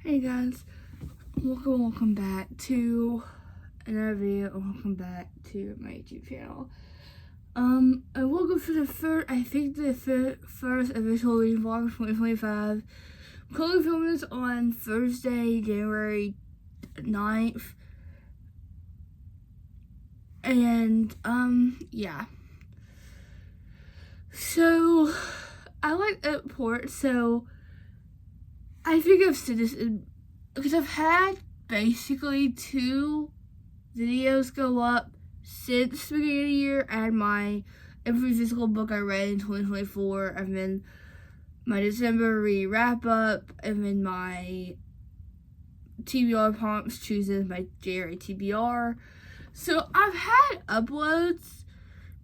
Hey guys, welcome back to another video. Welcome back to my YouTube channel. And welcome to the first official reading vlog of 2025. I'm currently filming this on Thursday, January 9th. And yeah. So I like Airport, so I think I've said this because I've had basically 2 videos go up since the beginning of the year. I had my every physical book I read in 2024, and then my December wrap up, and then my TBR prompts chooses my January TBR. So I've had uploads,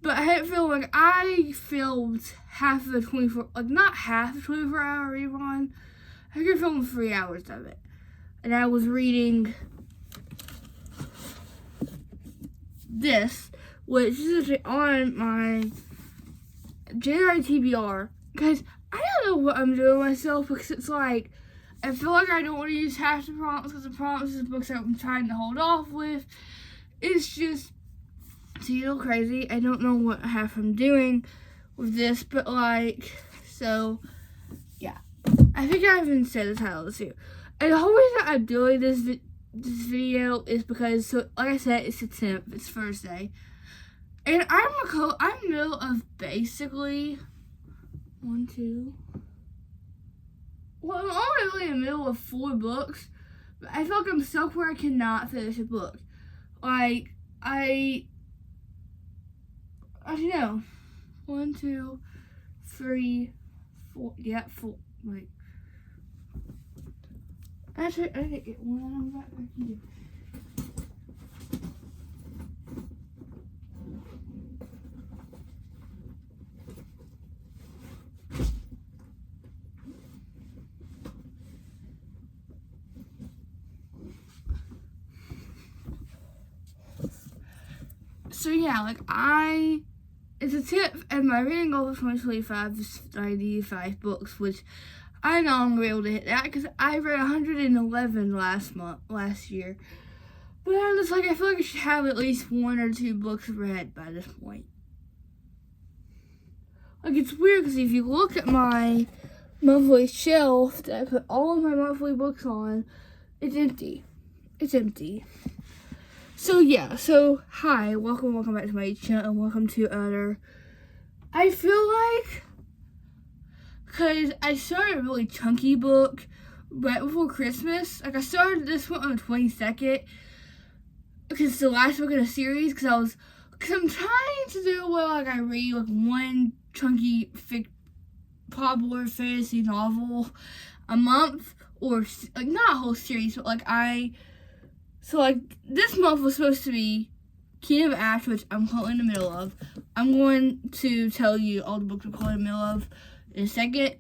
but I didn't feel like I filmed half of the 24, like not half the 24-hour readthon. I could film 3 hours of it. And I was reading this, which is on my January TBR. Because I don't know what I'm doing myself, because it's like, I feel like I don't want to use half the prompts, because the prompts is books that I'm trying to hold off with. It's just, crazy. I don't know what half I'm doing with this, but like, so, yeah. I think I even said the title of this video. And the whole reason I'm doing this video is because, so like I said, it's the 10th, it's Thursday. And I'm middle of basically I'm only in the middle of 4 books, but I feel like I'm stuck where I cannot finish a book. Like, I don't know. 1, 2, 3, 4, yeah, 4, wait. Actually, I didn't get one. I'm not going to do. So yeah, like it's a tip, and my reading goal for 2025 is 95 books, which I know I'm gonna be able to hit that because I read 111 last year. But I'm just like, I feel like I should have at least 1 or 2 books read by this point. Like, it's weird because if you look at my monthly shelf that I put all of my monthly books on, it's empty. It's empty. So yeah, hi, welcome back to my channel, and welcome to another. I feel like, because I started a really chunky book right before Christmas. Like, I started this one on the 22nd, because it's the last book in the series, because I'm trying to do well, like, I read, like, 1 chunky, popular fantasy novel a month, or, like, not a whole series, but, like, so, like, this month was supposed to be Kingdom of Ash, which I'm currently in the middle of. I'm going to tell you all the books I'm currently in the middle of in a second.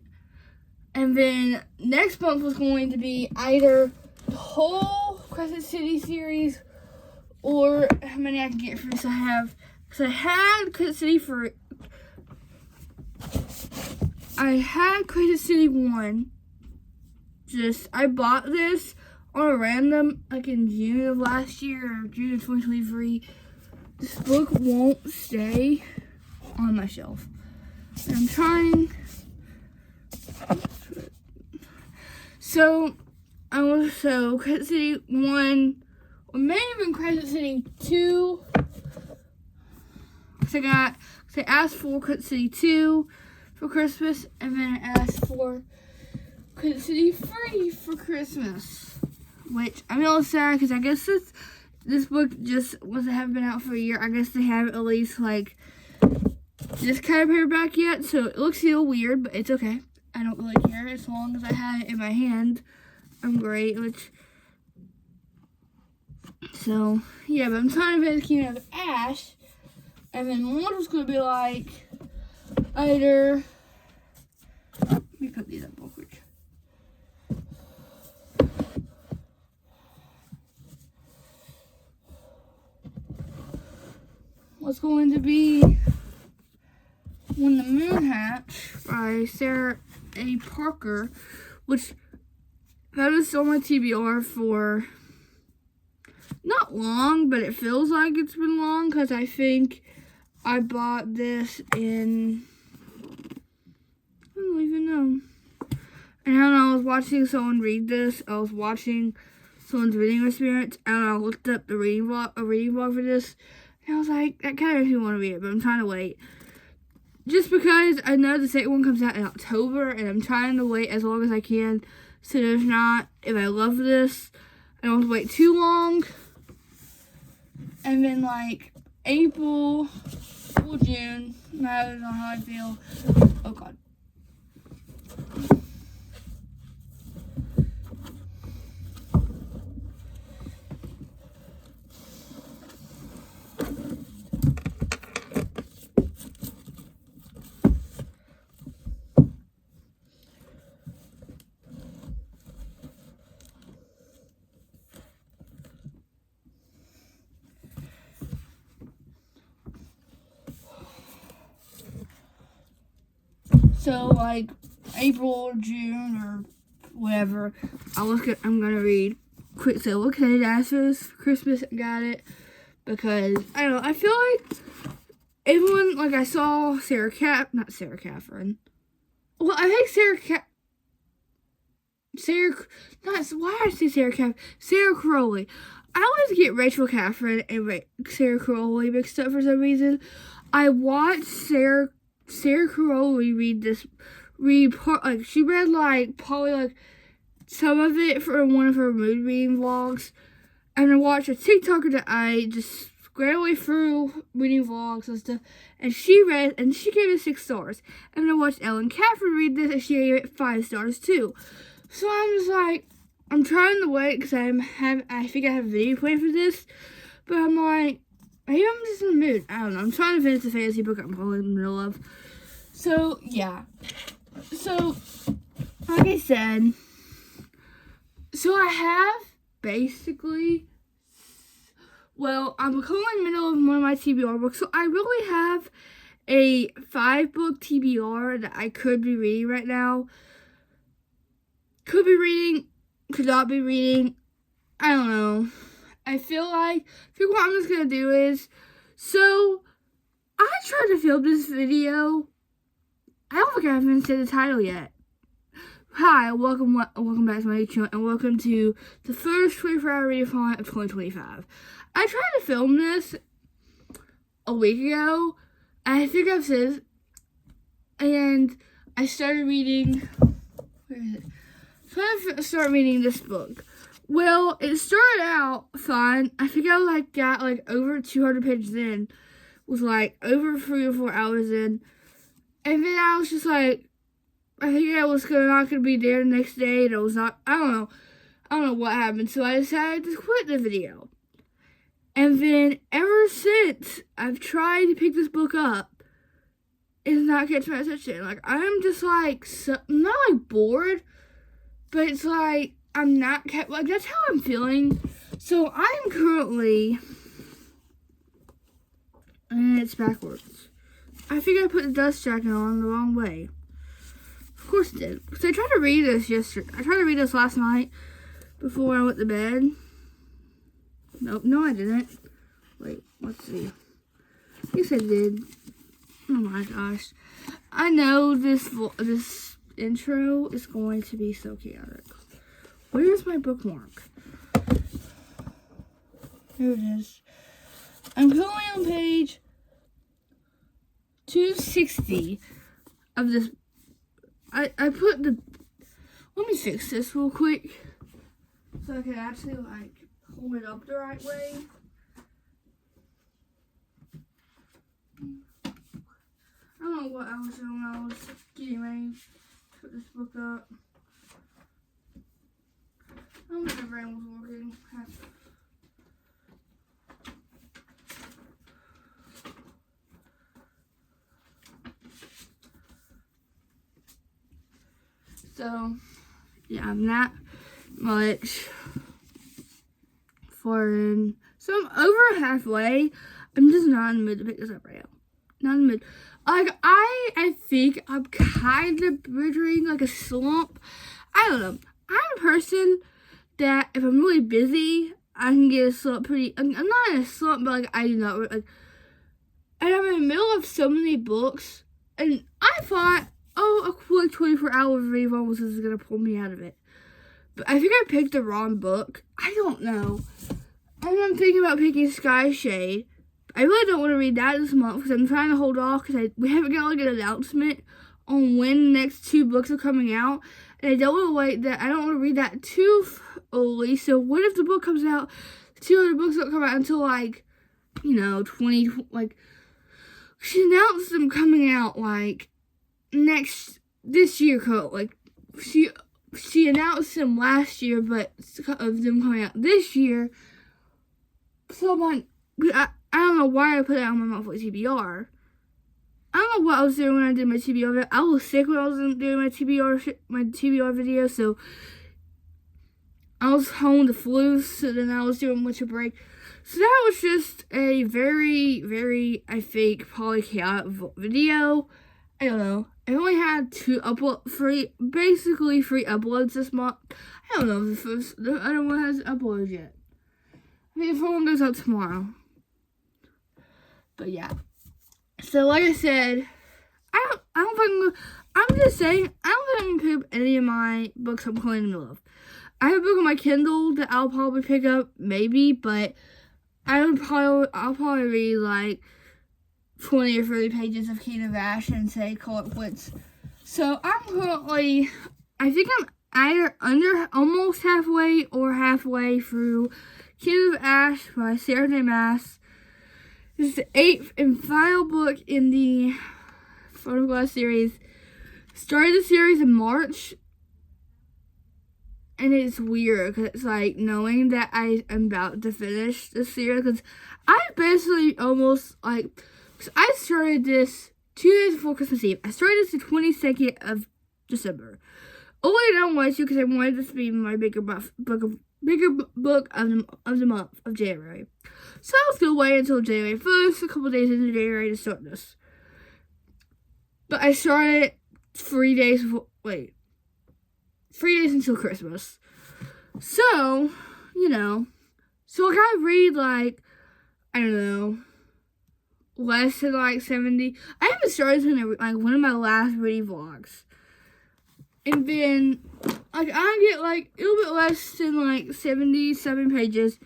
And then next month was going to be either the whole Crescent City series or how many I can get for this. Because I had Crescent City 1. I bought this on a random, like in June of last year, or June of 2023. This book won't stay on my shelf. And I'm trying. So, Crescent City 1, or maybe even Crescent City 2. Because I asked for Crescent City 2 for Christmas, and then I asked for Crescent City 3 for Christmas. Which, I'm a little sad, because I guess this book just haven't been out for a year. I guess they haven't released, like, this kind of paperback yet, so it looks a little weird, but it's okay. I don't really care. As long as I have it in my hand, I'm great. So, yeah, but I'm trying to finish Kingdom of Ash, and then one was going to be, like, either, let me put these up real quick. Was going to be When the Moon Hatch by Sarah A. Parker, which that is still my TBR for not long, but it feels like it's been long because I think I bought this in, I don't even know. And I was watching someone read this. I was watching someone's reading experience, and I looked up a reading vlog for this, and I was like, that kind of makes me want to read it, but I'm trying to wait. Just because I know the second one comes out in October, and I'm trying to wait as long as I can, so there's not, if I love this, I don't have to wait too long. And then like April or June, matters on how I feel. Oh God. So like April or June or whatever, I'm gonna read Quicksilver Connected Astros for Christmas. I got it because I don't know. I feel like everyone, like I saw not Sarah Catherine. Well, I think why did I say Sarah Catherine? Sarah Crowley. I always get Rachel Catherine and Sarah Crowley mixed up for some reason. I watched Sarah Crowley she read like probably like some of it for one of her mood reading vlogs, and I watched a TikToker that I just randomly through reading vlogs and stuff, and she read and she gave it 6 stars. And I watched Ellen Catherine read this, and she gave it 5 stars too. So I'm just like, I'm trying to wait because I think I have a video planned for this, but I'm like, maybe I'm just in the mood. I don't know. I'm trying to finish the fantasy book I'm probably in the middle of. So, yeah. So, like I said, so I have basically, well, I'm currently in the middle of one of my TBR books, so I really have a 5-book TBR that I could be reading right now. Could be reading, could not be reading. I don't know. I feel what I'm just going to do is, so I tried to film this video. I don't think I haven't said the title yet. Hi, welcome back to my YouTube channel, and welcome to the first 24-hour readathon of 2025. I tried to film this a week ago, and I think I've said, and I started reading, where is it? So I started reading this book. Well, it started out fine. I think I got over 200 pages in, was over 3 or 4 hours in, and then I was just like, I think I was not gonna be there the next day, and it was not. I don't know what happened. So I decided to quit the video, and then ever since I've tried to pick this book up, it's not catching my attention. I'm just I'm not bored, but it's I'm not that's how I'm feeling. So I'm currently, and it's backwards. I think I put the dust jacket on the wrong way. Of course it did. Because I tried to read this yesterday. I tried to read this last night before I went to bed. Nope, no I didn't. Wait, let's see. Yes I did. Oh my gosh. I know this intro is going to be so chaotic. Where's my bookmark? Here it is. I'm currently on page 260 of this. I put the, let me fix this real quick so I can actually hold it up the right way. I don't know what I was doing when I was getting ready to put this book up. I don't think my brain was working. So, yeah, I'm not much foreign. So I'm over halfway. I'm just not in the mood to pick this up right now. Not in the mood. I think I'm kind of bridging a slump. I don't know. I'm a person that if I'm really busy, I can get a slump pretty. I'm not in a slump, but like I do not like. And I'm in the middle of so many books, and I thought, oh, a quick 24-hour readthon was gonna pull me out of it. But I think I picked the wrong book. I don't know. And I'm thinking about picking Sky Shade. I really don't want to read that this month because I'm trying to hold off because we haven't got like an announcement on when the next 2 books are coming out. And I don't want to wait that. I don't want to read that too early. So what if the book comes out, 2 other books don't come out until like, 20, like, she announced them coming out like this year, like she announced them last year, but of them coming out this year. So I'm like, I don't know why I put it on my monthly TBR. I don't know what I was doing when I did my TBR. I was sick when I was doing my TBR video, so I was home with the flu, so then I was doing much of a break. So that was just a very, very, I think, probably chaotic video. I don't know. I only had 2 basically free uploads this month. I don't know if the other one has uploaded yet. I think the first one goes out tomorrow. But yeah. So like I said, I'm just saying, I don't think I'm gonna pick up any of my books I'm currently in the middle of. I have a book on my Kindle that I'll probably pick up, maybe, but I'll probably read like 20 or 30 pages of Kingdom of Ash and say call it quits. So I think I'm either almost halfway or halfway through Kingdom of Ash by Sarah J. Maas. This is the 8th and final book in the Photoglass series. Started the series in March. And it's weird because it's like knowing that I am about to finish the series. Because I basically almost like, because I started this 2 days before Christmas Eve. I started this the 22nd of December. Only I don't want to because I wanted this to be my bigger book of the month of January. So I was going to wait until January 1st, a couple days into January to start this. But I started 3 days until Christmas. So, so I read like, I don't know, less than like 70. I haven't started until like one of my last reading vlogs. And then, like, I get like a little bit less than like 77 pages.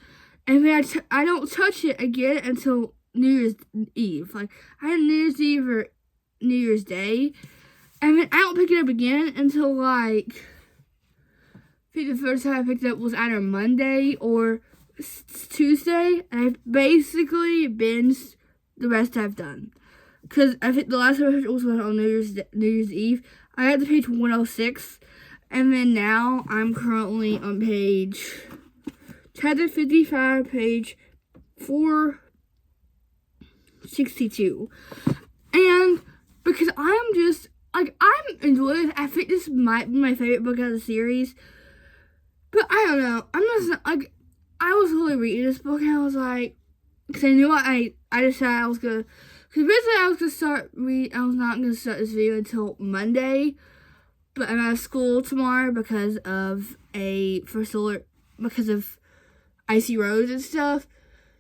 And then I don't touch it again until New Year's Eve. Like, I had New Year's Eve or New Year's Day. And then I don't pick it up again until like, I think the first time I picked it up was either Monday or Tuesday. And I've basically binged the rest I've done. Because I think the last time I picked it was on New Year's Eve. I got to page 106. And then now I'm currently on chapter 55, page 462. And because I'm just, like, I'm enjoying it. I think this might be my favorite book out of the series. But I don't know. I'm just, like, I was really reading this book and I was like, because I knew I decided I was going to, because basically I was going to I was not going to start this video until Monday. But I'm out of school tomorrow because of because of icy roads and stuff.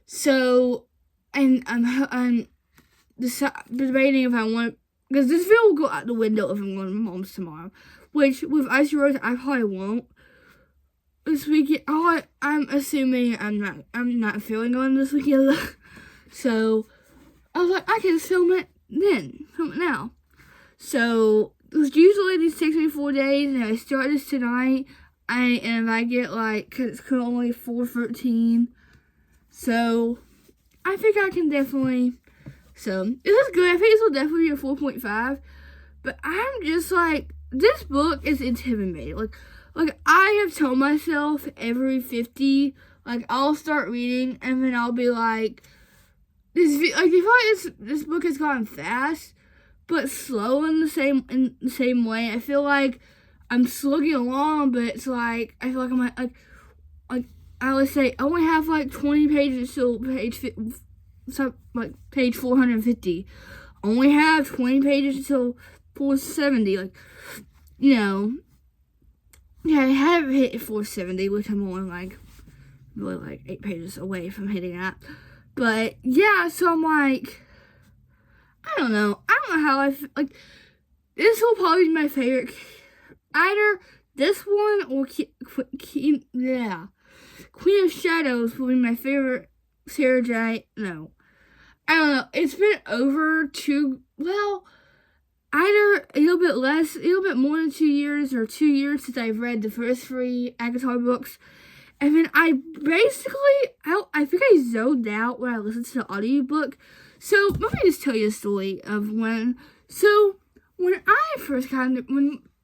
So, and I'm debating if I want, because this video will go out the window if I'm going to mom's tomorrow. Which, with icy roads, I probably won't. This weekend, I'm assuming I'm not feeling going this weekend. So, I was like, I can film it now. So, because usually these takes me 4 days, and I start this tonight, and if I get because it's currently 4:13, so I think I can definitely, so this is good. I think this will definitely be a 4.5, but I'm just like, this book is intimidating. Like I have told myself every 50, like I'll start reading, and then I'll be like, I feel like this book has gone fast, but slow in the same way. I feel like I'm slugging along, but it's like I feel like I'm like I always say I only have like 20 pages till page 450. Only have 20 pages until 470. Yeah, I haven't hit 470, which I'm only like really like 8 pages away from hitting that. But yeah, so I'm like, I don't know how like this will probably be my favorite. Either this one or Queen of Shadows will be my favorite Sarah J. No, I don't know. It's been over either a little bit more than 2 years or 2 years since I've read the first 3 Agatar books. And then I I think I zoned out when I listened to the audiobook. So let me just tell you a story of when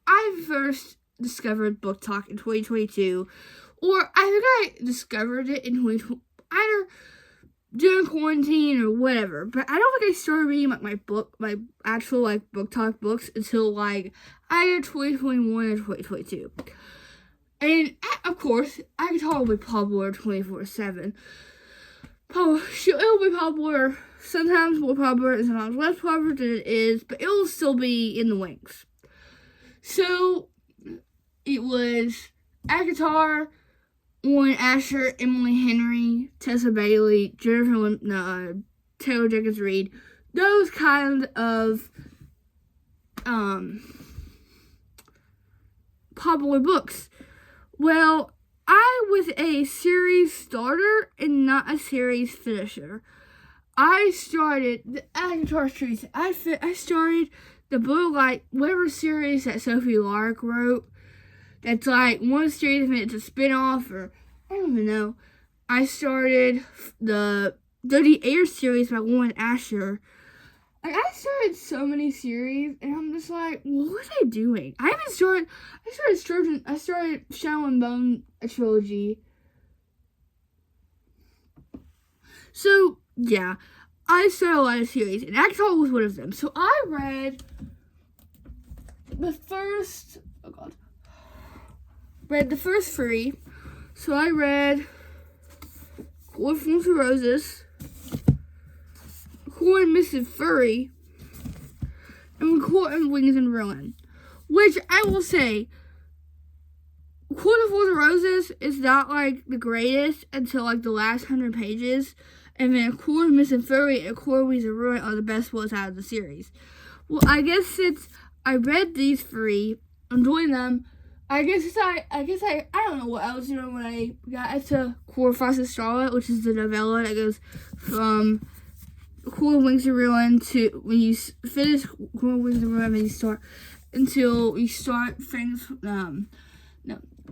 I first discovered Book Talk in 2022, or I think I discovered it in 2020, either during quarantine or whatever. But I don't think I started reading like my actual like Book Talk books until like either 2021 or 2022. And of course, Agatar will be popular 24/7. It'll be popular, sometimes more popular and sometimes less popular than it is, but it'll still be in the wings. So, it was Agatar, Warren Asher, Emily Henry, Tessa Bailey, Taylor Jenkins Reid, those kind of popular books. Well, I was a series starter and not a series finisher. I started the Agatar series. I started the book, like, whatever series that Sophie Lark wrote. That's like one series and it's a spin-off, or I don't even know. I started the Dirty Air series by Warren Asher. Like, I started so many series, and I'm just like, what was I doing? I started Shadow and Bone, a trilogy. So, yeah, I started a lot of series, and Axel was one of them. So I read the first 3. So I read Court of Thorns and Roses, Court and Mrs. Furry, and Court and Wings and Ruin. Which I will say, Court of Thorns and Roses is not like the greatest until like the last 100 pages. And then Court of Mrs. Furry and Court of Wings and Ruin are the best ones out of the series. Well, I guess since I read these 3, enjoying them, I don't know what I was doing when I got into Court of Frost and Starlight, which is the novella that goes from Court of Wings and Ruin to when you finish Court of Wings and Ruin and you start until you start things. No.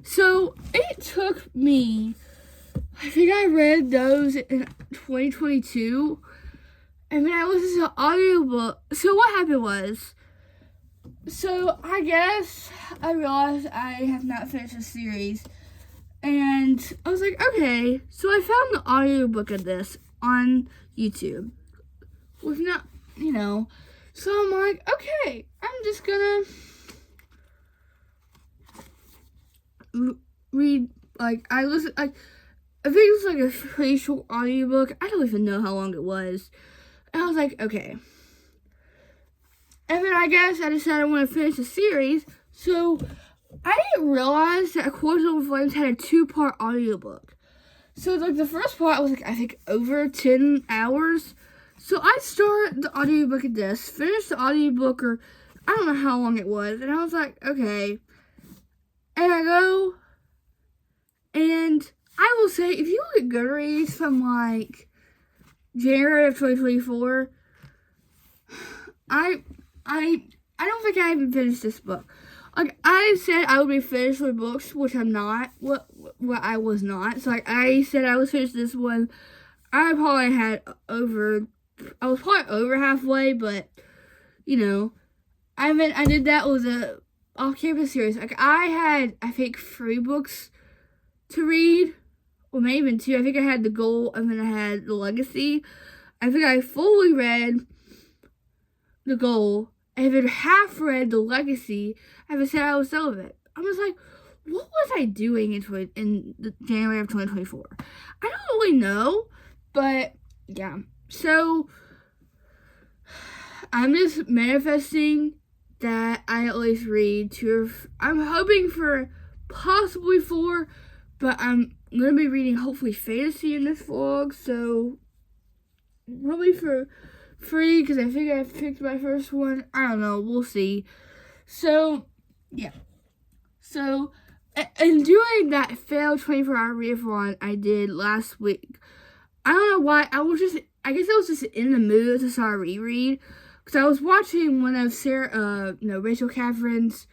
So it took me, I think I read those in 2022, and then I listened to the audiobook. So what happened was, so I guess I realized I have not finished the series, and I was like, okay. So I found the audiobook of this on YouTube. Was not, So I'm like, okay, I'm just gonna read. Like, I think it was like a pretty short audiobook. I don't even know how long it was. And I was like, okay. And then I guess I decided I want to finish the series. So I didn't realize that A Court of Flames had a 2-part audiobook. So like the first part was like, I think over 10 hours. So I started the audiobook of this, finished the audiobook, or I don't know how long it was. And I was like, okay. And I go, and I will say, if you look at Goodreads from like January of 2024, I don't think I even finished this book. Like, I said I would be finished with books, which I'm not. What I was not. So like, I said I was finished this one. I was probably over halfway, but I did that with a off-campus series. Like, I had, I think, 3 books to read, or maybe even 2. I think I had The Goal, and then I had The Legacy. I think I fully read The Goal, and then half read The Legacy. I said I was celibate. I was like, what was I doing in January of 2024? I don't really know, but yeah. So I'm just manifesting that I at least read 2 I'm hoping for possibly 4, but I'm going to be reading hopefully fantasy in this vlog, so probably for 3 because I think I picked my first one. I don't know, we'll see. So, yeah. So, and doing that failed 24-hour readathon I did last week, I don't know why, I guess I was just in the mood to start a reread, because I was watching one of Rachel Catherine's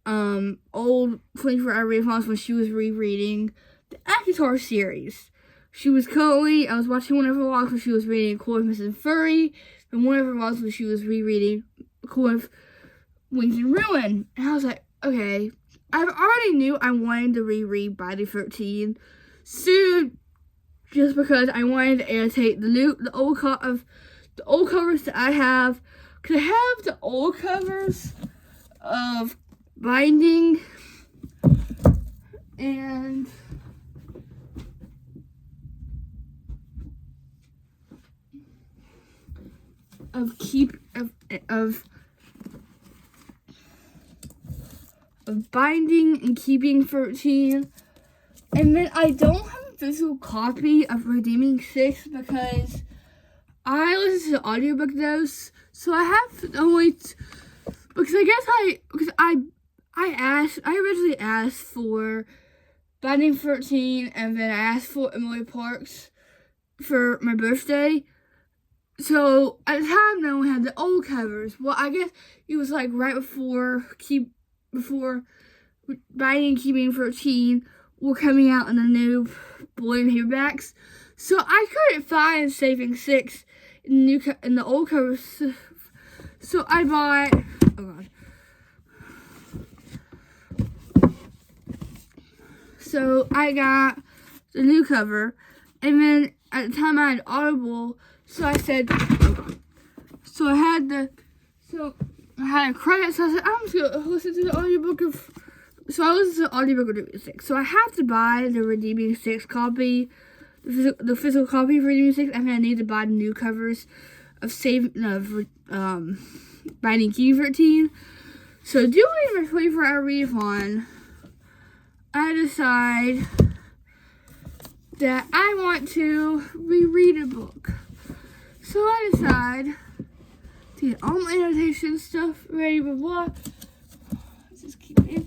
old 24-hour readathons when she was rereading the ACOTAR series. I was watching one of her vlogs when she was reading Cool with Mrs. Furry, and one of her vlogs when she was rereading Cool with Wings and Ruin. And I was like, okay, I already knew I wanted to reread Friday 13 soon, just because I wanted to annotate the old covers that I have. Because I have the old covers of Binding and of Binding and Keeping 13, and then I don't have a physical copy of Redeeming 6 because I listen to the audiobook those, so I have only because I originally asked for Binding 13, and then I asked for Emily Parks for my birthday. So at the time, I only had the old covers. Well, I guess it was like right before Binding and Keeping 13 were coming out in the new blue paperbacks. So I couldn't find Saving 6 in the old covers. So I bought. Oh god. So I got the new cover, and then at the time I had Audible, so I said, so I had a credit, so I said, I'm just going to listen to the audiobook so I listened to the audiobook of Redeeming 6. So I have to buy the Redeeming 6 copy, the physical copy of Redeeming 6, and then I need to buy the new covers of Binding Keeping 13. So doing my 24-hour readathon, I decide that I want to reread a book. So I decide to get all my annotation stuff ready, blah blah. Let's just keep it.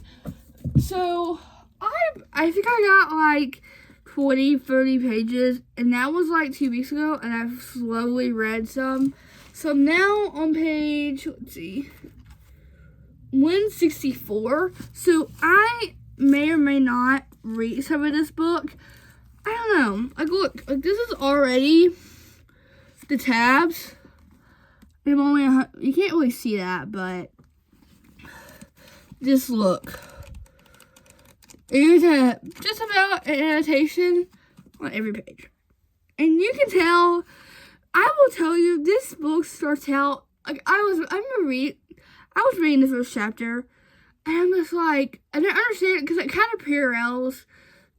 So I think I got like 20-30 pages, and that was like 2 weeks ago, and I've slowly read some. So I'm now on page, let's see, 164. So I may or may not read some of this book. I don't know. Like, look, like this is already the tabs. I'm only you can't really see that, but just look. There's just about an annotation on every page, and you can tell. I will tell you, this book starts out like I was reading the first chapter, and I'm just like, I don't understand it because it kind of parallels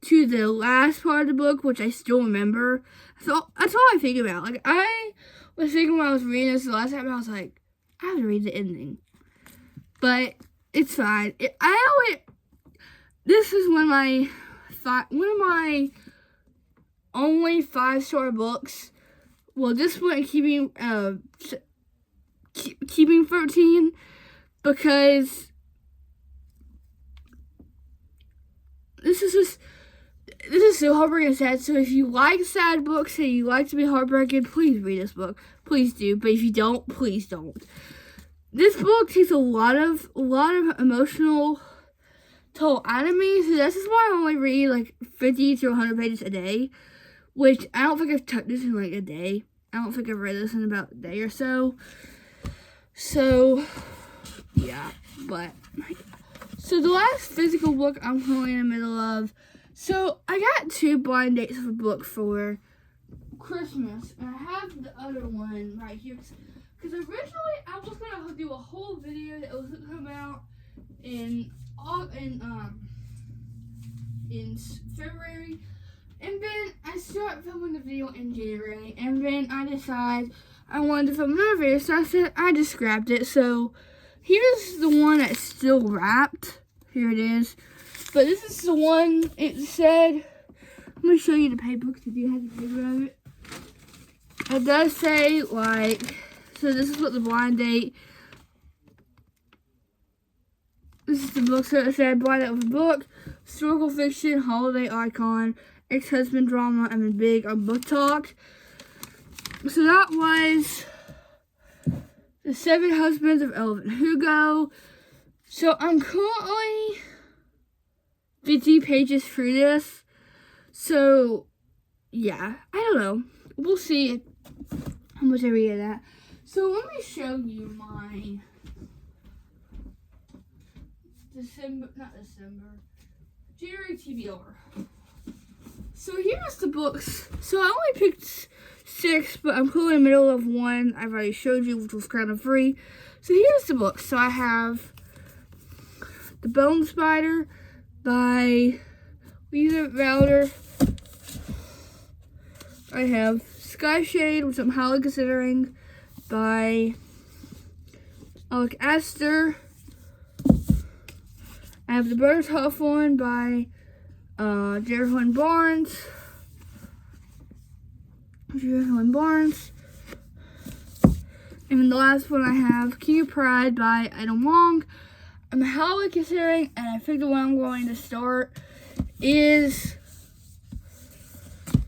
to the last part of the book, which I still remember. So that's all I think about. Like, I was thinking when I was reading this the last time, I was like, I have to read the ending. But it's fine. This is one of my only 5-star books. Well, this one, Keeping 13, because this is so heartbreaking and sad. So if you like sad books and you like to be heartbroken, please read this book. Please do. But if you don't, please don't. This book takes a lot of emotional toll out of me. So this is why I only read like 50 to 100 pages a day, which I don't think I've touched this in like a day. I don't think I've read this in about a day or so. So yeah, but so the last physical book I'm currently in the middle of. So I got 2 blind dates of a book for Christmas, and I have the other one right here. Because originally I was gonna do a whole video that was gonna come out in February, and then I started filming the video in January, and then I decided I wanted to film another video, so I said I just scrapped it. So here's the one that's still wrapped. Here it is. But this is the one it said. Let me show you the paper because I do have the paper of it. It does say, like, so this is what the blind date. This is the book, so it said blind date with a book, historical fiction, holiday icon, ex-husband drama, and then big on book talk. So that was The 7 Husbands of Elvin Hugo. So I'm currently 50 pages through this. So, yeah, I don't know. We'll see how much I read of that. So let me show you my January TBR. So here's the books. So I only picked 6, but I'm currently in the middle of one I've already showed you, which was kind of free. So here's the books. So I have The Bone Spider by Lisa Valder. I have Sky Shade, which I'm highly considering, by Alec Astor. I have The Brothers Hawthorne by Jared Barnes. And then the last one I have King of Pride by Adam Wong. I'm highly considering, and I think the one I'm going to start is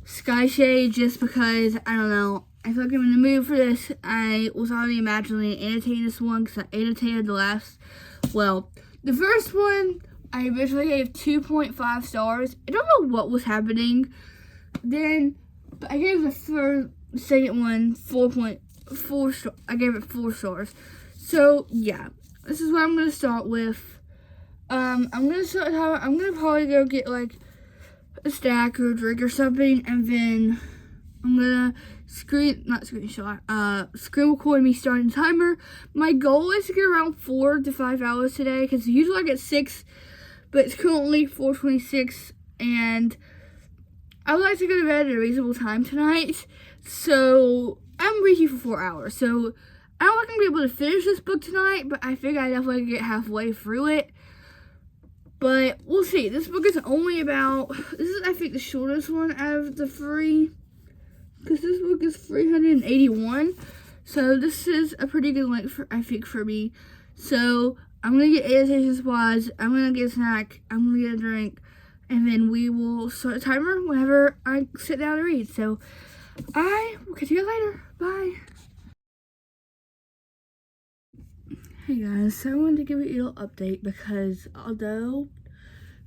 Sky Shade, just because, I don't know, I feel like I'm in the mood for this. I was already imagining annotating this one because I annotated the last, well, the first one I originally gave 2.5 stars. I don't know what was happening then, but I gave the second one 4.4 stars. I gave it 4 stars. So, yeah, this is what I'm going to start with. I'm going to probably go get, like, a snack or a drink or something, and then I'm gonna screen record me starting the timer. My goal is to get around 4 to 5 hours today, because usually I get 6, but it's currently 4:26, and I would like to go to bed at a reasonable time tonight, so I'm reaching for 4 hours. So I don't think I'm gonna be able to finish this book tonight, but I think I definitely can get halfway through it. But we'll see. This book is only about, this is, I think, the shortest one out of the 3. Because this book is 381. So this is a pretty good length, I think, for me. So I'm going to get annotation supplies. I'm going to get a snack. I'm going to get a drink. And then we will start a timer whenever I sit down to read. So I will catch you later. Bye. Hey guys, so I wanted to give you a little update because although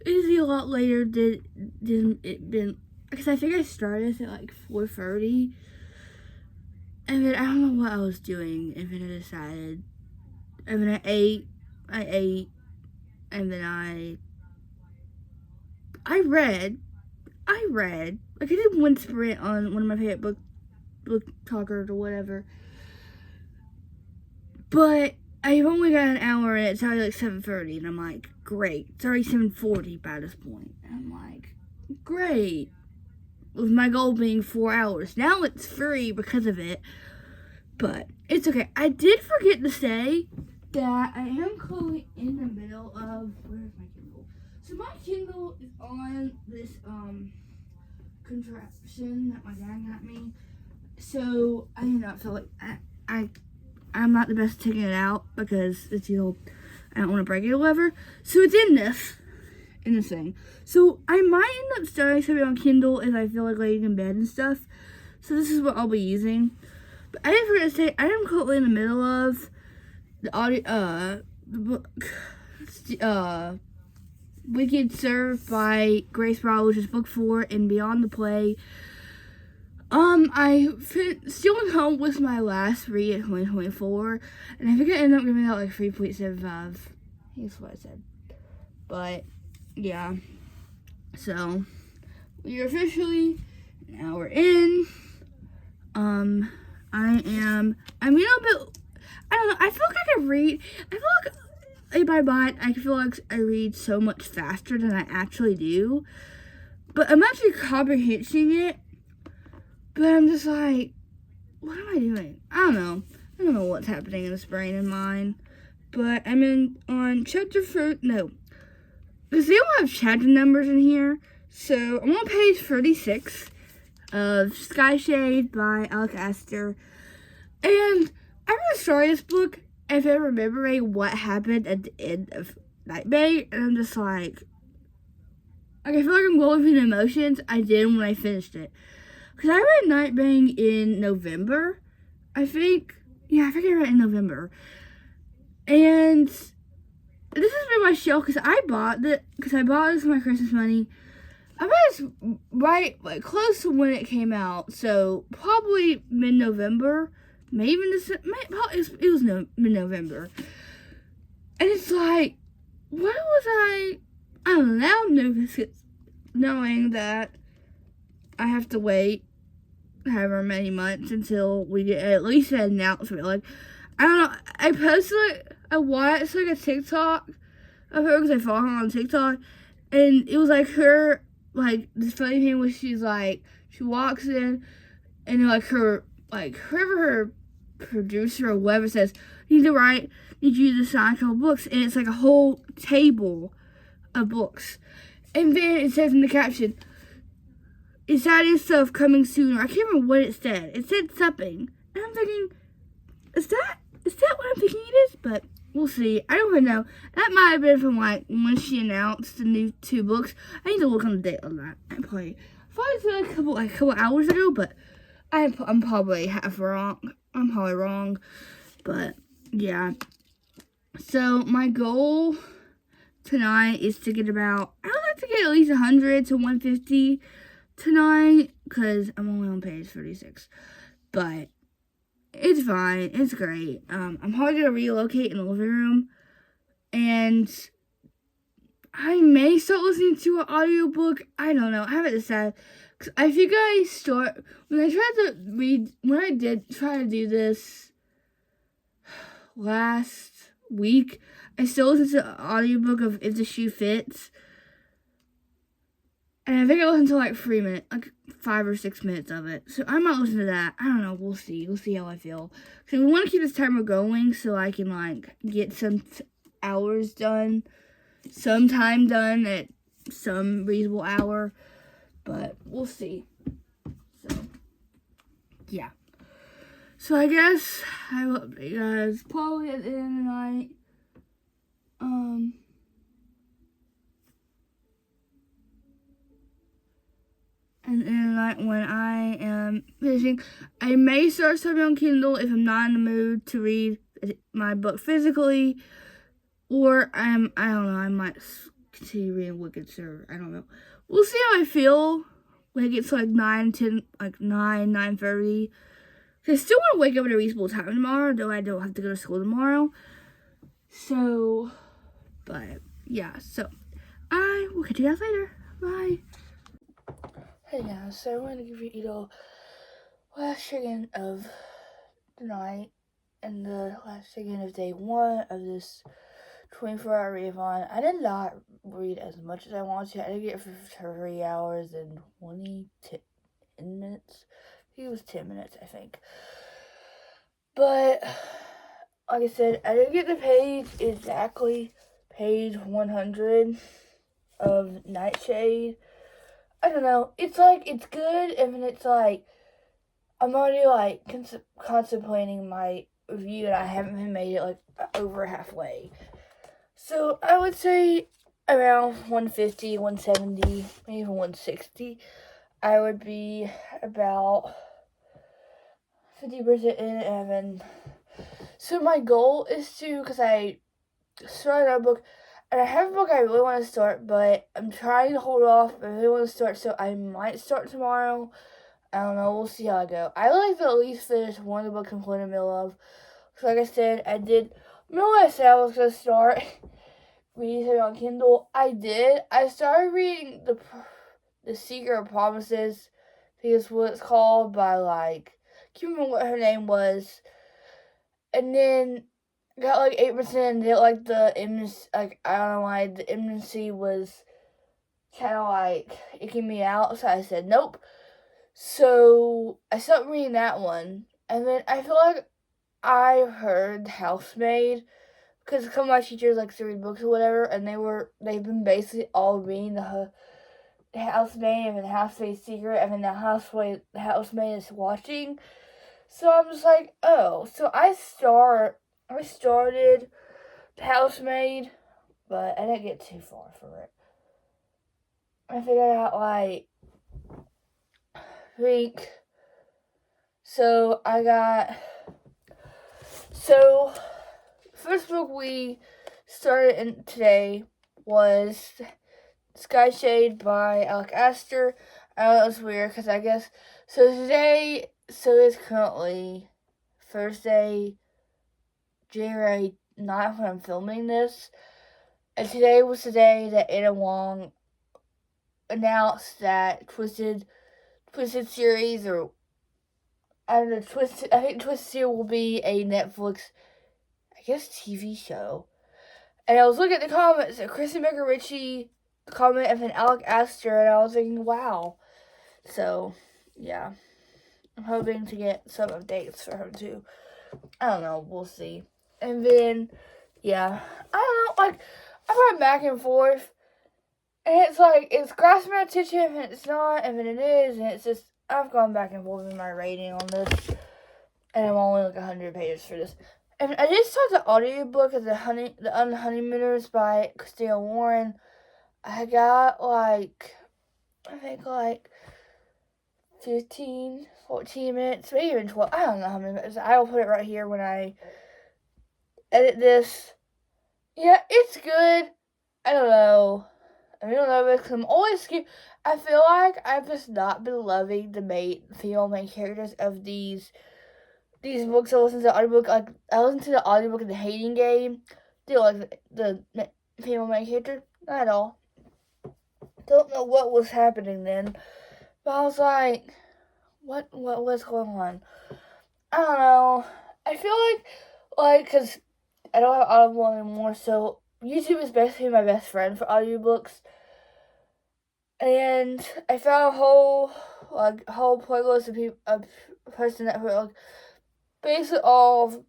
it is a lot later than it been, because I think I started at like 4:30, and then I don't know what I was doing, and then I decided, and then I ate, and then I read, like I did one sprint on one of my favorite book talkers or whatever, but I've only got an hour and it's already like 7:30, and I'm like, great. It's already 7:40 by this point. And I'm like, great. With my goal being 4 hours. Now it's free because of it. But it's okay. I did forget to say that I am currently in the middle of, where's my Kindle? So my Kindle is on this contraption that my dad got me. So I do not feel like I'm not the best at taking it out because it's, you know, I don't want to break it or whatever. So it's in this thing. So I might end up starting something on Kindle if I feel like laying in bed and stuff. So this is what I'll be using. But I didn't forget to say, I am currently in the middle of the book, Wicked Served by Grace Brown, which is book 4 and Beyond the Play. Still at home with my last read in 2024, and I think I ended up giving out like 3.75. Here's what I said. But, yeah. So, we are officially an hour in. I'm a little bit, I don't know, I feel like I can read, I feel like, I feel like I read so much faster than I actually do. But I'm actually comprehending it. But I'm just like, what am I doing? I don't know. I don't know what's happening in this brain and mind. But I'm on chapter 4, no. because they don't have chapter numbers in here. So I'm on page 36 of Sky Shade by Alec Astor. And I'm gonna start this book if I'm remembering what happened at the end of Night Bay, and I'm just like I feel like I'm going through the emotions I did when I finished it. Because I read Night Bang in November, I think. Yeah, I think I read it in November. And this has been my shelf because I bought this with my Christmas money. I bought this right, like, close to when it came out. So, probably mid-November. Maybe even it was mid-November. And it's like, why was I don't know, now I'm nervous knowing that I have to wait however many months until we get at least an announcement. Like, I don't know, I watched like a TikTok of her because I follow her on TikTok, and it was like her, like, this funny thing where she's like, she walks in, and like whoever her producer or whoever says, need you to sign a couple books, and it's like a whole table of books. And then it says in the caption, exciting stuff coming soon. I can't remember what it said. It said something. And I'm thinking, is that what I'm thinking it is? But we'll see. I don't even know. That might have been from like when she announced the new 2 books. I need to look on the date on that. I thought it was a couple hours ago, but I'm probably half wrong. I'm probably wrong. But yeah. So my goal tonight is to get I would like to get at least 100 to 150 tonight, because I'm only on page 36. But it's fine. It's great. I'm probably going to relocate in the living room. And I may start listening to an audiobook. I don't know. I haven't decided. Cause I think when I did try to do this last week, I still listened to an audiobook of If the Shoe Fits. And I think I listened to like 3 minutes, like 5 or 6 minutes of it. So I might listen to that. I don't know. We'll see. We'll see how I feel. So we want to keep this timer going so I can like get some hours done, some time done at some reasonable hour. But we'll see. So yeah. So I guess I will update you guys probably at the end of the night. And in the night when I am finishing, I may start something on Kindle if I'm not in the mood to read my book physically, or I don't know, I might continue reading Wicked Sir. I don't know. We'll see how I feel when it gets to like 9:30. I still want to wake up at a reasonable time tomorrow, though I don't have to go to school tomorrow. So, but yeah, so I will catch you guys later. Bye. Hey guys, so I want to give you the last check-in of the night and the last check-in of day 1 of this 24-hour readthon. I did not read as much as I wanted to. I did get for 3 hours and 10 minutes. I think it was 10 minutes, I think. But, like I said, I didn't get the exactly page 100 of Nightshade. I don't know. It's like, it's good, and then it's like, I'm already like contemplating my review, and I haven't even made it like over halfway. So I would say around 150, 170, maybe even 160. I would be about 50% in, and then so my goal is to, because I started our book, and I have a book I really want to start, but I'm trying to hold off. I really want to start, so I might start tomorrow. I don't know. We'll see how I go. I would like to at least finish one of the books I'm in the middle of. So like I said, remember when I said I was going to start reading it on Kindle? I did. I started reading The Secret of Promises, I think it's what it's called, by I can't remember what her name was. And then got like 8%, and did like the image, like I don't know why the imminency was kind of like icky me out, so I said nope. So I stopped reading that one, and then I feel like I heard Housemaid because some of my teachers like to read books or whatever, and they've been basically all reading the Housemaid and the Housemaid's Secret, and then the Housemaid is watching. So I'm just like, oh, so I started the Housemaid, but I didn't get too far for it. I figured out like, so first book we started in today was Sky Shade by Alec Astor. I know it was weird because I guess, so it's currently Thursday, January 9th when I'm filming this. And today was the day that Anna Wong announced that Twisted series, or I don't know, I think Twisted series will be a Netflix, I guess, TV show. And I was looking at the comments, and Kristen Ritchie comment of an Alec Astor, and I was thinking, wow. So, yeah. I'm hoping to get some updates for her too. I don't know, we'll see. And then, yeah. I don't know, like, I went back and forth. And it's like, it's grasping my attention, and it's not, and then it is, and it's just, I've gone back and forth with my rating on this. And I'm only like 100 pages for this. And I just saw the audiobook of the Honeymooners by Christina Warren. I got like, I think like 15, 14 minutes, maybe even 12. I don't know how many minutes. I will put it right here when I edit this. Yeah, it's good. I don't know. I don't know because I'm always scared. I feel like I've just not been loving the female main characters of these books. I listen to the audiobook. Like, I listened to the audiobook of The Hating Game. Do you like the female main character? Not at all. Don't know what was happening then. But I was like, what's going on? I don't know. I feel like, because I don't have Audible anymore, so YouTube is basically my best friend for audiobooks. And I found a whole playlist of person that wrote, like, basically all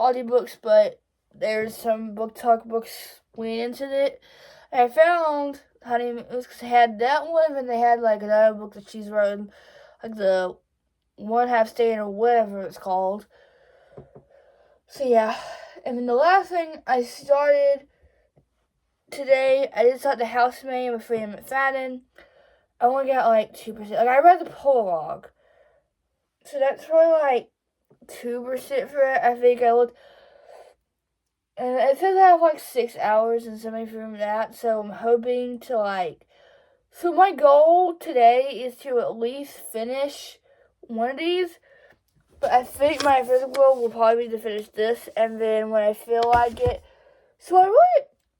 audiobooks, but there's some book talk books went into it. And I found Honeymooners because they had that one, and they had like another book that she's written, like the One Half Stand or whatever it's called. So yeah, and then the last thing I started today, I just got The Housemaid with Freida McFadden. I only got like 2%. Like, I read the prologue, so that's probably like 2% for it. I think I looked, and it says I have like 6 hours and something from that. So I'm hoping to like. So my goal today is to at least finish one of these. But I think my first goal will probably be to finish this, and then when I feel like it. So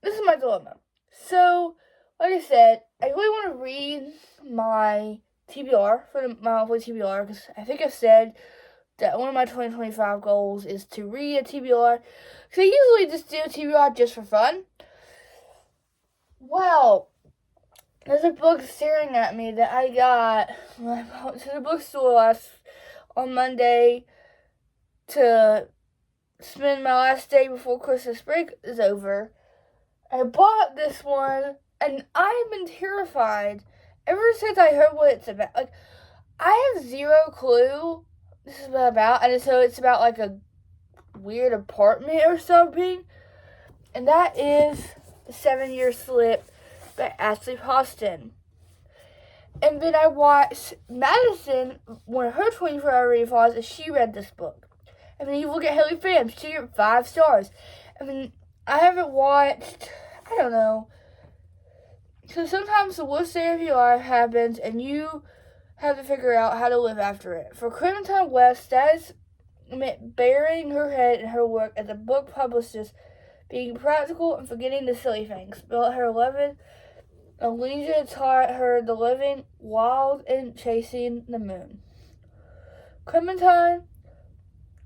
this is my dilemma. So, like I said, I really want to read my TBR, my monthly TBR, because I think I've said that one of my 2025 goals is to read a TBR. Because I usually just do a TBR just for fun. Well, there's a book staring at me that I got when I went to the bookstore on Monday to spend my last day before Christmas break is over. I bought this one, and I've been terrified ever since I heard what it's about. Like, I have zero clue this is about, and so it's about like a weird apartment or something, and that is The 7-Year Slip by Ashley Poston. And then I watched Madison, one of her 24-hour reading vlogs, and she read this book. And then you look at Haley Pham, she gave 5 stars. I mean, I haven't watched, I don't know. So sometimes the worst day of your life happens, and you have to figure out how to live after it. For Clementine West, that is meant burying her head in her work as a book publicist, being practical and forgetting the silly things. But at her 11, Alicia taught her the living wild and chasing the moon. Clementine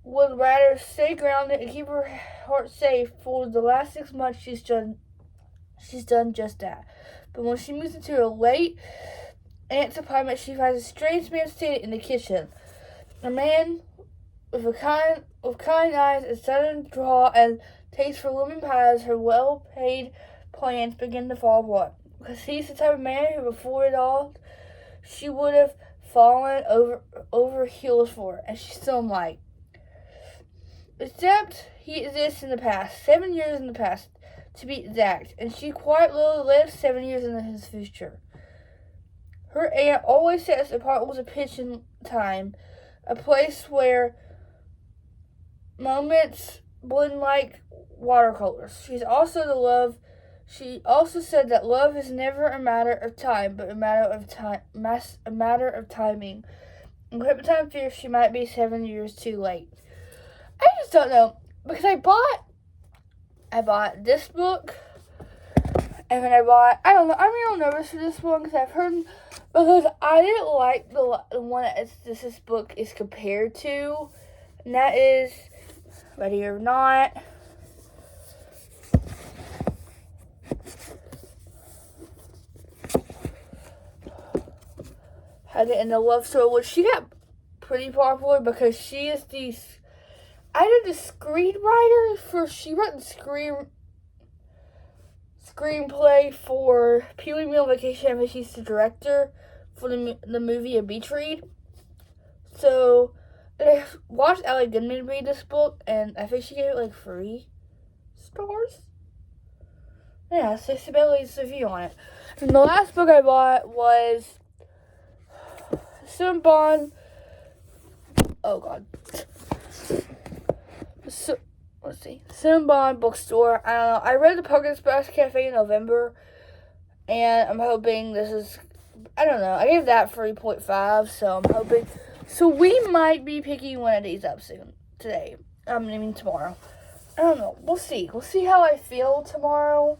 would rather stay grounded and keep her heart safe. For the last 6 months, she's done just that. But when she moves into her late aunt's apartment, she finds a strange man standing in the kitchen. A man with kind eyes, a sudden draw, and taste for lemon pies, her well-paid plans begin to fall apart. Because he's the type of man who, before it all, she would have fallen over heels for, and she's still like. Except he exists in the past, 7 years in the past, to be exact, and she quite literally lives 7 years in his future. Her aunt always says the part was a pitch in time, a place where moments blend like watercolors. She also said that love is never a matter of time, but a matter of timing. And Crypto Time fears she might be 7 years too late. I just don't know, because I bought this book, and then I don't know, I'm real nervous for this one, because I didn't like the one that this book is compared to, and that is, Ready or Not. Had it in the love story, which she got pretty popular because she is the screenwriter she wrote the screenplay for Pee-wee Meal Vacation, and she's the director for the movie A Beach Read. So I watched Allie Goodman read this book, and I think she gave it like 3 stars. Yeah, so Sibylla's review on it. And the last book I bought was Cinnabon. Oh God. So, let's see. Cinnabon bookstore. I don't know. I read the Pumpkin Spice Cafe in November, and I'm hoping this is. I don't know. I gave that 3.5, so I'm hoping. So we might be picking one of these up soon. Today. I mean tomorrow. I don't know. We'll see. We'll see how I feel tomorrow.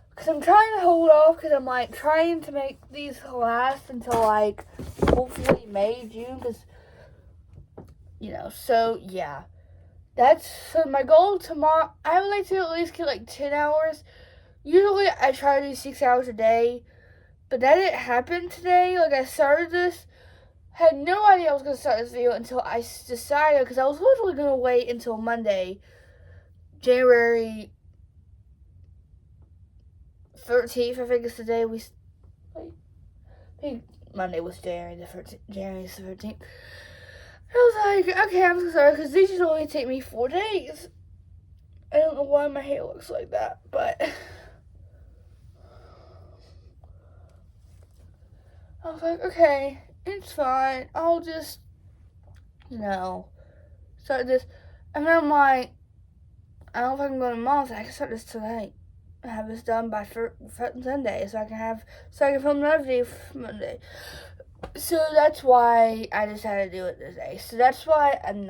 Because I'm trying to hold off, because I'm like trying to make these last until like hopefully May, June, because so yeah. So my goal tomorrow, I would like to at least get like 10 hours. Usually I try to do 6 hours a day, but that didn't happen today. Like I started this, had no idea I was going to start this video until I decided, because I was literally going to wait until Monday, January 13th, I think it's the day I think Monday was January the 13th. I was like, okay, I'm so sorry, because these should only take me 4 days. I don't know why my hair looks like that, but I was like, okay, it's fine. I'll just, start this. And then I'm like, I don't know if I can go to Mom's. I can start this tonight. And have this done by Sunday, so I can film another video for Monday. So that's why I decided to do it today. So that's why I didn't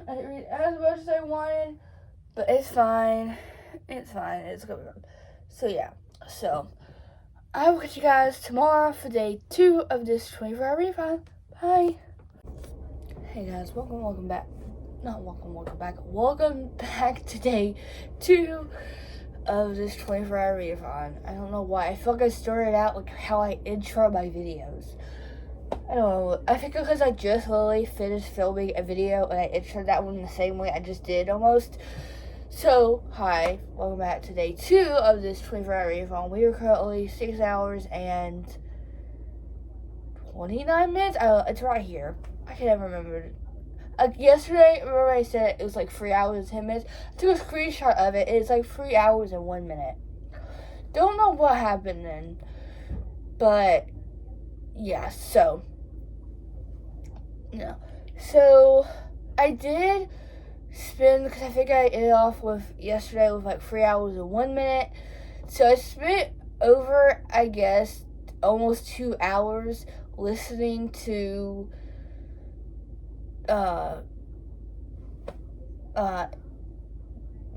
read as much as I wanted, but it's fine. It's fine. It's going on. So yeah. So I will catch you guys tomorrow for day 2 of this 24-hour readthon. Bye. Hey guys, welcome back. Welcome back to day 2 of this 24-hour readthon. I don't know why. I feel like I started out like how I intro my videos. I don't know. I think because I just literally finished filming a video and I introed that one the same way I just did almost. So, hi. Welcome back to day 2 of this 24-hour readthon. We are currently 6 hours and 29 minutes? It's right here. I can never remember. Yesterday, remember I said it was like 3 hours and 10 minutes? I took a screenshot of it, and it's like 3 hours and 1 minute. Don't know what happened then. But, yeah, so. So, I did spend, because I think I ended off with yesterday with like 3 hours and 1 minute. So, I spent over, I guess, almost 2 hours listening to the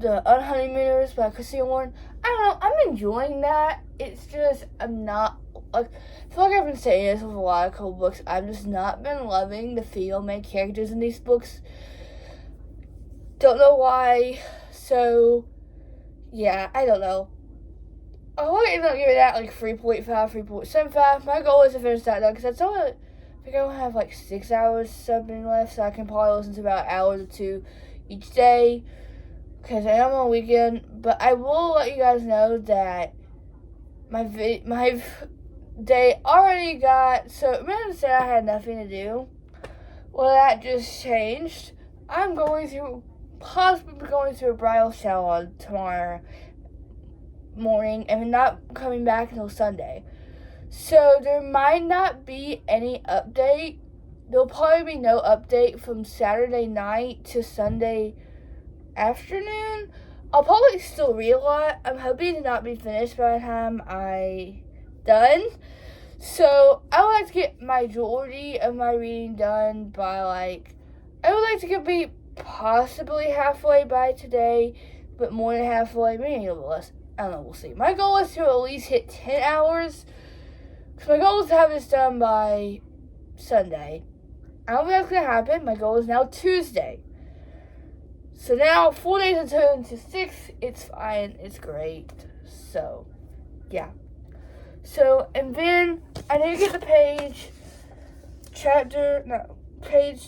Unhoneymooners by Christina Warren. I don't know, I'm enjoying that. It's just, I'm not, like, I feel like I've been saying this with a lot of cool books. I've just not been loving the female main characters in these books. Don't know why. So, yeah, I don't know. I want to end up giving that like 3.5, 3.75. My goal is to finish that though, because that's all I think I will have like 6 hours subbing left, so I can probably listen to about an hour or two each day, because I am on a weekend. But I will let you guys know that my day already got, so remember to say I had nothing to do? Well, that just changed. I'm possibly going through a bridal shower tomorrow morning and not coming back until Sunday. So there might not be any update. There'll probably be no update from Saturday night to Sunday afternoon. I'll probably still read a lot. I'm hoping to not be finished by the time I done. So I would like to get majority of my reading done by I would like to be possibly halfway by today, but more than halfway, maybe a little less. I don't know, we'll see. My goal is to at least hit 10 hours. Because my goal is to have this done by Sunday. I don't think that's going to happen. My goal is now Tuesday. So now, 4 days until into 6. It's fine. It's great. So, yeah. So, and then I need to get the page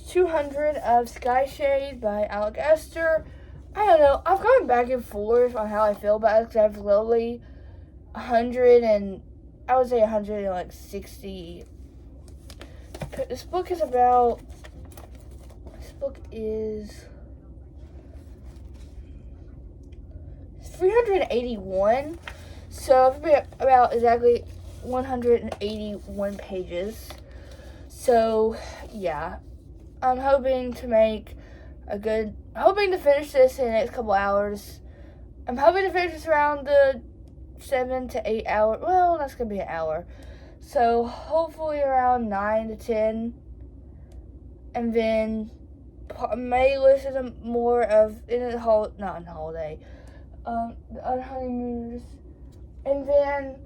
200 of Sky Shade by Alec Esther. I don't know. I've gone back and forth on how I feel about it, because I have literally 160. This book is 381. So it's about exactly 181 pages. So yeah, I'm hoping to finish this in the next couple hours. I'm hoping to finish this around the 7 to 8 hour. Well, that's gonna be an hour. So hopefully around 9 to 10, and then may listen to more of the honeymooners, and then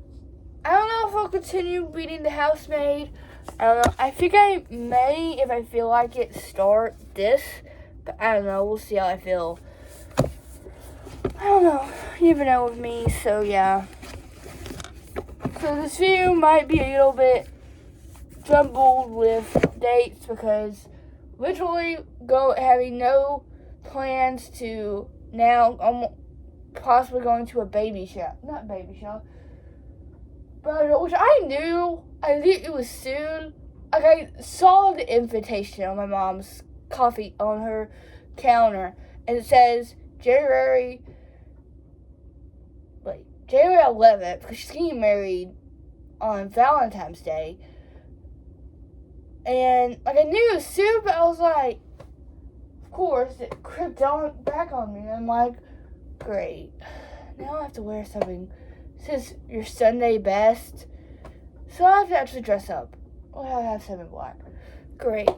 I don't know if I'll continue reading The Housemaid. I don't know. I think I may, if I feel like it, start this, but I don't know. We'll see how I feel. I don't know. You never know with me, so yeah. So this video might be a little bit jumbled with dates, because literally having no plans to now. I'm possibly going to a which I knew it was soon. Like, I saw the invitation on my mom's on her counter, and it says January 11th, because she's getting married on Valentine's Day. And I knew it was soon, but I was like, of course, it crept back on me. And I'm like, great. Now I have to wear something. This is your Sunday best. So I have to actually dress up. Well, I have something black. Great.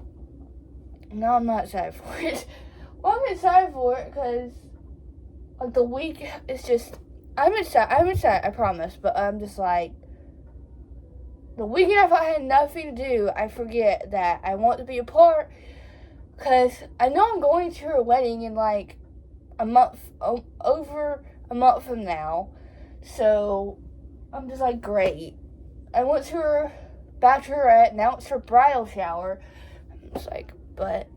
No, I'm not excited for it. Well, I'm excited for it because, the week is just... I'm excited, I promise. But I'm just like... The weekend, if I had nothing to do, I forget that I want to be a part. Because I know I'm going to her wedding in, over a month from now. So, I'm just like, great. I went to her bachelorette, now it's her bridal shower. I'm just like, but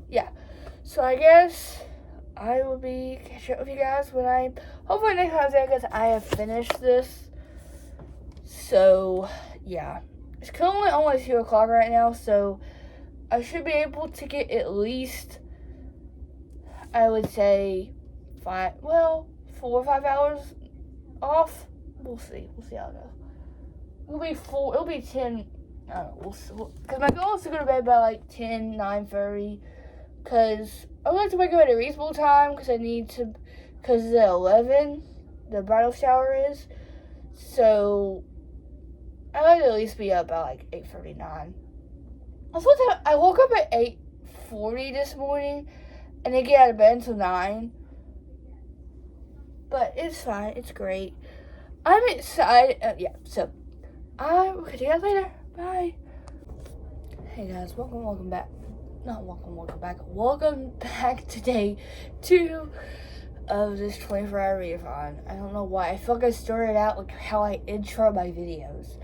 yeah. So I guess I will be catching up with you guys when hopefully next time I guess I have finished this. So, yeah. It's currently almost 2 o'clock right now, so I should be able to get at least, I would say, 4 or 5 hours off. We'll see how it goes. It'll be 10, I don't know, because my goal is to go to bed by 9:30, because I would like to wake up at a reasonable time, because the 11, the bridal shower is, so I like to at least be up by 8:39. I woke up at 8:40 this morning, and didn't get out of bed until 9. But it's fine. It's great. I'm excited. So I will catch you guys later. Bye. Hey guys, welcome back. welcome back. Welcome back to day 2 of this 24-hour readthon. I don't know why. I feel like I started out like how I intro my videos.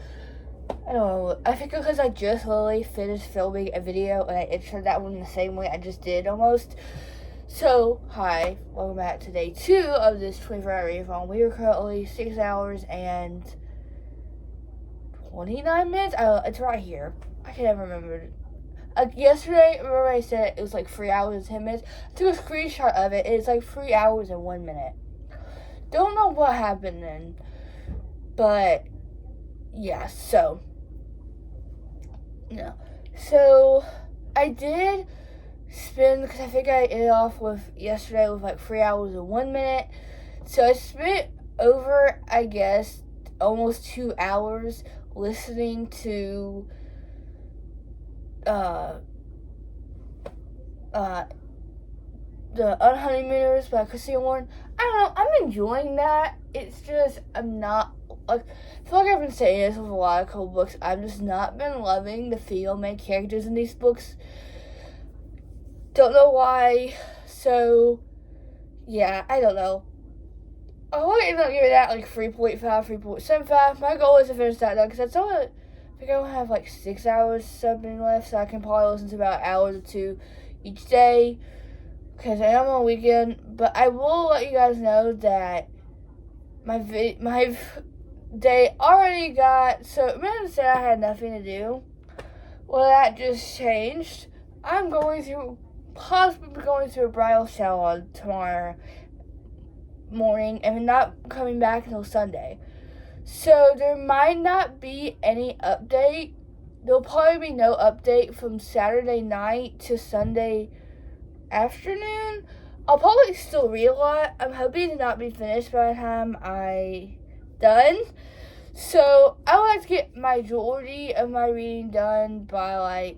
I don't know. I think because I just literally finished filming a video and I introed that one the same way I just did almost. So, hi. Welcome back to day 2 of this 24-hour readthon. We are currently 6 hours and 29 minutes? It's right here. I can never remember. Yesterday, remember I said it was like 3 hours and 10 minutes? I took a screenshot of it, and it's like 3 hours and 1 minute. Don't know what happened then. But, yeah, so. No. So, I did spend, because I think I ended off with yesterday with like 3 hours and 1 minute. So, I spent over, I guess, almost 2 hours listening to the Unhoneymooners by Christina Warren. I don't know, I'm enjoying that. It's just, I'm not, like, I feel like I've been saying this with a lot of cool books. I've just not been loving the female main characters in these books. Don't know why. So, yeah, I don't know. I want to end up giving that like 3.5, 3.75. My goal is to finish that though, because that's all I think I only have like 6 hours something left, so I can probably listen to about an hour or 2 each day, because I am on a weekend. But I will let you guys know that my day already got, so remember I said I had nothing to do? Well, that just changed. I'm possibly going to a bridal salon tomorrow morning and not coming back until Sunday. So there might not be any update. There'll probably be no update from Saturday night to Sunday afternoon. I'll probably still read a lot. I'm hoping to not be finished by the time I'm done. So I would like to get majority of my reading done by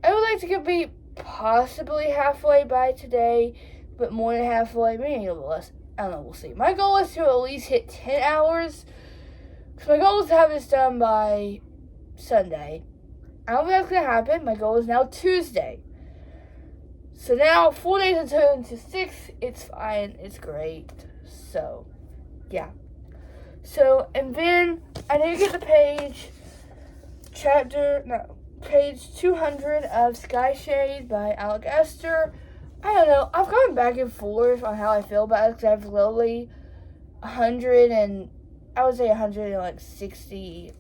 I would like to be possibly halfway by today, but more than halfway, maybe a little less. I don't know, we'll see. My goal is to at least hit 10 hours. Because my goal is to have this done by Sunday. I don't think that's going to happen. My goal is now Tuesday. So now, 4 days until into 6. It's fine. It's great. So, yeah. So, and then I need to get the page 200 of Sky Shade by Alec Esther. I don't know. I've gone back and forth on how I feel about it, because I've literally 160.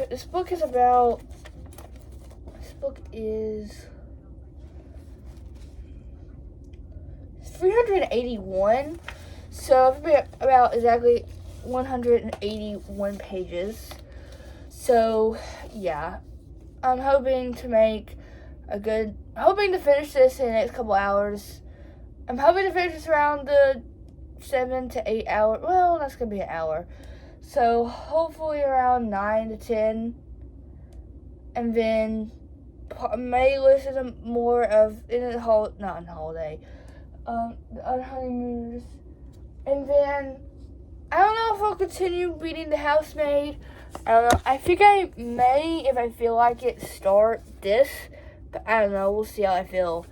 This book is 381. So it's about exactly 181 pages. So, yeah. I'm hoping to finish this in the next couple hours. I'm hoping to finish this around the 7 to 8 hour. Well, that's going to be an hour. So, hopefully around 9 to 10. And then, may listen to more of, the Holiday, the Unhoneymooners. And then, I don't know if I'll continue reading The Housemaid. I don't know. I think I may, if I feel like it, start this. But I don't know. We'll see how I feel.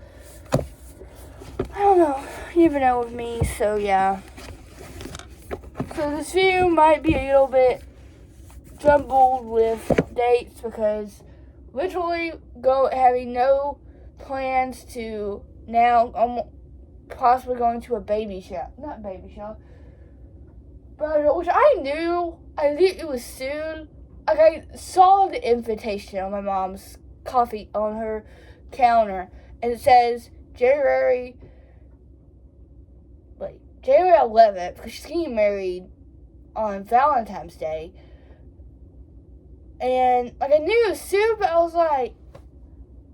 I don't know. You never know with me. So, yeah. So, this video might be a little bit jumbled with dates, because literally having no plans to now. I'm possibly going to a baby shower. Not baby shower. But, which I knew it was soon. Like, I saw the invitation on my mom's coffee on her counter, and it says January 11th, because she's getting married on Valentine's Day. And I knew it was soon, but I was like,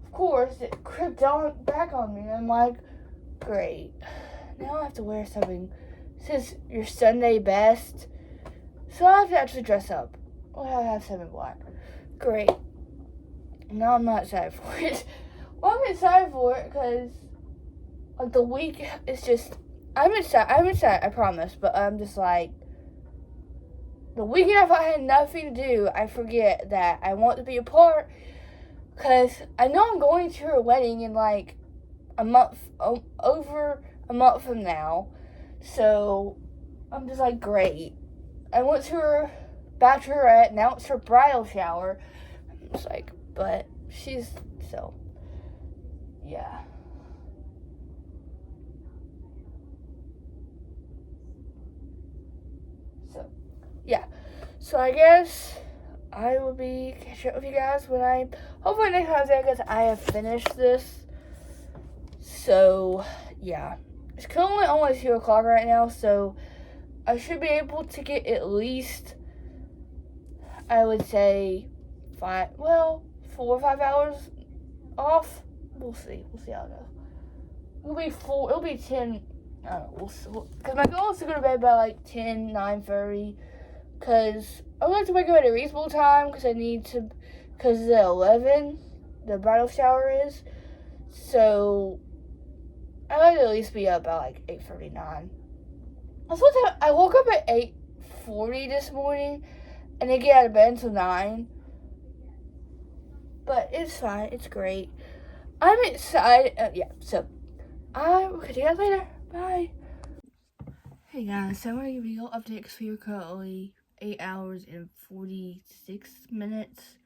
of course, it crept back on me. And I'm like, great. Now I have to wear something. It says your Sunday best. So I have to actually dress up. Well, I have something black. Great. Now I'm not excited for it. Well, I'm excited for it because, the week is just, I'm excited, I promise, but I'm just the weekend if I had nothing to do, I forget that I want to be a part, because I know I'm going to her wedding in like a month, over a month from now. So I'm just like, great. I went to her bachelorette, now it's her bridal shower. I'm just like, but she's, so, yeah. So, yeah. So I guess I will be catching up with you guys when hopefully next time, because I have finished this. So, yeah. It's currently almost 2 o'clock right now, so I should be able to get at least, I would say, 4 or 5 hours off. We'll see how it goes. It'll be 10, I don't know, because my goal is to go to bed by like 10, 9:30, because I like to wake up at a reasonable time, because the 11, the bridal shower is, so I like to at least be up by like 8:39. I woke up at 8:40 this morning, and didn't get out of bed until 9. But it's fine. It's great. I'm excited. Yeah, so I will catch you guys later. Bye. Hey guys, so I'm going to give you a little update because we are currently 8 hours and 46 minutes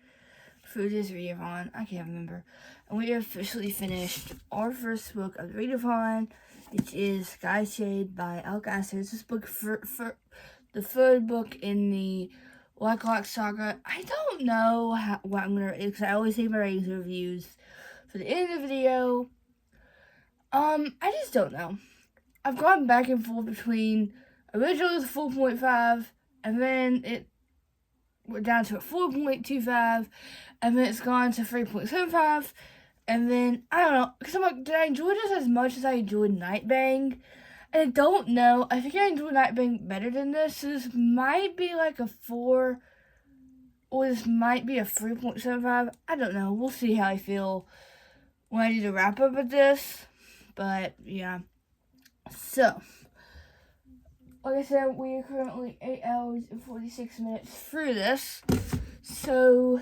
through this readathon. I can't remember. And we officially finished our first book of the readathon, which is Sky Shade by Alcaster. This is book for the third book in the Black Lock saga. I don't know what I'm going to rate, because I always say my ratings and reviews for the end of the video. I just don't know. I've gone back and forth between, originally it was 4.5, and then it went down to a 4.25, and then it's gone to 3.75, and then, I don't know, because I'm like, did I enjoy this as much as I enjoyed Night Bang? And I don't know, I think I enjoyed Night Bang better than this, so this might be like a 4, or this might be a 3.75, I don't know, we'll see how I feel when I do the wrap-up of this, but, yeah. So, like I said, we are currently 8 hours and 46 minutes through this. So,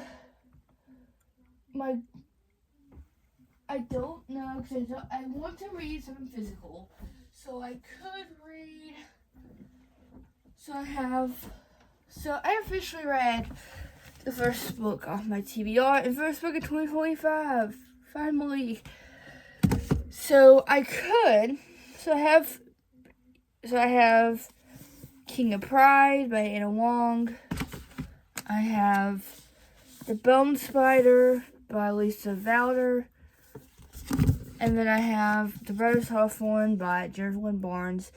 I don't know, because I want to read something physical. So I could read, I officially read the first book off my TBR, and first book of 2025, finally. So I have King of Pride by Anna Wong. I have The Bone Spider by Lisa Valder. And then I have The Brothers Hawthorne by Jervin Barnes.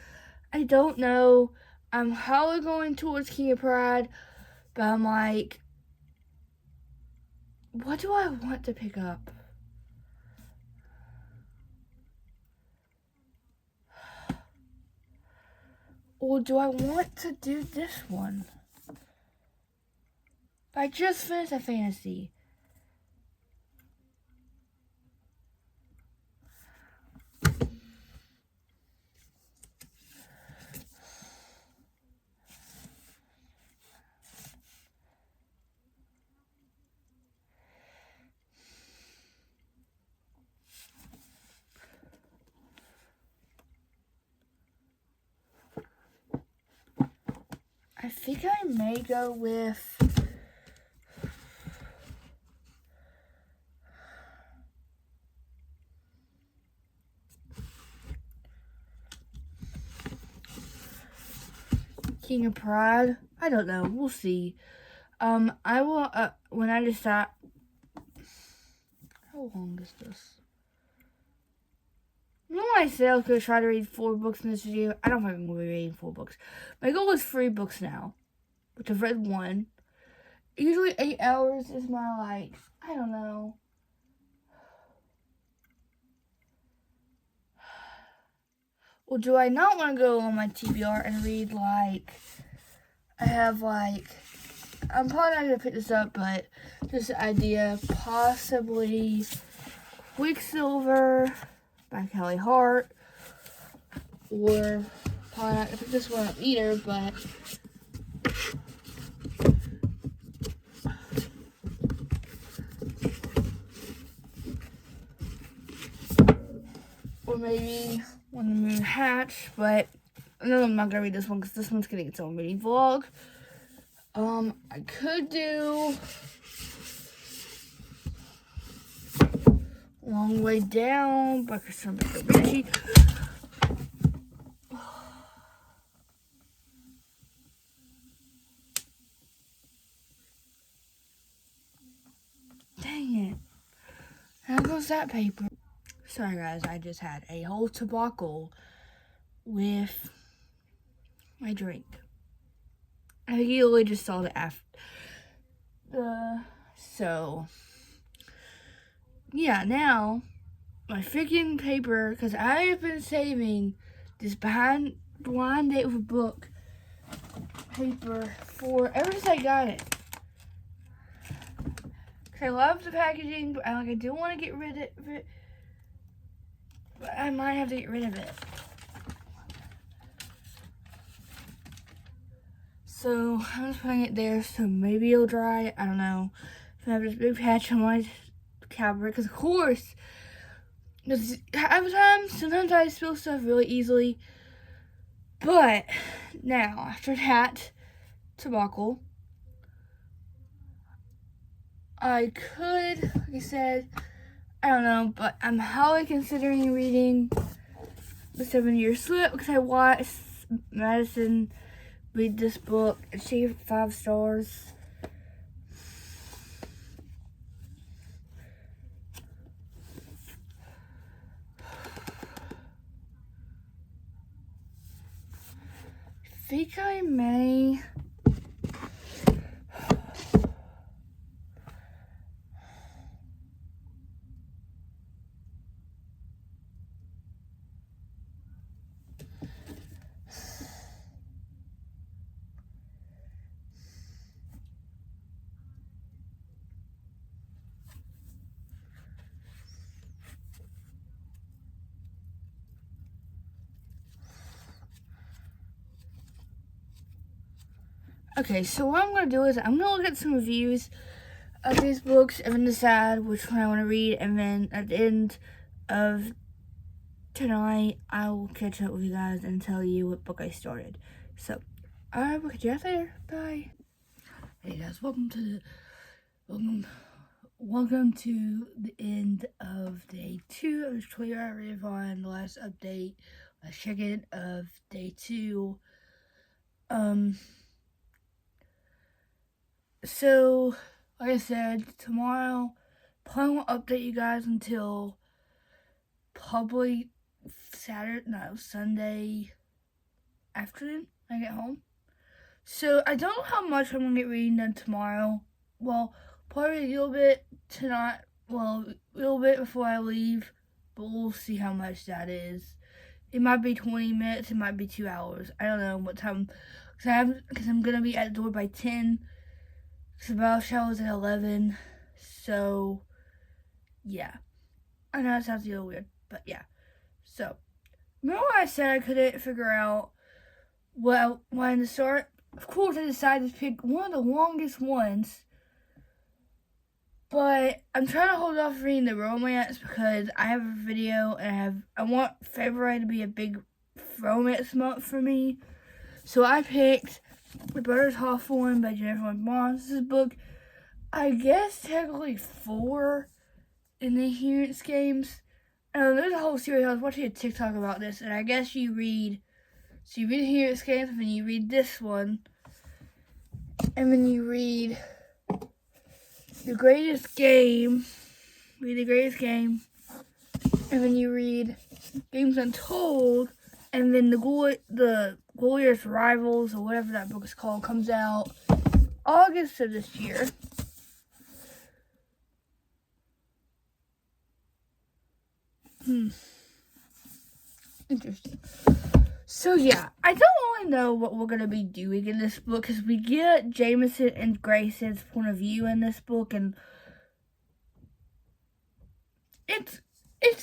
I don't know. I'm probably going towards King of Pride, but I'm like, what do I want to pick up? Or do I want to do this one? I just finished a fantasy. I think I may go with King of Pride. I don't know. We'll see. I will, when I decide. How long is this? You know when I said I was going to try to read 4 books in this video? I don't think I'm going to be reading 4 books. My goal is 3 books now, which I've read 1. Usually 8 hours is my, like, I don't know. Well, do I not want to go on my TBR and read, like, I have, like, I'm probably not going to pick this up, but just the idea, possibly Quicksilver by Kelly Hart, or probably not going to pick this one up either, but maybe when the moon hatch, but no, I'm not gonna read this one because this one's getting its own mini vlog. I could do Long Way Down by Christopher Ricci. Dang it. How goes that paper? Sorry guys, I just had a whole debacle with my drink. I think you only just saw the after. So, yeah, now my freaking paper, because I have been saving this blind date with a book paper for ever since I got it. Because I love the packaging, but I do want to get rid of it. But I might have to get rid of it. So I'm just putting it there so maybe it'll dry. I don't know. I have this big patch on my cabinet because, of course, sometimes I spill stuff really easily. But now, after that debacle, I could, like I said, I don't know, but I'm highly considering reading The 7-Year Slip because I watched Madison read this book and she gave it 5 stars. I think I may. Okay, so what I'm going to do is I'm going to look at some reviews of these books and then decide which one I want to read. And then at the end of tonight, I will catch up with you guys and tell you what book I started. So, alright, we'll catch you guys later. Bye. Hey guys, welcome to the end of day 2 of the 24-hour readthon. The last update, last check-in of day 2. So, like I said, tomorrow, probably won't update you guys until probably Sunday afternoon when I get home. So, I don't know how much I'm going to get reading done tomorrow. Well, probably a little bit tonight, a little bit before I leave, but we'll see how much that is. It might be 20 minutes, it might be 2 hours. I don't know what time, because I'm going to be at the door by 10. So battle shower is at 11, so yeah. I know it sounds a little weird, but yeah. So, remember when I said I couldn't figure out what I wanted to start? Of course, I decided to pick one of the longest ones, but I'm trying to hold off reading the romance because I have a video and I want February to be a big romance month for me. So I picked The Brothers Hawthorne by Jennifer Barnes. This book, I guess technically 4 in the Adherence games. There's a whole series. I was watching a TikTok about this, and I guess you read Adherence games, and then you read this one, and then you read The Greatest Game, and then you read Games Untold, and then the Glorious Rivals, or whatever that book is called, comes out August of this year. Interesting. So yeah, I don't really know what we're going to be doing in this book, because we get Jameson and Grayson's point of view in this book, and it's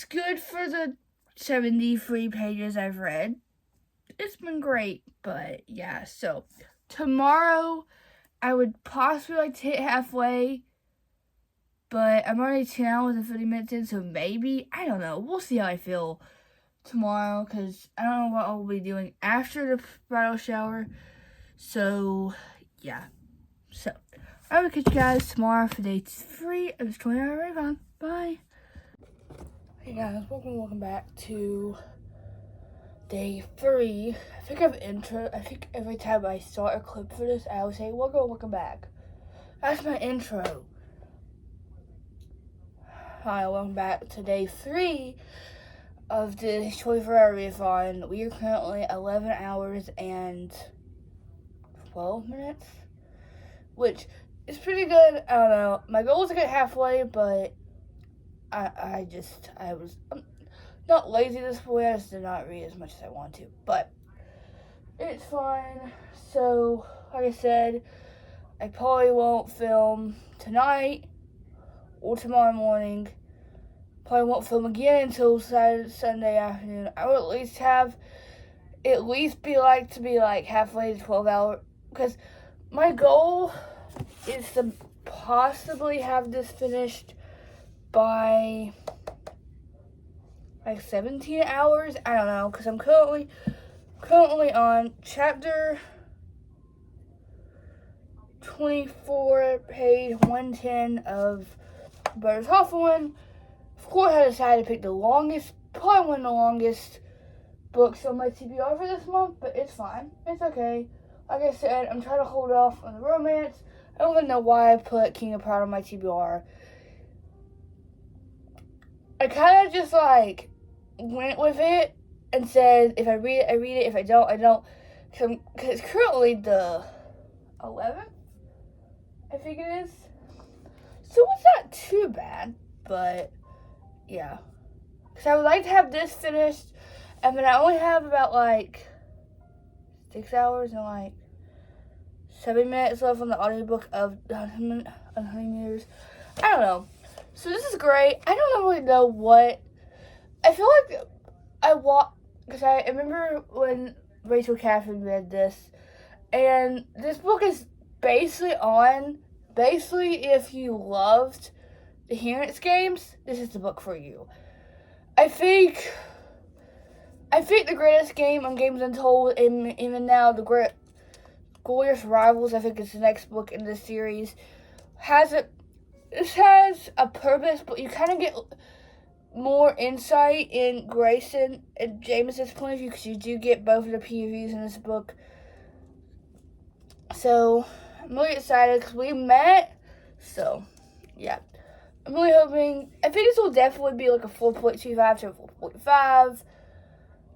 good for the 73 pages I've read. It's been great, but yeah, so tomorrow I would possibly like to hit halfway, but I'm already 10 hours and 50 minutes in, so maybe, I don't know, we'll see how I feel tomorrow because I don't know what I'll be doing after the bridal shower. So, yeah. So, I will catch you guys tomorrow for day 3 of this 20-hour readthon. Bye. Hey guys, welcome back to day 3. I think I think every time I start a clip for this, I will say, welcome back. That's my intro. Hi, welcome back to day 3 of the 24-hour readthon. We are currently 11 hours and 12 minutes, which is pretty good. I don't know. My goal is to get halfway, but I'm not lazy this way. I just did not read as much as I want to, but it's fine. So, like I said, I probably won't film tonight or tomorrow morning. Probably won't film again until Sunday afternoon. I will at least be halfway to 12 hours, because my goal is to possibly have this finished by like 17 hours. I don't know, because I'm currently on chapter 24, page 110 of Brothers Hawthorne. Of course, I decided to pick the longest, probably one of the longest books on my TBR for this month, but it's fine. It's okay. Like I said, I'm trying to hold off on the romance. I don't even know why I put King of Pride on my TBR. I kind of just went with it and said, if I read it, I read it. If I don't, I don't. Because it's currently the 11th, I think it is. So it's not too bad, but yeah. Because I would like to have this finished, and then I only have about 6 hours and 7 minutes left on the audiobook of 100 meters. I don't know. So this is great. I don't really know what. I feel like because I remember when Rachel Catherine read this, and this book is basically if you loved the Herence games, this is the book for you. I think the greatest game on Games Untold, and even now the Glorious Rivals, I think is the next book in this series, this has a purpose, but you kind of get more insight in Grayson and Jameson's point of view, because you do get both of the POVs in this book. So, I'm really excited because we met. So, yeah. I'm really hoping. I think this will definitely be like a 4.25 to a 4.5.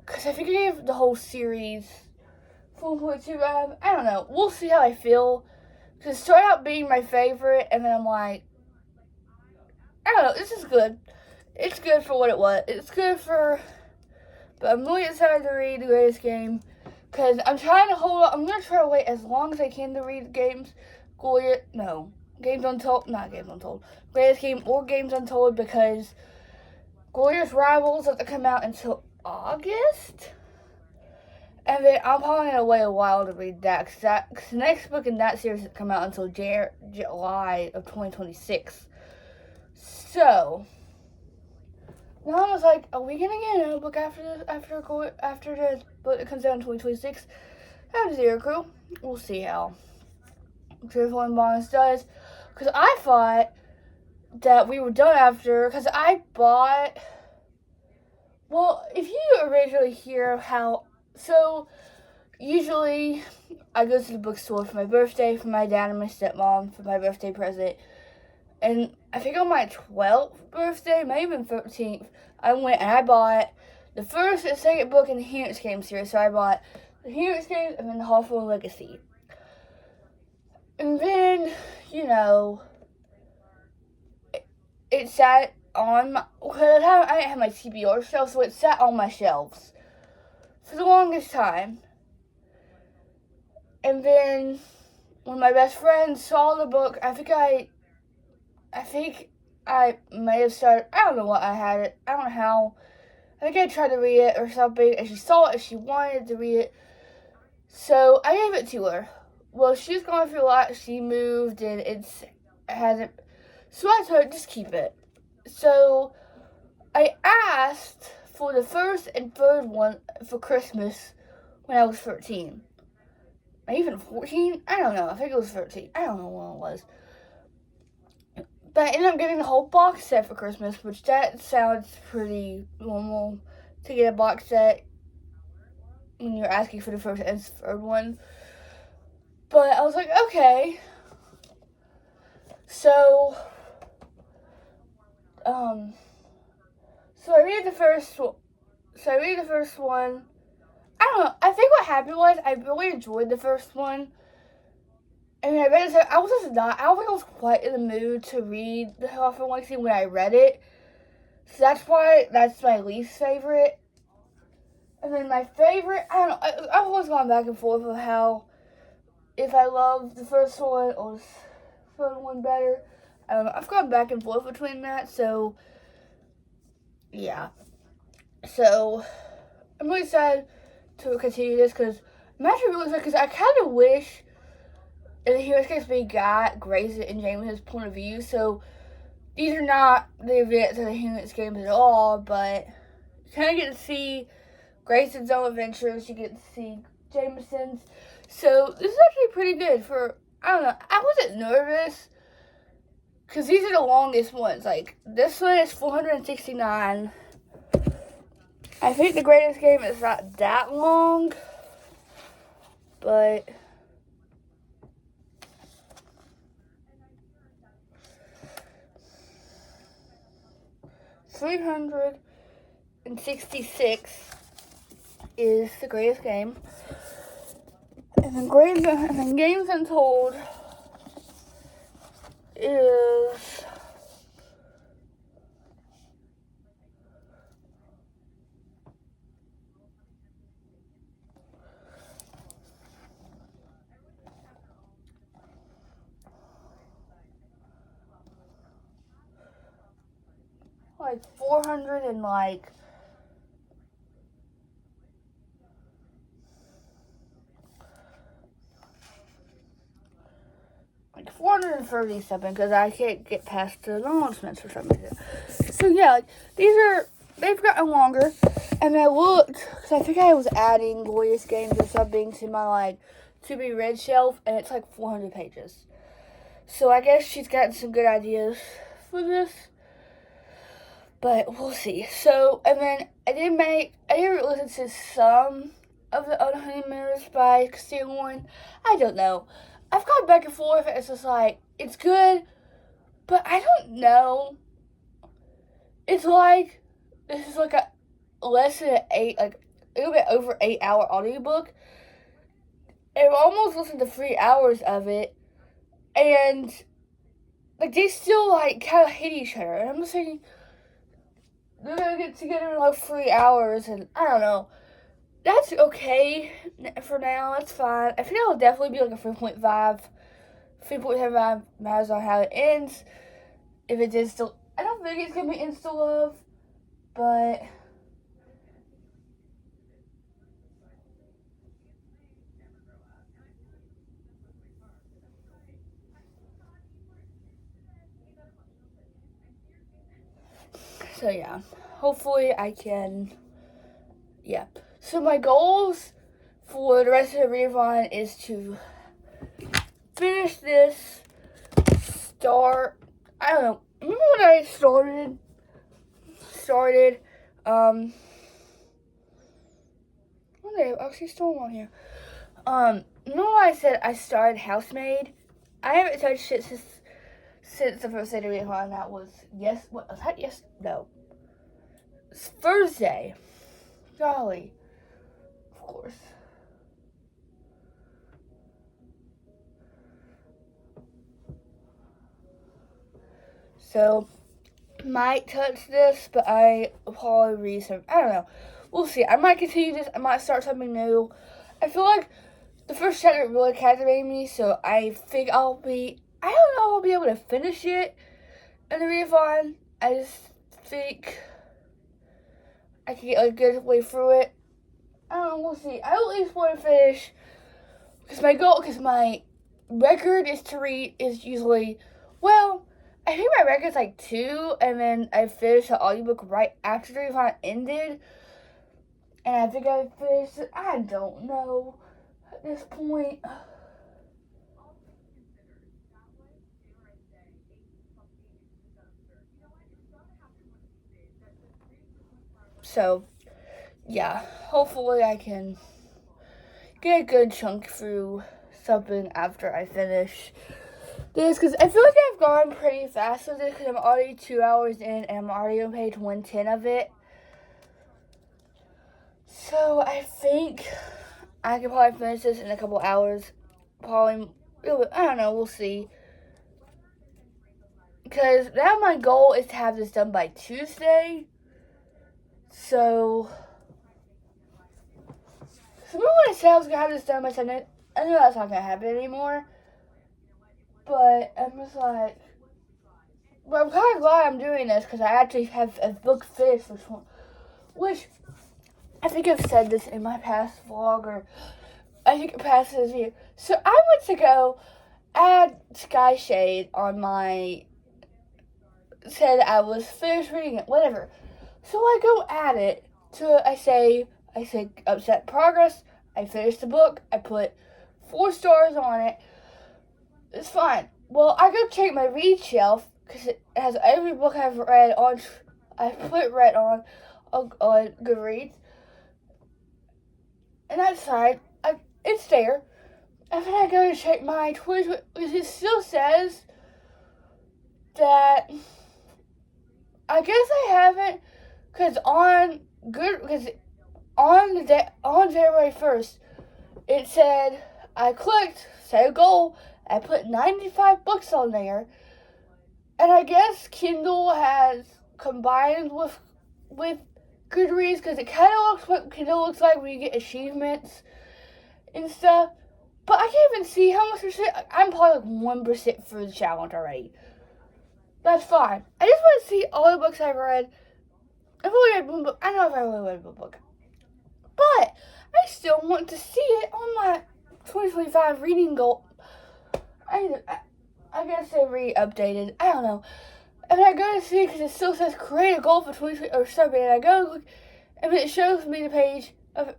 Because I think I gave the whole series 4.25. I don't know. We'll see how I feel. Because it started out being my favorite, and then I'm like, I don't know. This is good. It's good for what it was. But I'm really excited to read The Greatest Game. Because I'm trying to hold on. I'm going to try to wait as long as I can to read Games Untold. Not Games Untold. Greatest Game or Games Untold, because Glorious Rivals doesn't come out until August. And then I'm probably going to wait a while to read that. Because the next book in that series doesn't come out until July of 2026. So, now I was like, are we going to get another book after the book that comes out in 2026? I have zero clue. We'll see how Fearful and Bonus does. Because I thought that we were done after, because I bought, well, if you originally hear how, so usually I go to the bookstore for my birthday, for my dad and my stepmom, for my birthday present. And I think on my 12th birthday, maybe even 13th, I went and I bought the first and second book in the Herence Games series. So I bought the Herence Games and then the Hawthorne Legacy. And then, it sat on my, because I didn't have my TBR shelf, so it sat on my shelves for the longest time. And then, when my best friend saw the book, I think I may have started, I don't know what I had it, I don't know how. I think I tried to read it or something, and she saw it and she wanted to read it. So I gave it to her. Well, she's going through a lot. She moved and it so I told her, just keep it. So I asked for the first and third one for Christmas when I was 13. Or even 14? I don't know. I think it was 13. I don't know when it was. But I ended up getting the whole box set for Christmas, which that sounds pretty normal to get a box set when you're asking for the first and third one. But I was like, okay. So I read the first one. I don't know. I think what happened was I really enjoyed the first one. I mean, I read it. I don't think I was quite in the mood to read the Hellfire Legacy when I read it. So that's why that's my least favorite. And then my favorite, I don't know. I've always gone back and forth with how if I love the first one or the third one better. I don't know. I've gone back and forth between that. So yeah. So I'm really excited to continue this because I'm actually really excited because I kind of wish in the Heroes Case we got Grayson and Jamie's point of view. So these are not the events of the Heroes games at all, but you kind of get to see Grayson's own adventures. You get to see Jameson's. So this is actually pretty good for, I don't know, I wasn't nervous because these are the longest ones. Like, this one is 469. I think the greatest game is not that long, but 366 is the greatest game. And then Games Untold is like 400 and like 430 something because I can't get past the announcements for some reason. So yeah, like they've gotten longer, and I looked because I think I was adding Glorious Games or something to my like to be read shelf, and it's like 400 pages. So I guess she's gotten some good ideas for this, but we'll see. So and then I did listen to some of the other Honeymooners by Christina Lauren. I don't know. I've gone back and forth. It's just like, it's good, but I don't know. It's like, this is like a less than a little bit over 8-hour audiobook. And I almost listened to 3 hours of it. And, like, they still, like, kind of hate each other. And I'm just thinking, they're going to get together in, like, 3 hours. And I don't know. That's okay for now. That's fine. I think it'll definitely be like a 3.75 matters on how it ends. If it is still, I don't think it's gonna be insta love, but so yeah. Hopefully I can. Yeah. So my goals for the rest of the readthon is to finish this, I don't know, remember when I started, one day, actually still on here, remember when I said I started Housemaid? I haven't touched it since the first day of the readthon. That was, no, it's Thursday, golly. Of course. So, might touch this, but I will probably read some, I don't know. We'll see. I might continue this. I might start something new. I feel like the first chapter really captivated me, so I think I don't know if I'll be able to finish it in the readthon. I just think I can get a good way through it. I don't know, we'll see. I at least want to finish, because my record is usually, well, I think my record's like 2, and then I finished the audiobook right after the readthon ended. And I think I finished it. I don't know at this point. So, yeah, hopefully I can get a good chunk through something after I finish this, because I feel like I've gone pretty fast with it, because I'm already 2 hours in, and I'm already on page 110 of it. So, I think I can probably finish this in a couple hours. Probably, I don't know, we'll see. Because now my goal is to have this done by Tuesday. So, remember when I said I was going to have this done by Sunday? I know that's not going to happen anymore. But I'm just like, but I'm kind of glad I'm doing this, because I actually have a book finished, which I think I've said this in my past vlog, or I think it passes this year. So I went to go add Sky Shade on my, said I was finished reading it, whatever. So I go add it to, I say upset progress, I finished the book, I put 4 stars on it, it's fine. Well, I go check my read shelf, because it has every book I've read on, I put read on Goodreads, and that's fine, it's there. And then I go to check my Twitter, because it still says that, I guess I haven't, because on February 1st, it said, I clicked, set a goal, I put 95 books on there, and I guess Kindle has combined with Goodreads, because it kind of looks what Kindle looks like when you get achievements and stuff, but I can't even see how much percent. I'm probably like 1% through the challenge already. That's fine. I just want to see all the books I've read. I've only read one book. I know I've only read one book, but I still want to see it on my 2025 reading goal. I guess they re-updated. I don't know. And I go to see it because it still says create a goal for 2020 or something. And I go look, and it shows me the page of. I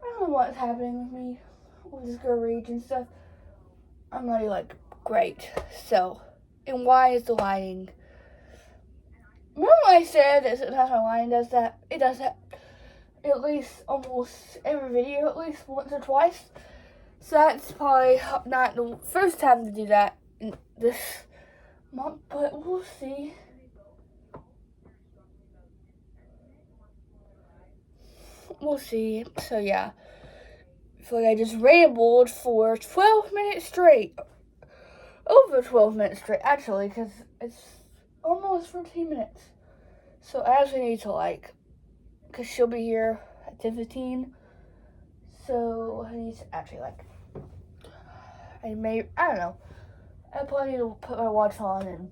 don't know what's happening with me with this Goodreads and stuff. I'm already like, great. So, and why is the lighting? Remember when I said that sometimes my lighting does that? It does that at least almost every video, at least once or twice. So that's probably not the first time to do that in this month, but we'll see. We'll see. So yeah, I feel like I just rambled for 12 minutes straight. Over 12 minutes straight, actually, because it's almost 15 minutes. So I actually need to because she'll be here at 10:15. So I need to actually I don't know. I probably need to put my watch on and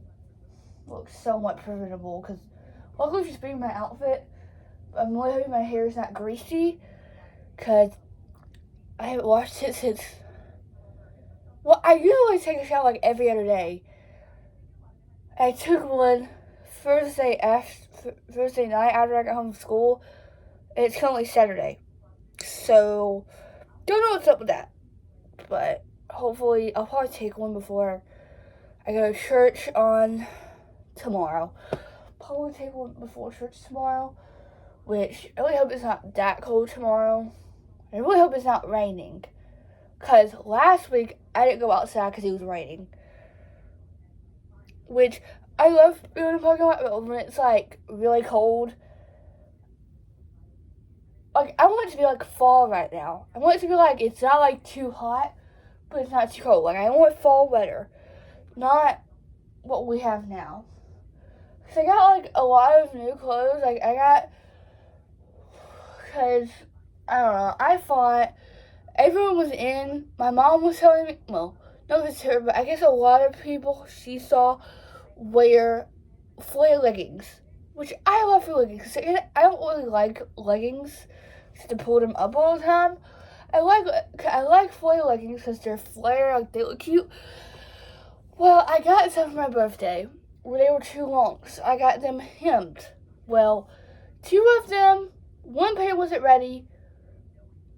look somewhat presentable, because luckily she's being my outfit. I'm really hoping my hair is not greasy, because I haven't washed it since, well, I usually take a shower every other day. I took one Thursday night after I got home from school, and it's currently Saturday. So, don't know what's up with that, but hopefully I'll probably take one before I go to church on tomorrow. Probably take one before church tomorrow, which I really hope it's not that cold tomorrow. I really hope it's not raining, because last week I didn't go outside because it was raining, which I love doing a parking lot, but when it's really cold, I want it to be fall right now. I want it to be it's not too hot, but it's not too cold. I want fall weather, not what we have now. Cause I got a lot of new clothes. Cause I don't know. I thought everyone was in. My mom was telling me. Well, not just her, but I guess a lot of people she saw wear flare leggings, which I love for leggings. Cause I don't really like leggings to pull them up all the time. I like flare leggings because they're flare, they look cute. Well, I got some for my birthday. Well, they were too long, so I got them hemmed. Well, two of them, one pair wasn't ready.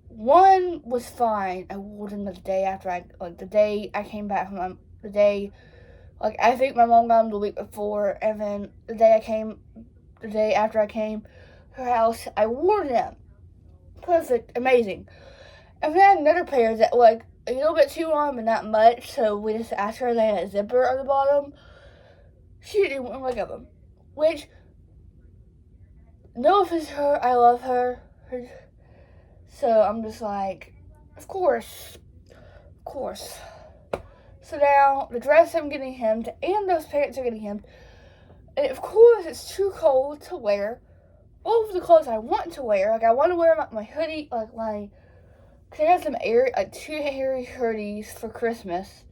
One was fine. I wore them the day after the day I came back from the day, I think my mom got them the week before, and then the day after I came to her house, I wore them. Perfect, amazing. And then I had another pair that a little bit too long, but not much, so we just asked her, they had a zipper on the bottom. She didn't even look at them. Which, no offense to her, I love her. So I'm just like, of course. So now, the dress I'm getting hemmed, and those pants are getting hemmed. And of course, it's too cold to wear all of the clothes I want to wear. I want to wear my hoodie, cause I got some two airy hoodies for Christmas.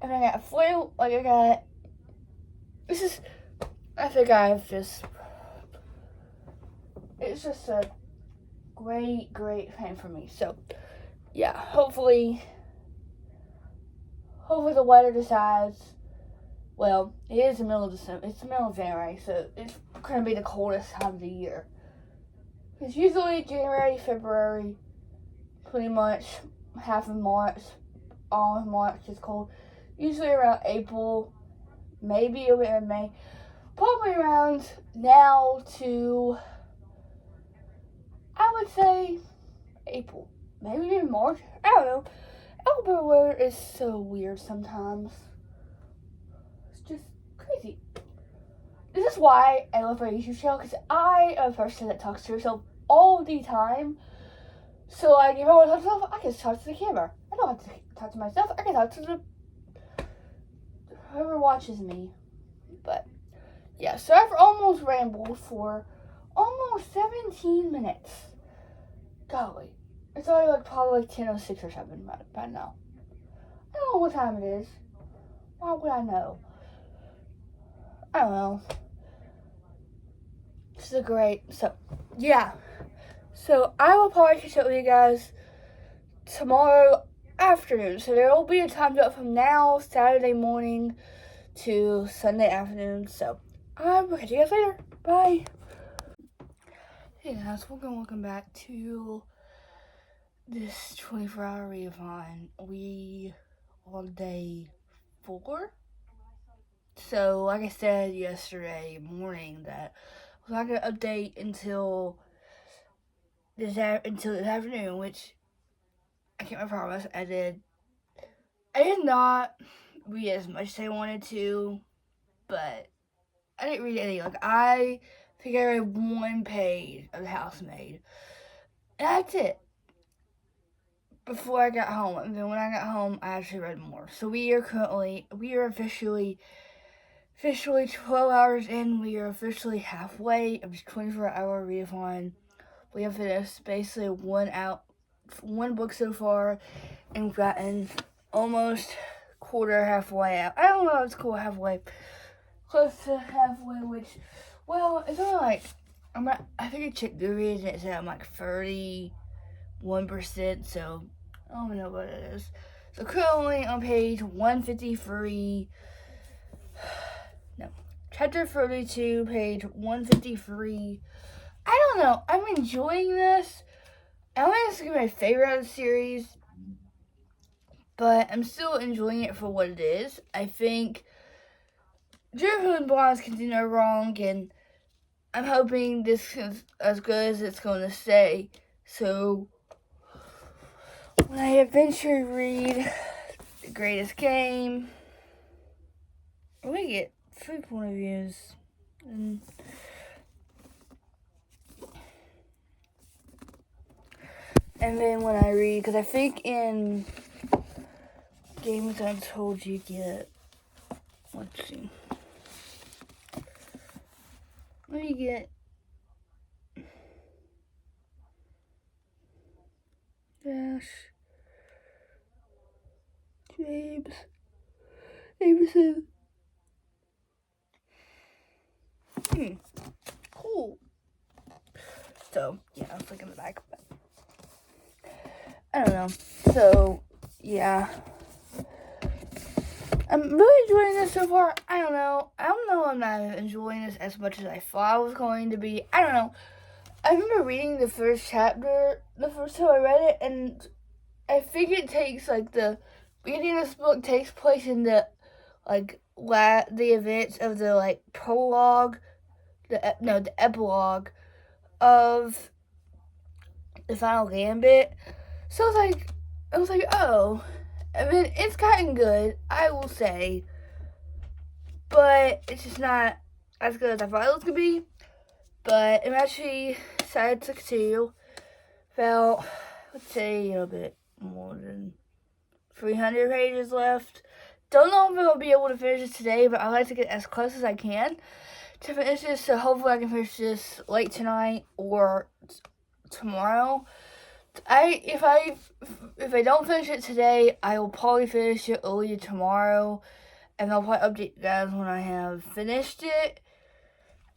And I got flannel, I think it's just a great thing for me. So, yeah, hopefully the weather decides. Well, it is the middle of December. It's the middle of January, so it's going to be the coldest time of the year. Because usually January, February, pretty much half of March, all of March is cold. Usually around April, maybe a bit in May. Probably around now to, I would say, April. Maybe even March. I don't know. Alberta weather is so weird sometimes. It's just crazy. This is why I love my YouTube channel, because I am a person that talks to herself all the time. So, if I want to talk to myself, I can just talk to the camera. I don't have to talk to myself. I can talk to whoever watches me. But, yeah. So, I've almost rambled for almost 17 minutes. Golly. It's already probably 10:06 or something by now. I don't know what time it is. Why would I know? I don't know. This is great. So, yeah. So, I will probably catch up with you guys tomorrow afternoon. So, there will be a time up from now, Saturday morning, to Sunday afternoon. So, I will catch you guys later. Bye. Hey guys, welcome back to this 24-hour readthon. We are on day 4. So, like I said yesterday morning, that I was not going to update until this afternoon, which I can't promise. I did not read as much as I wanted to, but I didn't read any. I think I read 1 page of The Housemaid. And that's it. Before I got home, and then when I got home, I actually read more. So we are officially 12 hours in. We are officially halfway of this 24-hour readthon. We have finished basically one book so far, and we've gotten almost halfway out. I don't know if it's halfway, close to halfway, which, well, it's only I think I checked Goodreads and it said I'm 31%, so I don't know what it is. So currently on page 153, no, chapter 32, page 153. I don't know, I'm enjoying this. I don't think this is going to be my favorite of the series, but I'm still enjoying it for what it is. I think Jennifer and Bonds can do no wrong, and I'm hoping this is as good as it's going to stay. So, when I eventually read The Greatest Game, we get 3 point of views. And then when I read, because I think in Games Untold you get, let's see, what do you get? Dash, James, Amerson. Cool. So, yeah, I was looking in the back, but I don't know. So, yeah. I'm really enjoying this so far. I don't know. I'm not enjoying this as much as I thought I was going to be. I don't know. I remember reading the first chapter the first time I read it, and I think it takes, like, the beginning of this book takes place in the, like, the events of the, like, prologue, the epilogue of the Final Gambit. So I was like, oh. I mean, it's gotten good, I will say, but it's just not as good as I thought it was going to be. But I'm actually excited to continue. About, let's say, a bit more than 300 pages left. Don't know if I'm going to be able to finish this today, but I like to get as close as I can to finish this. So hopefully I can finish this late tonight or tomorrow. If I don't finish it today, I will probably finish it early tomorrow, and I'll probably update you guys when I have finished it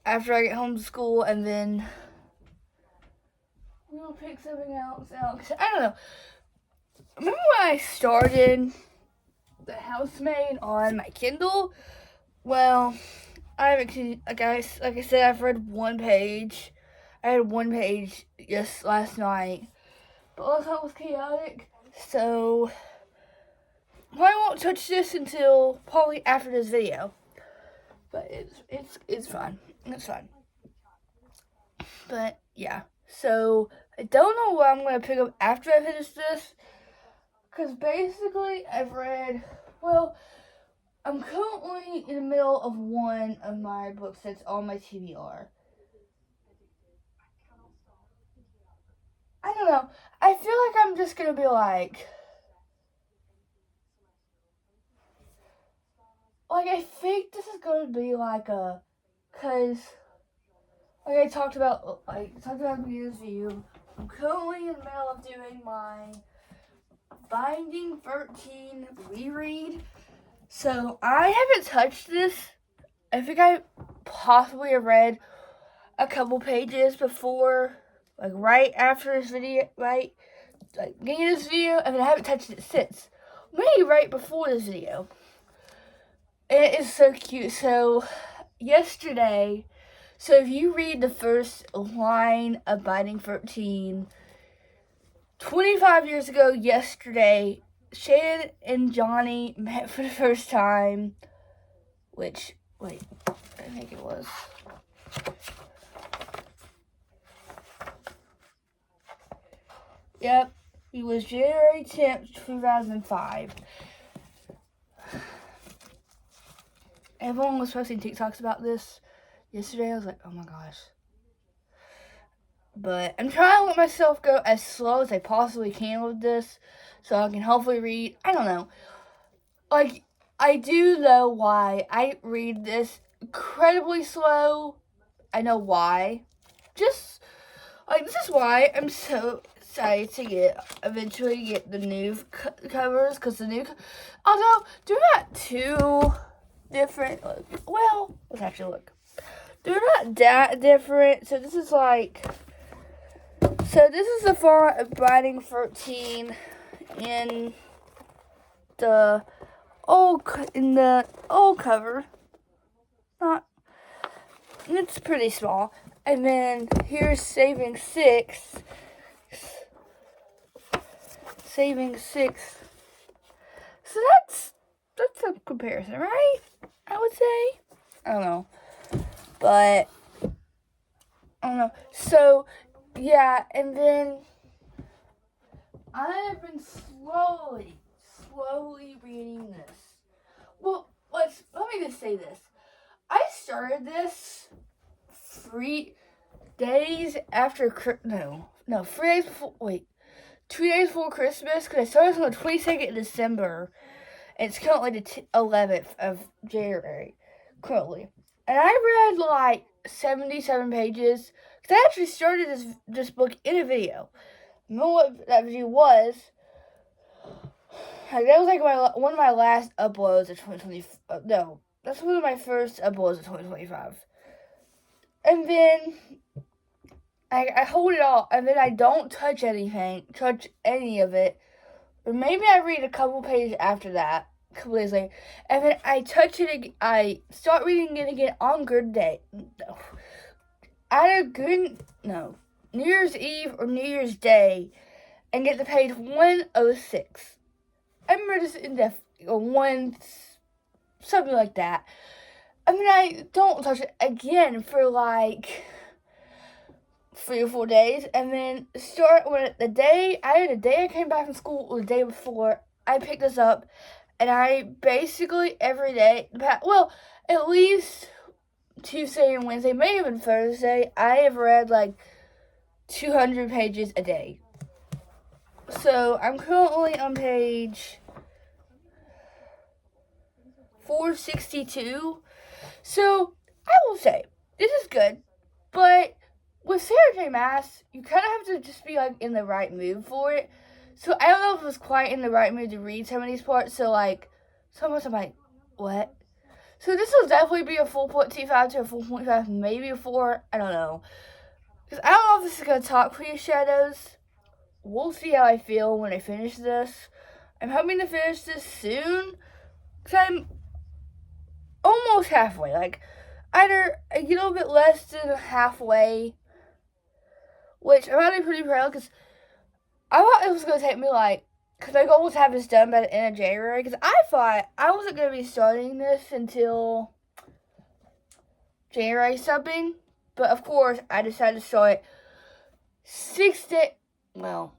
after I get home from school, and then we'll pick something else out. I don't know. Remember when I started The Housemaid on my Kindle? Well, I haven't, like I said, I've read one page. I had one page just last night. But last night was chaotic, so I won't touch this until probably after this video. But it's fun. It's fun. But yeah, so I don't know what I'm gonna pick up after I finish this, because basically I've read. Well, I'm currently in the middle of one of my books that's on my TBR. I don't know. I feel like I'm just gonna be like I think this is gonna be like cause like I talked about at the beginning of this video, I'm currently in the middle of doing my Binding 13 reread. So I haven't touched this. I think I possibly have read a couple pages before, like right after this video, right? Like beginning of this video, and then I haven't touched it since. Maybe right before this video. And it is so cute. So yesterday, so if you read the first line of Binding 13, 25 years ago yesterday, Shannon and Johnny met for the first time, which, wait, I think it was. Yep, it was January 10th, 2005. Everyone was posting TikToks about this yesterday. I was like, oh my gosh. But I'm trying to let myself go as slow as I possibly can with this, so I can hopefully read. I don't know. Like, I do know why I read this incredibly slow. I know why. Just, like, this is why I'm so excited to eventually get the new covers, because the new, although, they're not too different. Well, let's actually look. They're not that different, so this is like, so this is the font of Binding 13 in the old cover. It's pretty small. And then here's Saving 6. Saving 6. So that's a comparison, right? I would say. I don't know. But I don't know. So yeah, and then I have been slowly reading this. Well, let me just say this. I started this 3 days after 3 days before. Wait, 2 days before Christmas, because I started on the 22nd of December, and it's currently the 11th of January, currently. And I read like 77 pages, because I actually started this book in a video. Remember what that video was? Like, that was like one of my last uploads of 2020. No, that's one of my first uploads of 2025. And then I hold it all, and then I don't touch any of it. Or maybe I read a couple pages after that. a couple days later. And then I touch it again. I start reading it again on Good Day. New Year's Eve or New Year's Day, and get to page 106. I remember this in the something like that. I mean, I don't touch it again for like 3 or 4 days, and then the day I came back from school, or the day before, I picked this up, and I basically every day, at least Tuesday and Wednesday, maybe even Thursday, I have read like 200 pages a day. So I'm currently on page 462. So I will say this is good, but with Saturday Mass, you kind of have to just be like in the right mood for it. So I don't know if I was quite in the right mood to read some of these parts. So like, sometimes I'm like, what? So this will definitely be a 4.25 to a 4.5, maybe a 4. I don't know. Because I don't know if this is going to top Clear Shadows. We'll see how I feel when I finish this. I'm hoping to finish this soon. Because I'm almost halfway. Like, either a little bit less than halfway. Which I'm actually pretty proud, because I thought it was going to take me because my goal was to have this done by the end of January. Because I thought I wasn't going to be starting this until January something. But of course, I decided to start 6 days. Well,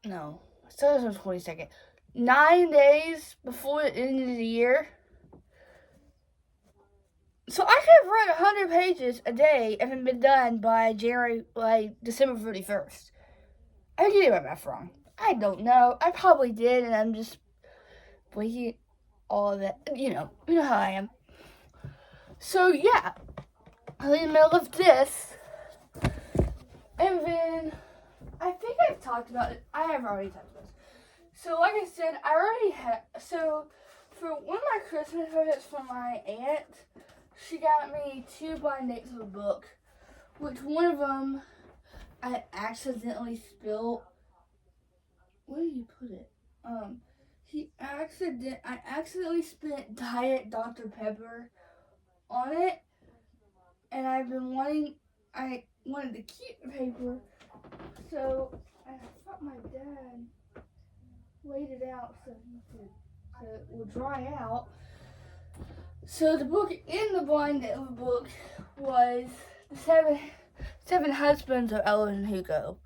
no. I started on the 22nd. 9 days before the end of the year. So I could have read 100 pages a day and been done by December 31st. I did my math wrong. I don't know. I probably did, and I'm just blanking all of that. You know how I am. So yeah, I'm in the middle of this, and then I think I've talked about it. I have already talked about this. So like I said, I already had. So for one of my Christmas presents from my aunt, she got me 2 blind dates of a book, which one of them I accidentally spilled. Where did you put it? I accidentally spit Diet Dr. Pepper on it, and I wanted to keep the paper, so I thought my dad laid it out so it would dry out. So the book in the blind date of the book was the seven Husbands of Evelyn Hugo.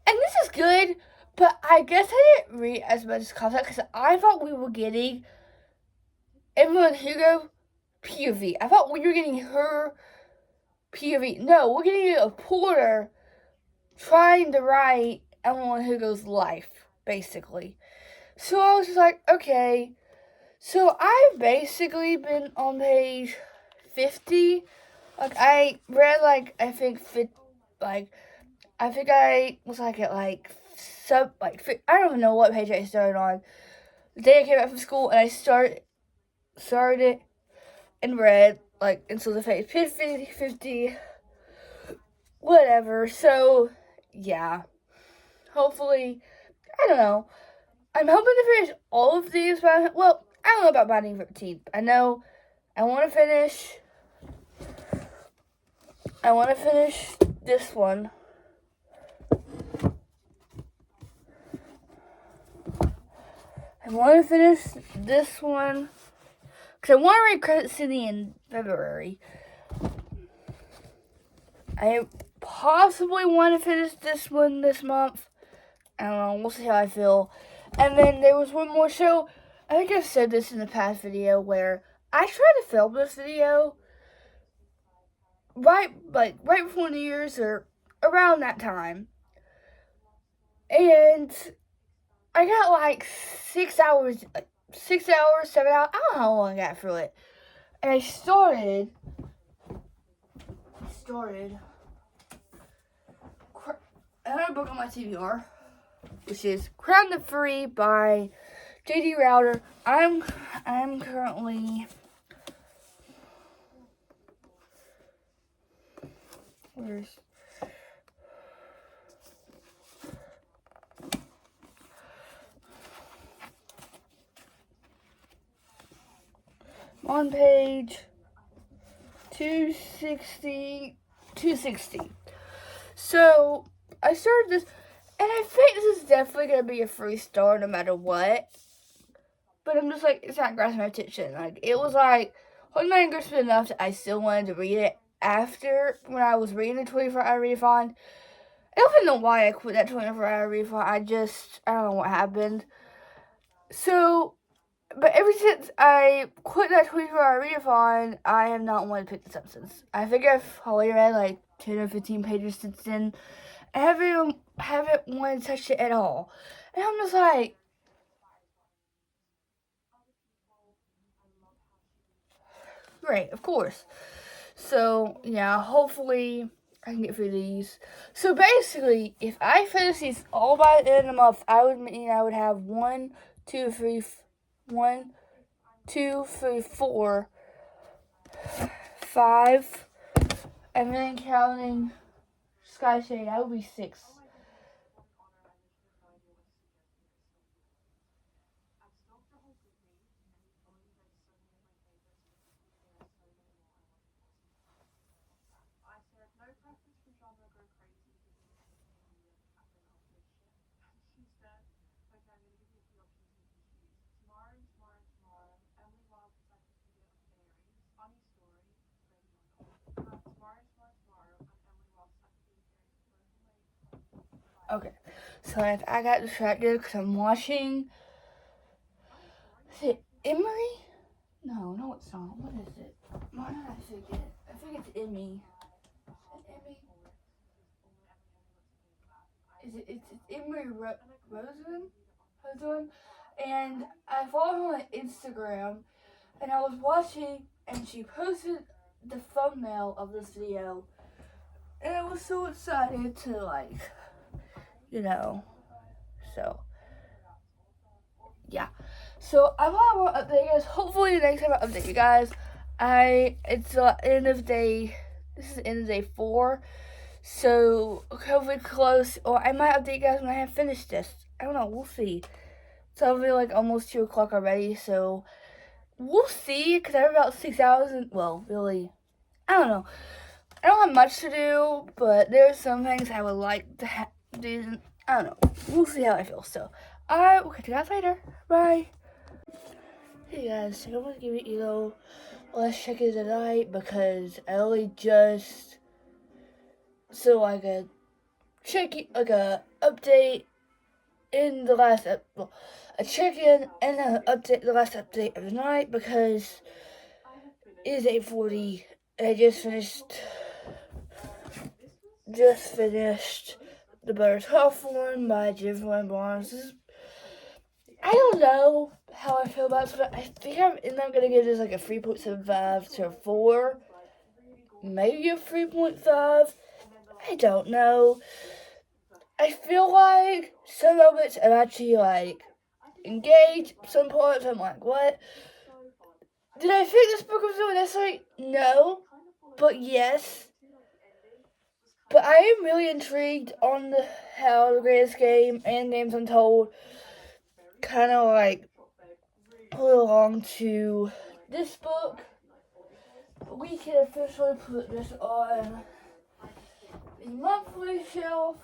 And this is good, but I guess I didn't read as much as concept because I thought we were getting Evelyn Hugo POV. I thought we were getting her POV. No, we're getting a porter trying to write Evelyn Hugo's life, basically. So I was just like, okay. So I've basically been on page 50. I read I was at I don't even know what page I started on. The day I came back from school, and I started it and read until the page 50, whatever. So yeah, hopefully, I don't know. I'm hoping to finish all of these by I don't know about Binding 13th. I know I want to finish this one. I want to finish this one because I want to read Crescent City in February. I possibly want to finish this one this month. I don't know. We'll see how I feel. And then there was one more show. I think I've said this in the past video where I tried to film this video right before New Year's or around that time. And I got 6 hours, 7 hours. I don't know how long I got through it. And I started another book on my TBR, which is Crown the Free by J.D. Router. I'm currently on page 260. So, I started this, and I think this is definitely going to be a free start no matter what. But I'm just like, it's not grasping my attention. Like, it was like, holding my interest enough that I still wanted to read it after, when I was reading the 24-hour readthon. I don't even know why I quit that 24-hour readthon. I don't know what happened. So, but ever since I quit that 24-hour readathon, I have not wanted to pick this up since. I think I've already read like 10 or 15 pages since then. I haven't wanted to touch it at all. And I'm just like, great, of course. So, yeah, hopefully I can get through these. So basically, if I finish these all by the end of the month, I would have 1, 2, 3, 4, 5, and then counting Sky Shade, that would be 6. Okay, so I got distracted because I'm watching. Is it Emery? No, it's not. What is it? Why did I forget? I think it's Emmy. Emmy? It's Emery Roseman? And I follow her on Instagram, and I was watching, and she posted the thumbnail of this video, and I was so excited to, like, so, yeah. So, I want to update you guys. Hopefully, the next time I update you guys, it's the end of day, this is the end of day 4, so, hopefully close, or I might update you guys when I have finished this. I don't know, we'll see. It's already, like, almost 2 o'clock already, so, we'll see, because I have about 6 hours, really, I don't know. I don't have much to do, but there's some things I would like to do. I don't know. We'll see how I feel. So, I will catch you guys later. Bye. Hey guys, so I'm gonna give you let's check it tonight because I only just like a update in the last a check-in and an update the last update of the night because it is 8:40 and I just finished The Butter's Hawthorne by Jennifer Barnes. I don't know how I feel about it, but I think I'm gonna give this like a 3.75 to a 4. Maybe a 3.5. I don't know. I feel like some moments I'm actually like engaged. Some parts I'm like, what? Did I think this book was doing necessary? No. But yes. But I am really intrigued on how The Greatest Game and Games Untold kind of like put along to this book. We can officially put this on the monthly shelf.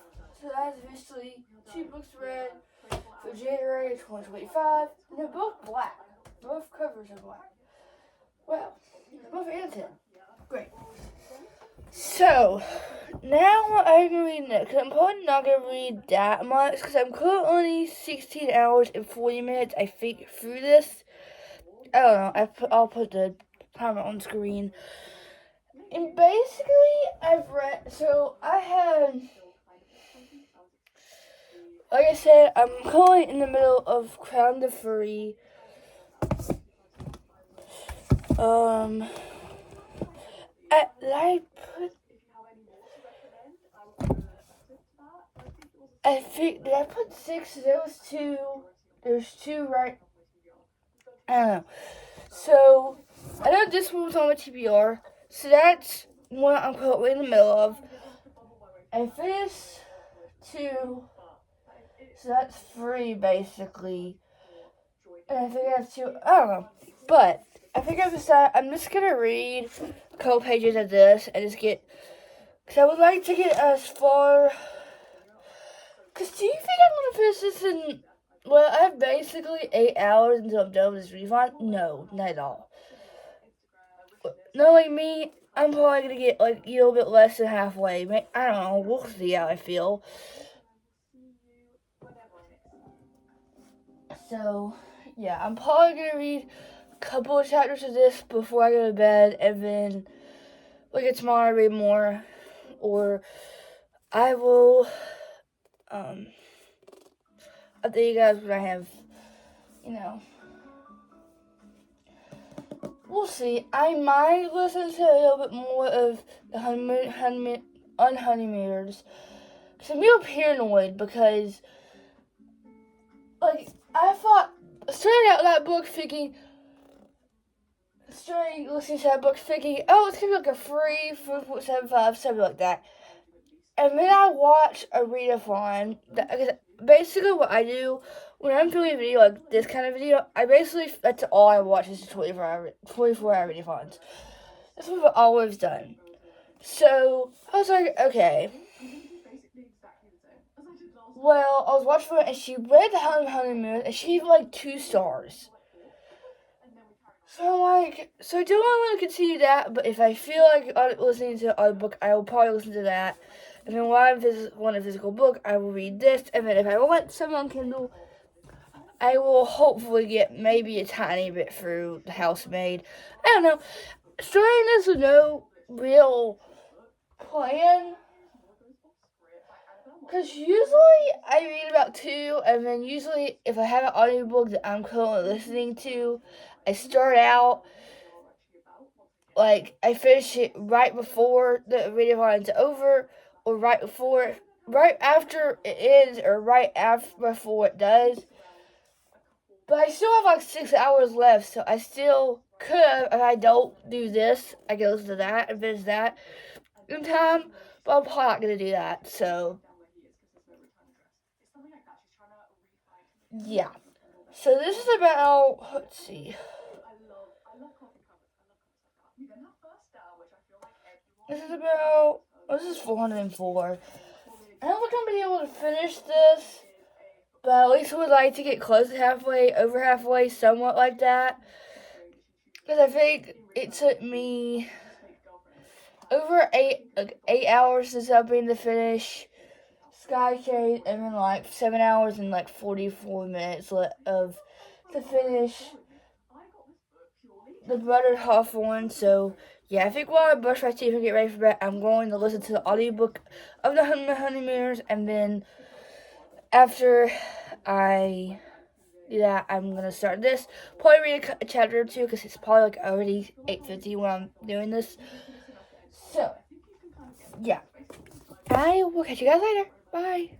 So that's officially 2 books read for January 2025. And they're both black. Both covers are black. Well, they're both annotated. Great. So, now I'm going to read next. I'm probably not going to read that much because I'm currently only 16 hours and 40 minutes, I think, through this. I don't know. I'll put the timer on screen. And basically, I've read. So, I had. Like I said, I'm currently in the middle of Crown the Fury. I think, did I put 6? There was 2. There's 2, right? I don't know. So, I know this one was on my TBR. So that's what I'm currently in the middle of. I finished 2. So that's 3, basically. And I think that's 2. I don't know. But, I think I've decided I'm just gonna read a couple pages of this and just get, because I would like to get as far. Because do you think I'm gonna finish this in? Well, I have basically 8 hours until I'm done with this readthon. No, not at all. Knowing me, I'm probably gonna get like a little bit less than halfway. I don't know. We'll see how I feel. So, yeah, I'm probably gonna read a couple of chapters of this before I go to bed, and then look at tomorrow, read more, or I will update you guys when I have, you know. We'll see. I might listen to a little bit more of the Unhoneymooners. Because I'm real paranoid because, like, I thought, starting out that book thinking, listening to that book thinking, oh, it's going to be like a free 4.75, something like that. And then I watch a readathon. Basically what I do when I'm doing a video like this kind of video, that's all I watch is 24-hour readathons. That's what I've always done. So I was like, okay. Well, I was watching it and she read the Honeymoon and she gave it like 2 stars. So I'm like, so I don't want to continue that, but if I feel like listening to a book, I will probably listen to that. And then while I want a physical book, I will read this. And then if I want something on Kindle, I will hopefully get maybe a tiny bit through The Housemaid. I don't know. Starting this with no real plan. Because usually I read about 2, and then usually if I have an audiobook that I'm currently listening to, I start out, like, I finish it right before the readathon is over, or right after it ends, or right before it does. But I still have like 6 hours left, so I still could, if I don't do this, I can listen to that and finish that in time, but I'm probably not going to do that, so yeah. So this is about, let's see. This is 404. I don't think I'm going to be able to finish this, but at least I would like to get close to halfway, over halfway, somewhat like that. Because I think it took me over 8 hours since I've been to finish Sky Shade, and then like 7 hours and like 44 minutes to finish the Brother Hawthorne. So yeah, I think while I brush my teeth and get ready for bed, I'm going to listen to the audiobook of the Honeymooners, and then after I do that, I'm gonna start this. Probably read a chapter or 2 because it's probably like already 8:50 when I'm doing this. So yeah, I will catch you guys later. Bye.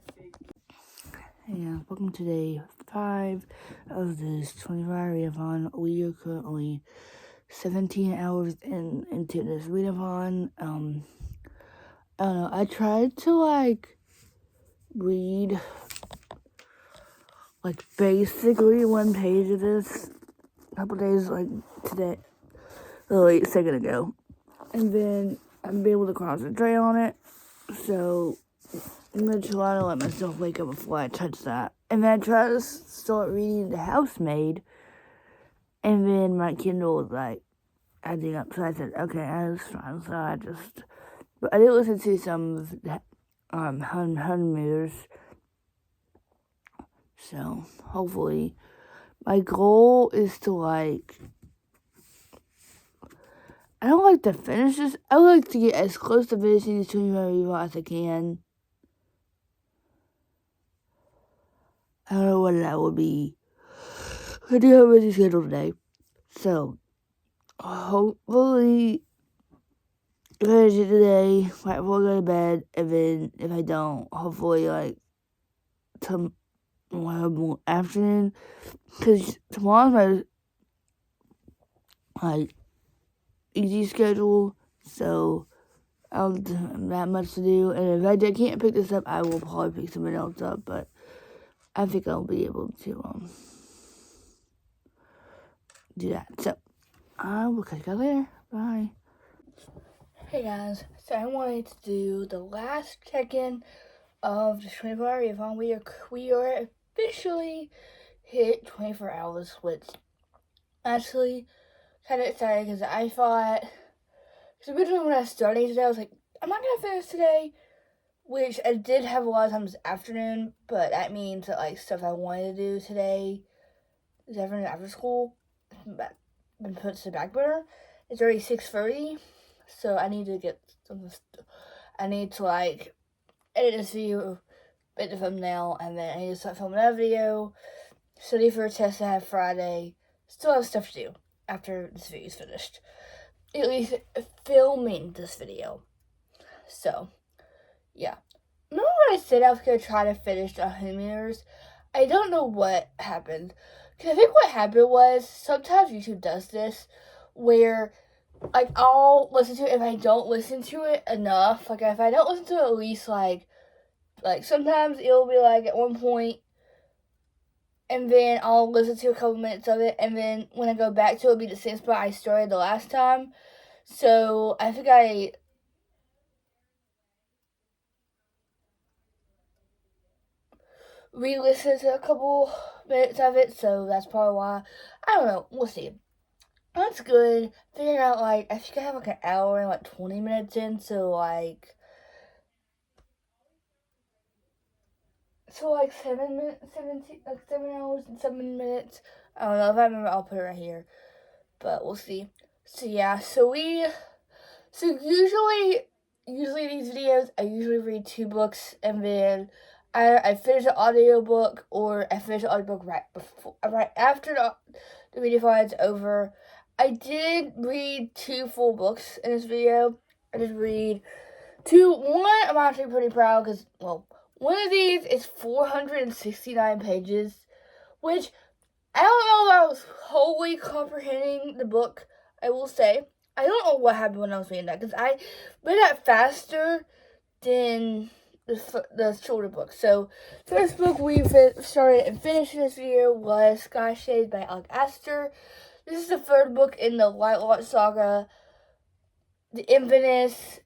Yeah, welcome to day 5 of this 24-hour readathon. We are currently 17 hours into this readathon. I don't know. I tried to like read like basically 1 page of this a couple days like today, literally a second ago, and then I'm able to concentrate on it. So I'm gonna try to let myself wake up before I touch that. And then I try to start reading The Housemaid, and then my Kindle was like acting up. So I said, okay, that's fine. So but I did listen to some of the Honeymooners. So hopefully, my goal is to like, I don't like to finish this. I would like to get as close to finishing this 24-hour readathon as I can. I don't know what that would be. I do have a busy schedule today. So, hopefully, finish it today, right before I go to bed. And then, if I don't, hopefully, like, tomorrow afternoon. Because tomorrow's my, easy schedule. So, I don't have that much to do. And if I can't pick this up, I will probably pick something else up. But I think I'll be able to do that. So, I will catch you guys later. Bye. Hey guys, so I wanted to do the last check-in of the 24-hour readthon. We are officially hit 24 hours, which actually kind of excited because I thought, because originally when I was starting today, I was like, I'm not gonna finish today, which I did have a lot of time this afternoon, but that means that like stuff I wanted to do today this afternoon after school been put to the back burner. It's already 6:30, so I need to get some. I need to like edit this video, edit the thumbnail, and then I need to start filming another video. Study for a test I have Friday. Still have stuff to do after this video is finished. At least filming this video. So, yeah. Remember when I said I was going to try to finish the Homeowners? I don't know what happened. Because I think what happened was, sometimes YouTube does this, where, like, I'll listen to it if I don't listen to it enough. Like, if I don't listen to it at least, like sometimes it'll be, like, at one point, and then I'll listen to a couple minutes of it, and then when I go back to it, it'll be the same spot I started the last time. So, I think I re-listened to a couple minutes of it, so that's probably why. I don't know, we'll see. That's good. Figuring out, like, I think I have, like, an hour and, like, 20 minutes in, so, like, 7 minutes, 17, like, 7 hours and 7 minutes. I don't know, if I remember, I'll put it right here, but we'll see. So, yeah, so usually these videos, I usually read 2 books, and then I finish an audiobook, or I finish the audiobook right after the video file is over. I did read 2 full books in this video. I did read 2. One, I'm actually pretty proud because, well, one of these is 469 pages, which I don't know if I was wholly comprehending the book, I will say. I don't know what happened when I was reading that, because I read that faster than the shorter book. So, first book we started and finished in this video was Sky Shades by Alec Astor. This is the 3rd book in the White Lotus saga, the infamous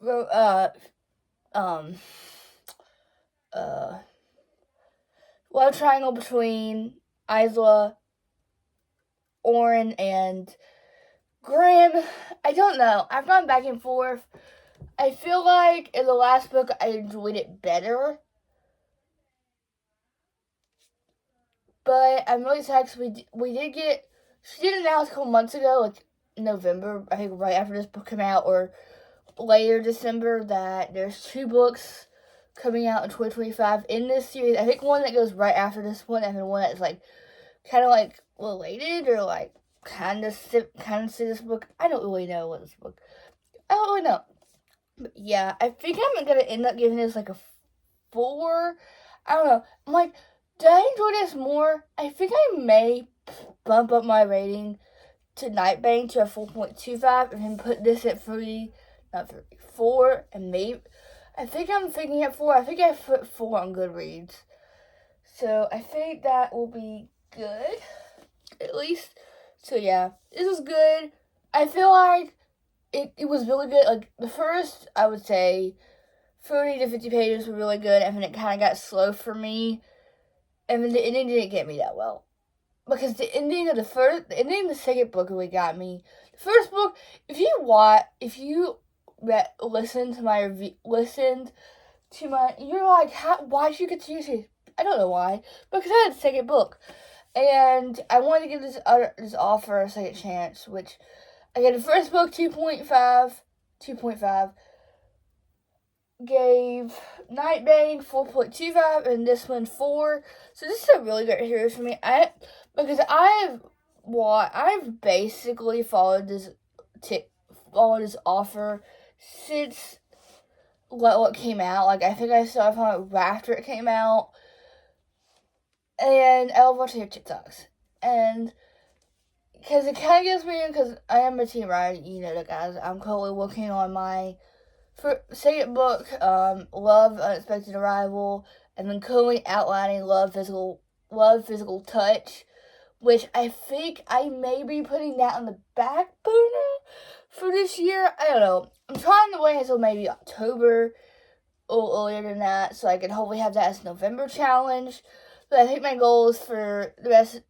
love triangle between Isla, Oren, and Graham. I don't know. I've gone back and forth. I feel like in the last book I enjoyed it better. But I'm really sad because she did announce a couple months ago, like in November, I think right after this book came out, or later December, that there's 2 books coming out in 2025 in this series. I think one that goes right after this one, and then one that's like kind of like related, or like kind of see this book. I don't really know what this book. I don't really know. But yeah, I think I'm gonna end up giving this like a 4. I don't know. I'm like, did I enjoy this more? I think I may bump up my rating to Nightbane to a 4.25 and then put this at 4, and maybe, I think I'm thinking at 4. I think I put 4 on Goodreads. So I think that will be good, at least. So yeah, this is good. I feel like it was really good. Like, the first, I would say, 30 to 50 pages were really good, and then it kind of got slow for me. And then the ending didn't get me that well. Because the ending of the 2nd book really got me. The first book, if you listened to my, you're like, why did you continue to? I don't know why. Because I had the 2nd book. And I wanted to give this offer a second chance, which, again, the first book, 2.5, gave Nightbane 4.25, and this one 4. So this is a really great series for me. Because I've basically followed this offer since what came out. Like, I think I started following it right after it came out. And I love watching your TikToks. And because it kind of gives me, because I am a teen writer, you know that, guys. I'm currently working on my 2nd book, Love Unexpected Arrival, and then currently outlining Love Physical Touch, which I think I may be putting that on the back burner for this year. I don't know. I'm trying to wait until maybe October or earlier than that, so I can hopefully have that as a November challenge. But I think my goals for the rest,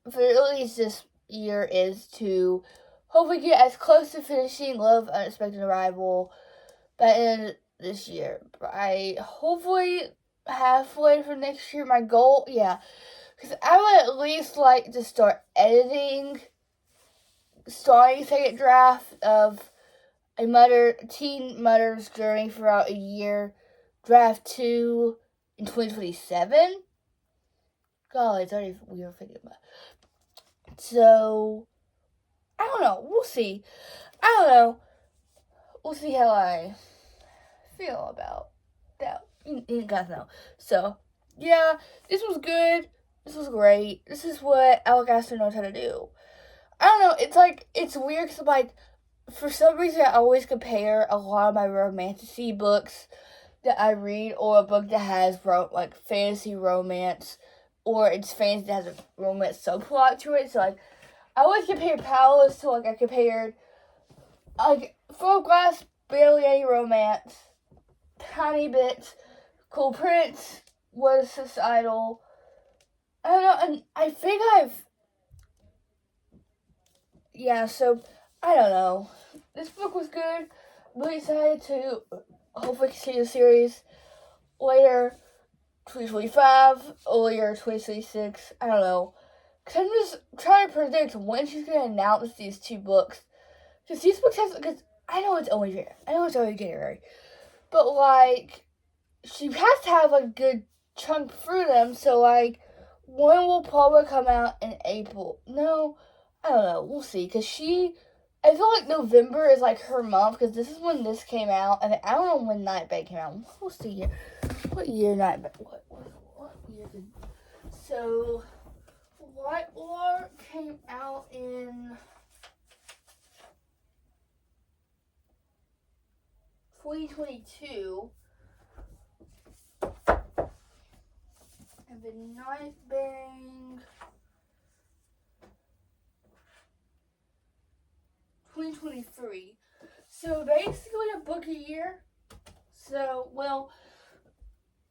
for at least this year, is to hopefully get as close to finishing Love Unexpected Arrival by the end of this year. I hopefully halfway for next year. My goal, yeah, because I would at least like to start editing, starting second draft of a teen mother's journey throughout a year, draft 2 in 2027. God, it's already weird thinking about it. So, I don't know. We'll see. I don't know. We'll see how I feel about that. You guys know. So, yeah, this was good. This was great. This is what Alligator knows how to do. I don't know. It's weird because, for some reason, I always compare a lot of my romantasy books that I read, or a book that has, fantasy romance, or it's fantasy that has a romance subplot to it. So, I always compare Palace to, I compared, Full Glass, barely any romance, tiny bits, Cool Prince was societal. I don't know, and I think so, I don't know. This book was good. I'm really excited to hopefully continue the series later, 2025, earlier, 2026, I don't know. Because I'm just trying to predict when she's going to announce these 2 books. Because these books because I know it's only January. But, she has to have a good chunk through them, so, one will probably come out in April. No, I don't know. We'll see. Because I feel like November is, her month, because this is when this came out, and I don't know when Nightbag came out. We'll see here. What year Nightbag? What year did... So, White War came out in 2022. And then Nightbang 2023. So basically a book a year. So,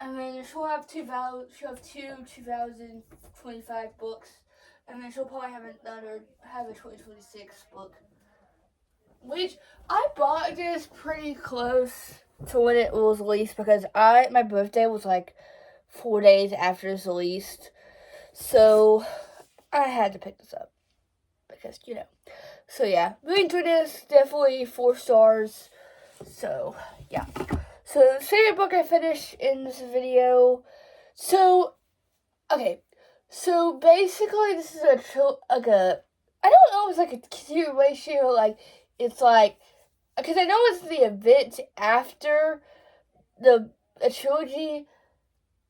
and then she'll have two 2025 books, and then she'll probably have a 2026 book. Which I bought this pretty close to when it was released, because my birthday was 4 days after it's released. So I had to pick this up because, So yeah, really enjoyed this. Definitely 4 stars. So yeah. So the second book I finished in this video. So, okay. So basically this is I don't know if it's a continuation, it's because I know it's the event after a trilogy,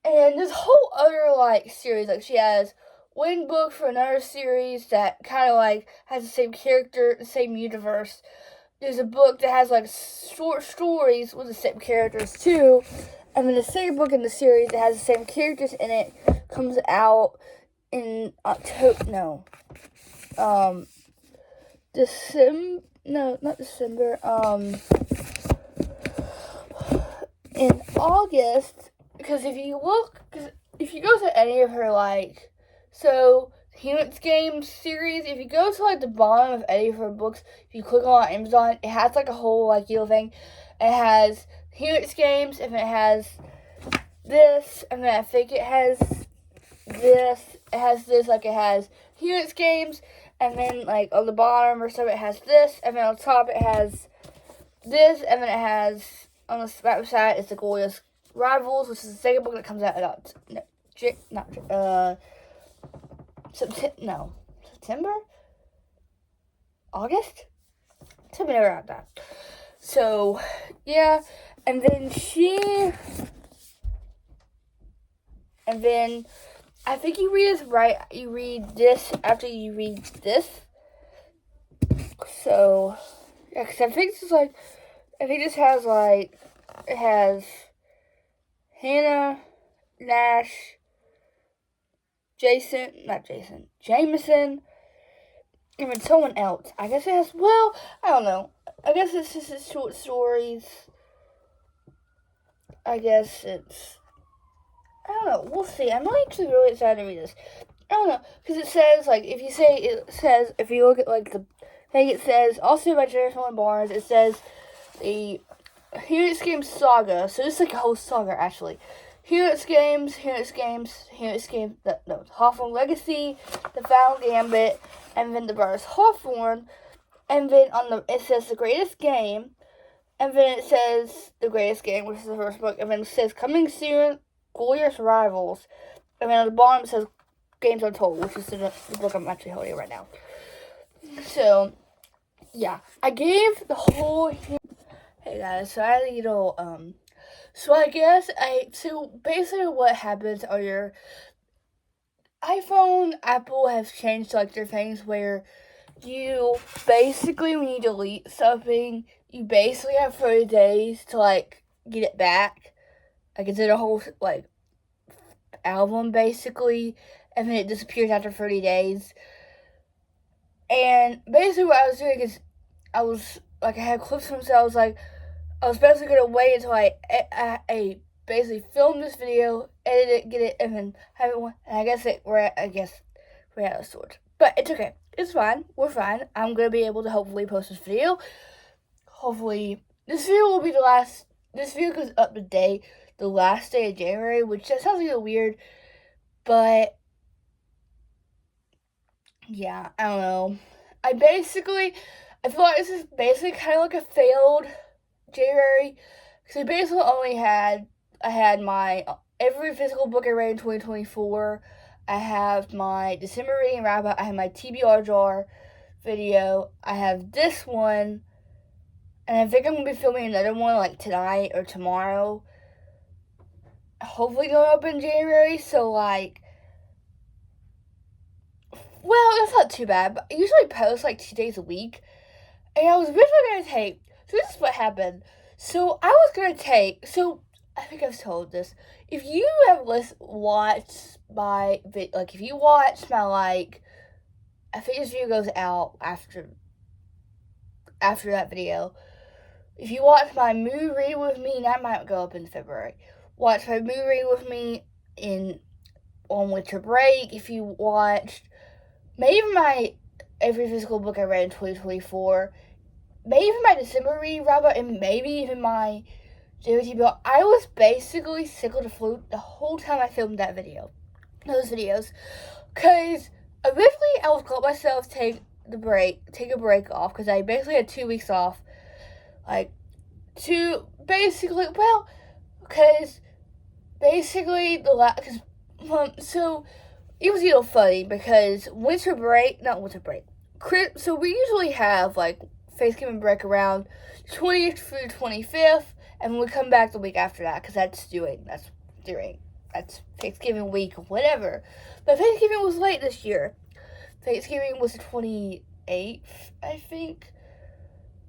and this whole other series, she has one book for another series that kind of has the same character, the same universe. There's a book that has short stories with the same characters too, and then the second book in the series that has the same characters in it comes out in October. Not December. In August, because if you go to any of her Helix Games series, if you go to the bottom of any of her books, if you click on Amazon, it has a whole yellow thing. It has Helix Games, and it has this, and then I think it has this. It has this, it has Helix Games, and then on the bottom or something it has this, and then on top it has this, and then it has on the back side it's the Glorious Rivals, which is the second book that comes out September? August? Something around that. So, yeah. And then I think you read this right. You read this after you read this. So, yeah, because I think this has it has Hannah, Nash, Jameson, and then someone else. I guess it has, well, I don't know. I guess it's just his short stories. I guess it's, I don't know. We'll see. I'm actually really excited to read this. I don't know, because it says, like, if you look at, like, the thing, it says, also by Jennifer Barnes, it says, the Helix Games Saga, so this is like a whole saga, actually. Helix Games, Hawthorne Legacy, The Final Gambit, and then The Brothers Hawthorne, and then it says The Greatest Game, and then it says The Greatest Game, which is the first book, and then it says Coming Soon, Glorious Rivals, and then on the bottom it says Games Untold, which is the book I'm actually holding right now. So, yeah, I gave the whole... Hey guys, so I had a little, so I guess so basically what happens on your iPhone, Apple has changed, like, their things where you basically, when you delete something, you basically have 30 days to, like, get it back. Like, it's in a whole, like, album, basically, and then it disappears after 30 days. And basically what I was doing is, I had clips from, so I was basically going to wait until I basically film this video, edit it, get it, and then have it one. And I guess we're out of sorts. But it's okay. It's fine. We're fine. I'm going to be able to hopefully post this video. Hopefully, this video will be this video goes up today, the last day of January, which that sounds a little weird. But, yeah, I don't know. I feel like this is basically kind of like a failed January, because I basically I had my every physical book I read in 2024. I have my December reading wrap up. I have my TBR jar video. I have this one, and I think I'm gonna be filming another one like tonight or tomorrow. Hopefully going up in January. So like, well, that's not too bad. But I usually post like 2 days a week, and I was originally gonna take. So this is what happened. So I was gonna take. So I think I've told this. If you have watched my if you watch my I think this video goes out after that video. If you watch my movie read with me, that might go up in February. Watch my movie read with me on winter break. If you watched maybe my every physical book I read in 2024. Maybe even my December reading wrap up, and maybe even my JOT bill. I was basically sick of the flu the whole time I filmed those videos. Because originally I was going to let myself take a break off, because I basically had 2 weeks off. Because basically so it was a little funny, because so we usually have like Thanksgiving break around 20th through 25th, and we come back the week after that, because that's Thanksgiving week, whatever. But Thanksgiving was late this year. Thanksgiving was the 28th, I think.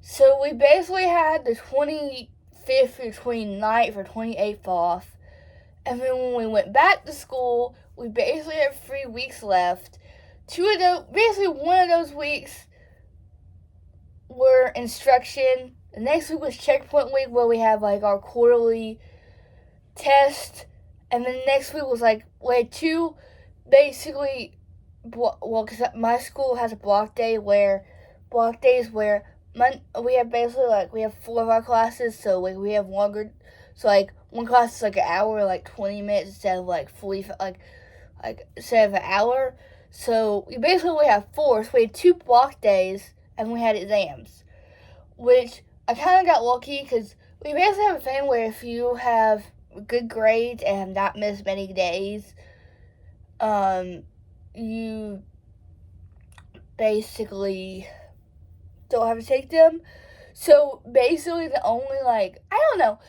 So we basically had the 25th through 29th or 28th off. And then when we went back to school, we basically had 3 weeks left. One of those weeks were instruction. The next week was checkpoint week, where we have like our quarterly test. And then the next week was like, we had two basically, because my school has a block days where we have basically like, we have 4 of our classes, so like we have longer, so like one class is like an hour, like 20 minutes instead of like 40, instead of an hour. So we basically only have 4, so we had 2 block days, and we had exams, which I kind of got lucky, because we basically have a thing where if you have good grades and have not missed many days, you basically don't have to take them. So basically the only I don't know,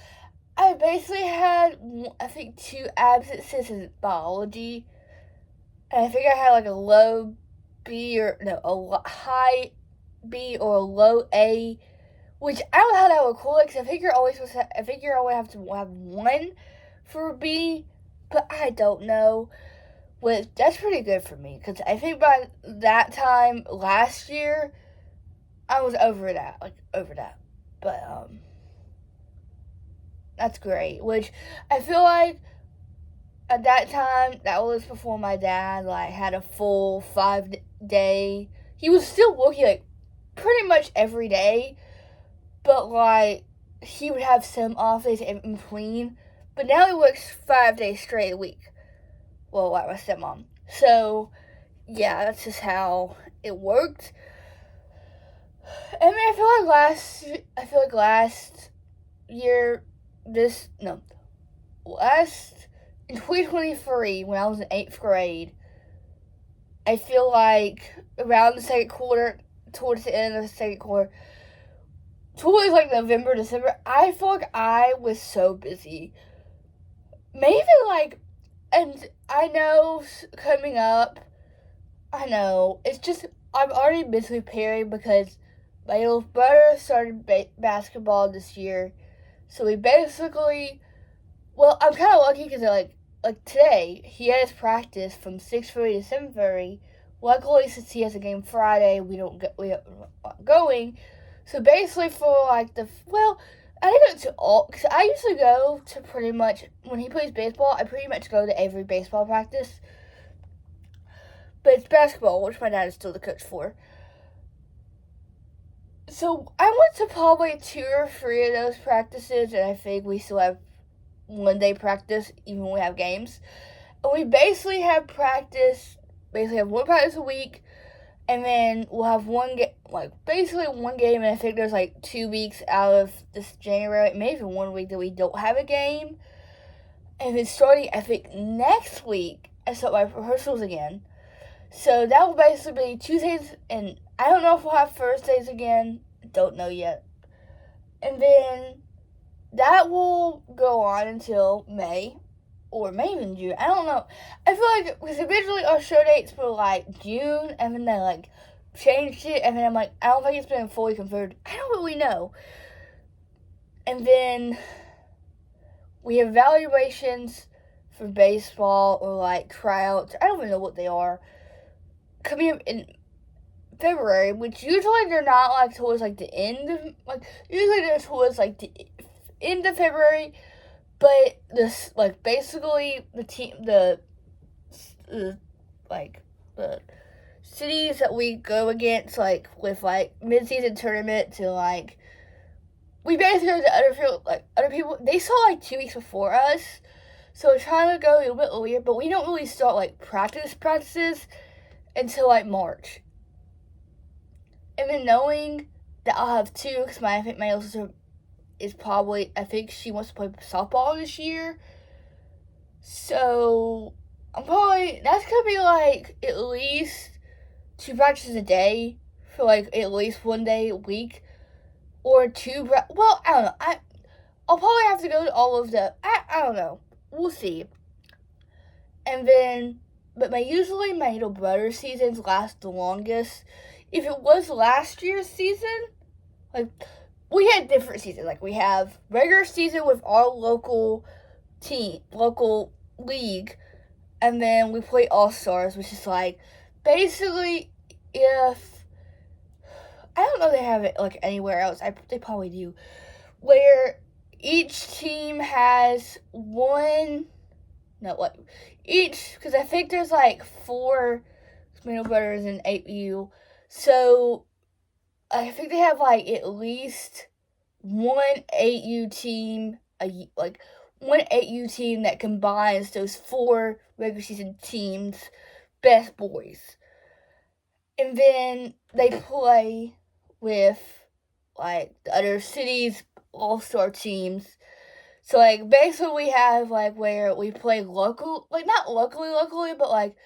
I basically had, I think, 2 absences in biology, and I think I had like a low B a high B or a low A, which I don't know how that would correlate, because I think you're always have to have 1 for a B, but I don't know. which that's pretty good for me because I think by that time last year I was over that, but that's great. Which I feel like at that time that was before my dad had a full 5 day. He was still working pretty much every day, but he would have some off days in between. But now he works 5 days straight a week. Well, like my stepmom. So yeah, that's just how it worked. I mean, I feel like last year, in 2023 when I was in 8th grade, I feel like around the second quarter, towards the end of the second quarter, towards November, December, I feel like I was so busy. Maybe and I know coming up, I know it's just I'm already mentally preparing because my little brother started basketball this year, so we basically, well, I'm kind of lucky because like today he had his practice from 6:30 to 7:30. Luckily, since he has a game Friday, we aren't going. So basically, for I didn't go to all because I usually go to pretty much when he plays baseball. I pretty much go to every baseball practice, but it's basketball, which my dad is still the coach for. So I went to probably 2 or 3 of those practices, and I think we still have 1 day practice, even when we have games. And we basically have one practice a week, and then we'll have basically one game, and I think there's 2 weeks out of this January, maybe 1 week that we don't have a game. And then starting, I think, next week, I start my rehearsals again. So that will basically be Tuesdays, and I don't know if we'll have Thursdays again. Don't know yet. And then that will go on until May, or maybe even June. I don't know. I feel like, because originally our show dates were June, and then they changed it, and then I'm I don't think it's been fully confirmed. I don't really know. And then we have evaluations for baseball or tryouts. I don't even know what they are. Coming in February, which usually they're not towards the end of usually they're towards the end of February, but this basically the team the cities that we go against with mid-season tournament to we basically go to other people they saw 2 weeks before us, so we're trying to go a little bit earlier, but we don't really start practices until March. And then knowing that I'll have 2, because I think my little sister is probably, I think she wants to play softball this year. So that's gonna be at least 2 practices a day for at least 1 day a week, or 2. Well, I don't know. I'll probably have to go to all of the. I don't know. We'll see. And then, but my little brother seasons last the longest. If it was last year's season, we had different seasons. We have regular season with our local league, and then we play All-Stars, which is basically if, I don't know if they have it anywhere else, they probably do, where each team has because I think there's 4 Middle Brothers and 8U. So I think they have at least one 8U team, one 8U team that combines those 4 regular season teams, best boys. And then they play with the other cities' all-star teams. So basically we have where we play local, not locally, but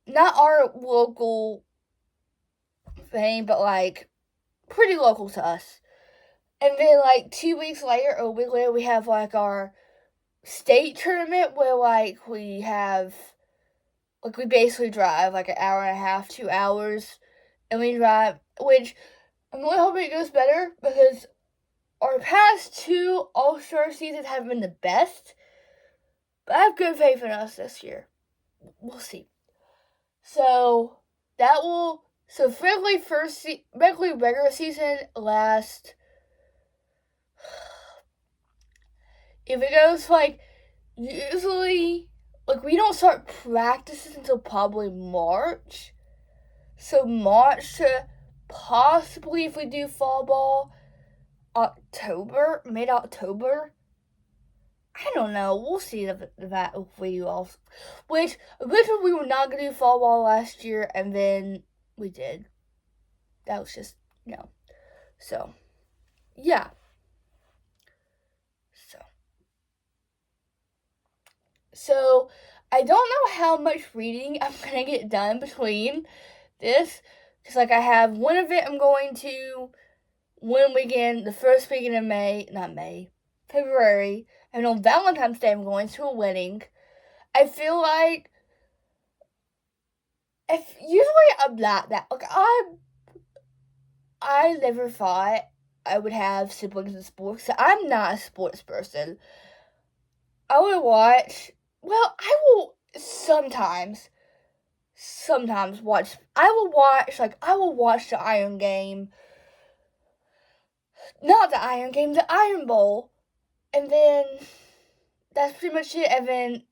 not our local thing, but pretty local to us. And then 2 weeks later or a week later we have our state tournament where we have we basically drive an hour and a half, 2 hours, and we drive, which I'm really hoping it goes better because our past 2 All-Star seasons have been the best, but I have good faith in us this year. we'll see. So regular season lasts, if it goes like, usually, like, we don't start practices until probably March. So March to possibly, if we do fall ball, October, mid-October. I don't know. We'll see that if we do all. Which originally we were not gonna do fall ball last year, and then we did. That was just, So yeah. So I don't know how much reading I'm gonna get done between this, because like I have one event I'm going to one weekend, the first weekend of February, and on Valentine's Day I'm going to a wedding. I feel like if usually I'm not that, like, I never thought I would have siblings in sports. So I'm not a sports person. I would watch. Well, I will sometimes watch. I will watch the Iron Game. Not the Iron Game, the Iron Bowl. And then that's pretty much it. And then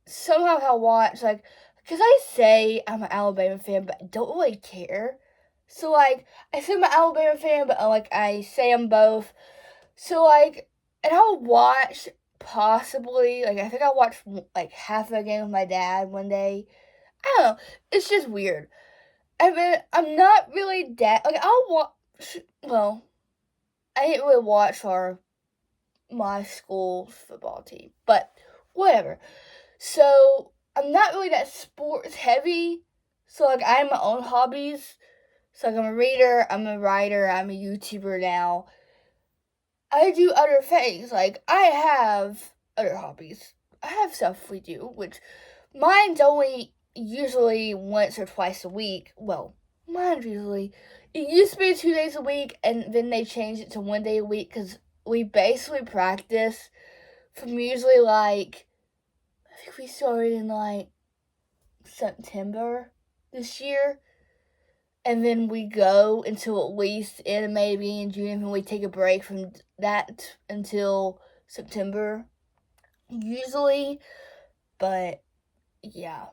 somehow I'll watch, like, because I say I'm an Alabama fan, but I don't really care. So, like, I say I'm an Alabama fan, but, like, I say I'm both. So, like, and I'll watch, possibly, like, I think I watched, like, half of a game with my dad one day. I don't know. It's just weird. I mean, I'm not really that, like, I'll watch, well, I didn't really watch my school's football team, but whatever. So, I'm not really that sports heavy. So, like, I have my own hobbies. So, like, I'm a reader, I'm a writer, I'm a YouTuber now. I do other things. Like, I have other hobbies. I have stuff we do, which mine's only usually once or twice a week. Well, mine's usually. It used to be 2 days a week, and then they changed it to 1 day a week because we basically practice from usually, like, I think we started in, like, September this year. And then we go until at least in maybe in June, and we take a break from that until September, usually. But yeah.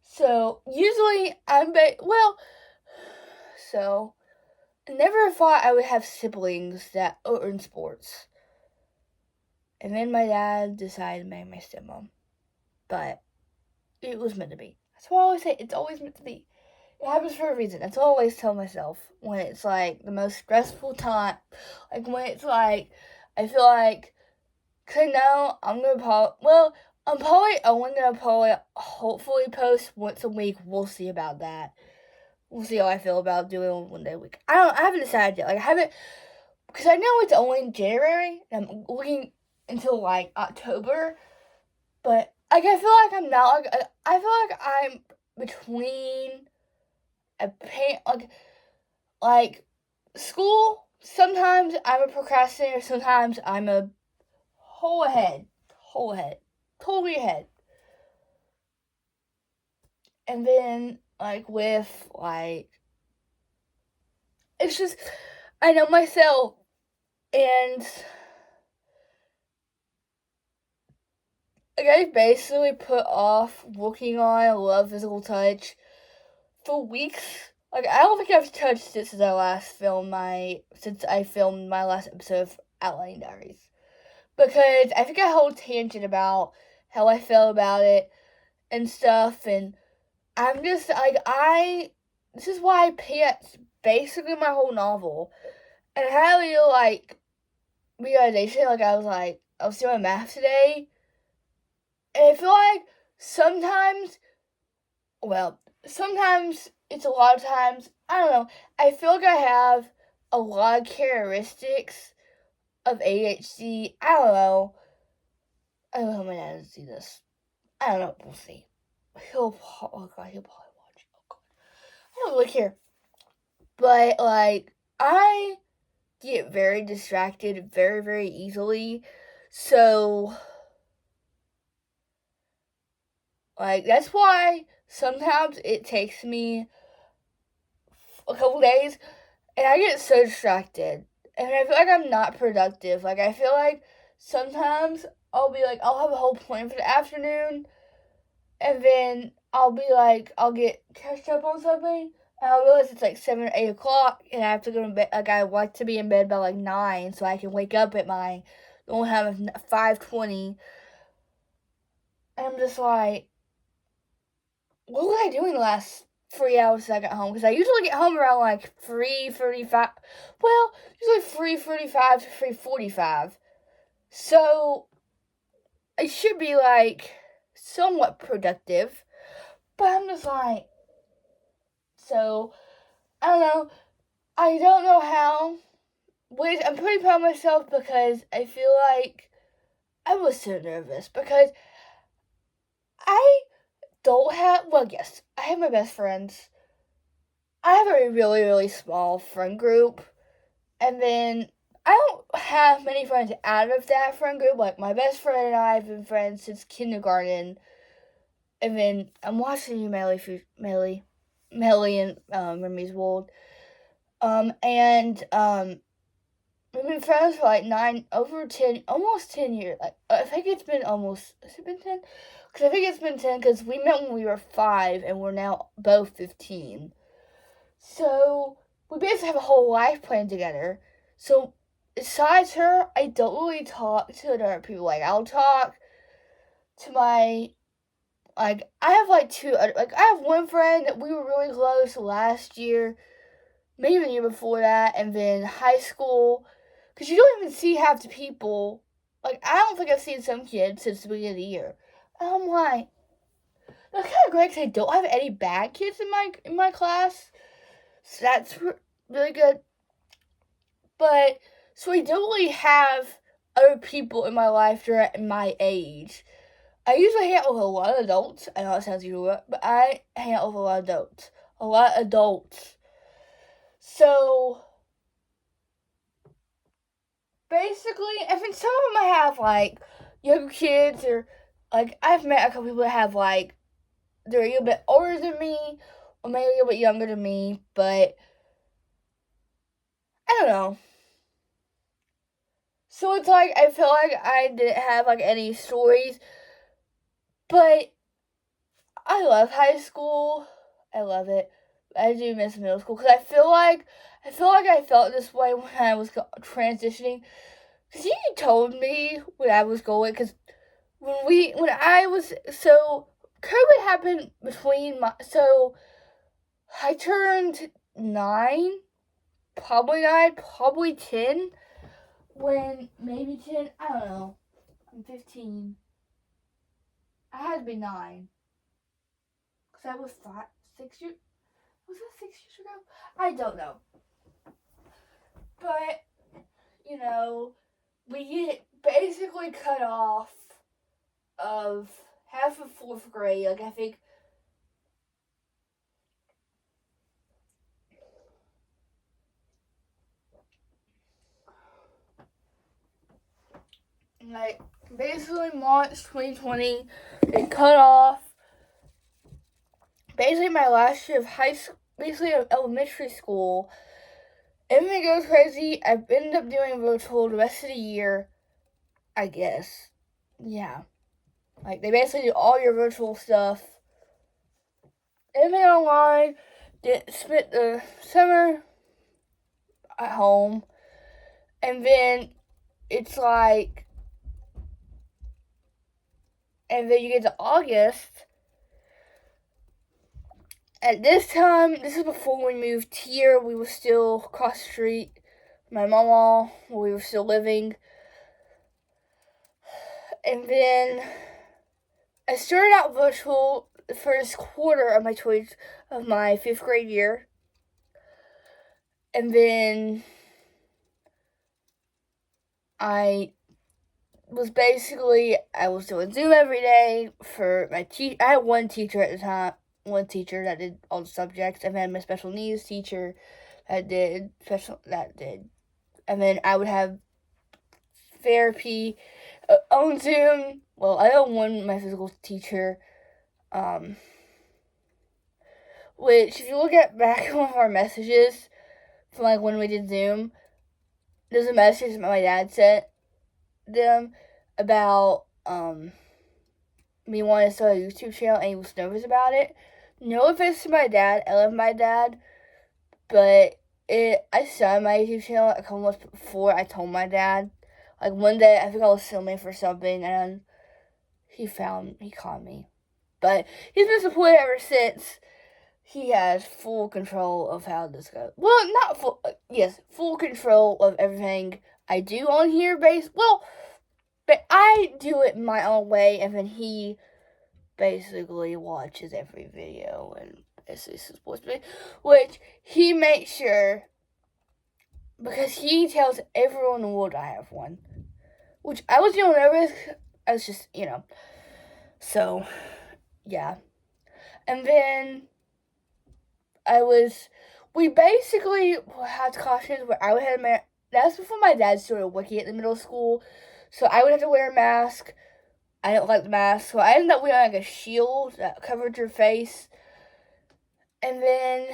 So usually so I never thought I would have siblings that are in sports. And then my dad decided to marry my stepmom. But it was meant to be. That's what I always say. It's always meant to be. It happens for a reason. That's what I always tell myself when it's, like, the most stressful time. Like, when it's, like, I feel like, cause now I'm probably only gonna hopefully post once a week. We'll see about that. We'll see how I feel about doing 1 day a week. I haven't decided yet. Like, I haven't, because I know it's only in January, and I'm looking until, like, October. But, like, I feel like I'm not, like, I feel like I'm between like school. Sometimes I'm a procrastinator. Sometimes I'm a whole head, totally ahead. And then, like, with, like, it's just, I know myself, and like, I basically put off working on Love Physical Touch for weeks. Like, I don't think I've touched it since I filmed my last episode of Outline Diaries. Because I think I had a whole tangent about how I felt about it and stuff, and I'm just, like, this is why I pants basically my whole novel. And I had a little, like, realization, like, I was doing math today, and I feel like sometimes it's a lot of times, I don't know, I feel like I have a lot of characteristics of ADHD. I don't know how my dad will see this. I don't know, we'll see. He'll probably watch. Oh god. I don't look here. But, like, I get very distracted very, very easily. So Like, that's why sometimes it takes me a couple days and I get so distracted. And I feel like I'm not productive. Like, I feel like sometimes I'll be like, I'll have a whole plan for the afternoon. And then I'll be like, I'll get catched up on something. And I'll realize it's like 7 or 8 o'clock. And I have to go to bed. Like, I like to be in bed by like 9 so I can wake up at my normal time of 5:20. And I'm just like, what was I doing the last 3 hours I got home? Because I usually get home around like 3:35. Well, usually 3:35 to 3:45. So I should be like somewhat productive. But I'm just like, so I don't know. I don't know how. Which I'm pretty proud of myself because I feel like I was so nervous because I don't have, well, yes, I have my best friends. I have a really, really small friend group. And then I don't have many friends out of that friend group. Like, my best friend and I have been friends since kindergarten. And then I'm watching you, Melly and Remy's World. We've been friends for like 10, almost 10 years. Like, I think it's been almost, has it been 10? Because I think it's been 10 because we met when we were 5 and we're now both 15. So, we basically have a whole life plan together. So, besides her, I don't really talk to other people. Like, I'll talk to my, like, I have like I have one friend that we were really close last year, maybe the year before that, and then high school. Because you don't even see half the people. Like, I don't think I've seen some kids since the beginning of the year. And I'm like, that's kind of great because I don't have any bad kids in my class. So that's really good. But, so I don't really have other people in my life that are at my age. I usually hang out with a lot of adults. I know that sounds weird, but I hang out with a lot of adults. A lot of adults. So, basically, I think some of them I have, like, younger kids, or, like, I've met a couple people that have, like, they're a little bit older than me, or maybe a little bit younger than me, but, I don't know. So it's like, I feel like I didn't have, like, any stories, but I love high school. I love it. I do miss middle school, because I feel like I felt this way when I was transitioning. Because you told me when I was going, because when I was, so COVID happened so I turned 9, probably 10, maybe 10, I don't know, I'm 15, I had to be 9, because I was 6 years, was that 6 years ago? I don't know, but, we get basically cut off of half of 4th grade, like, I think, like, basically March 2020, they cut off, basically my last year of high school, basically of elementary school. Everything goes crazy. I've ended up doing virtual the rest of the year, I guess. Yeah. Like, they basically do all your virtual stuff. Everything online. Spent the summer at home. And then it's like, and then you get to August. At this time, this is before we moved here. We were still across the street. My mama, we were still living. And then I started out virtual the first quarter of my 5th grade year. And then I was doing Zoom every day for my I had one teacher at the time, one teacher that did all the subjects, and then my special needs teacher and then I would have therapy on Zoom. Well, I had my physical teacher Which, if you look at back one of our messages from, like, when we did Zoom, there's a message that my dad sent them about, me wanting to start a YouTube channel, and he was nervous about it. No offense to my dad, I love my dad, but I started my YouTube channel a couple months before I told my dad. Like, one day, I think I was filming for something, and he caught me. But he's been supported ever since. He has full control of how this goes. Well, not full, yes, full control of everything I do on here, but I do it my own way, and then he basically watches every video and basically supports me, which he makes sure, because he tells everyone in the world I have one, which I was nervous. I was just, so, yeah. And then we basically had costumes where I would have that's before my dad started working at the middle school, so I would have to wear a mask. I didn't like the mask, so I ended up wearing, like, a shield that covered your face. And then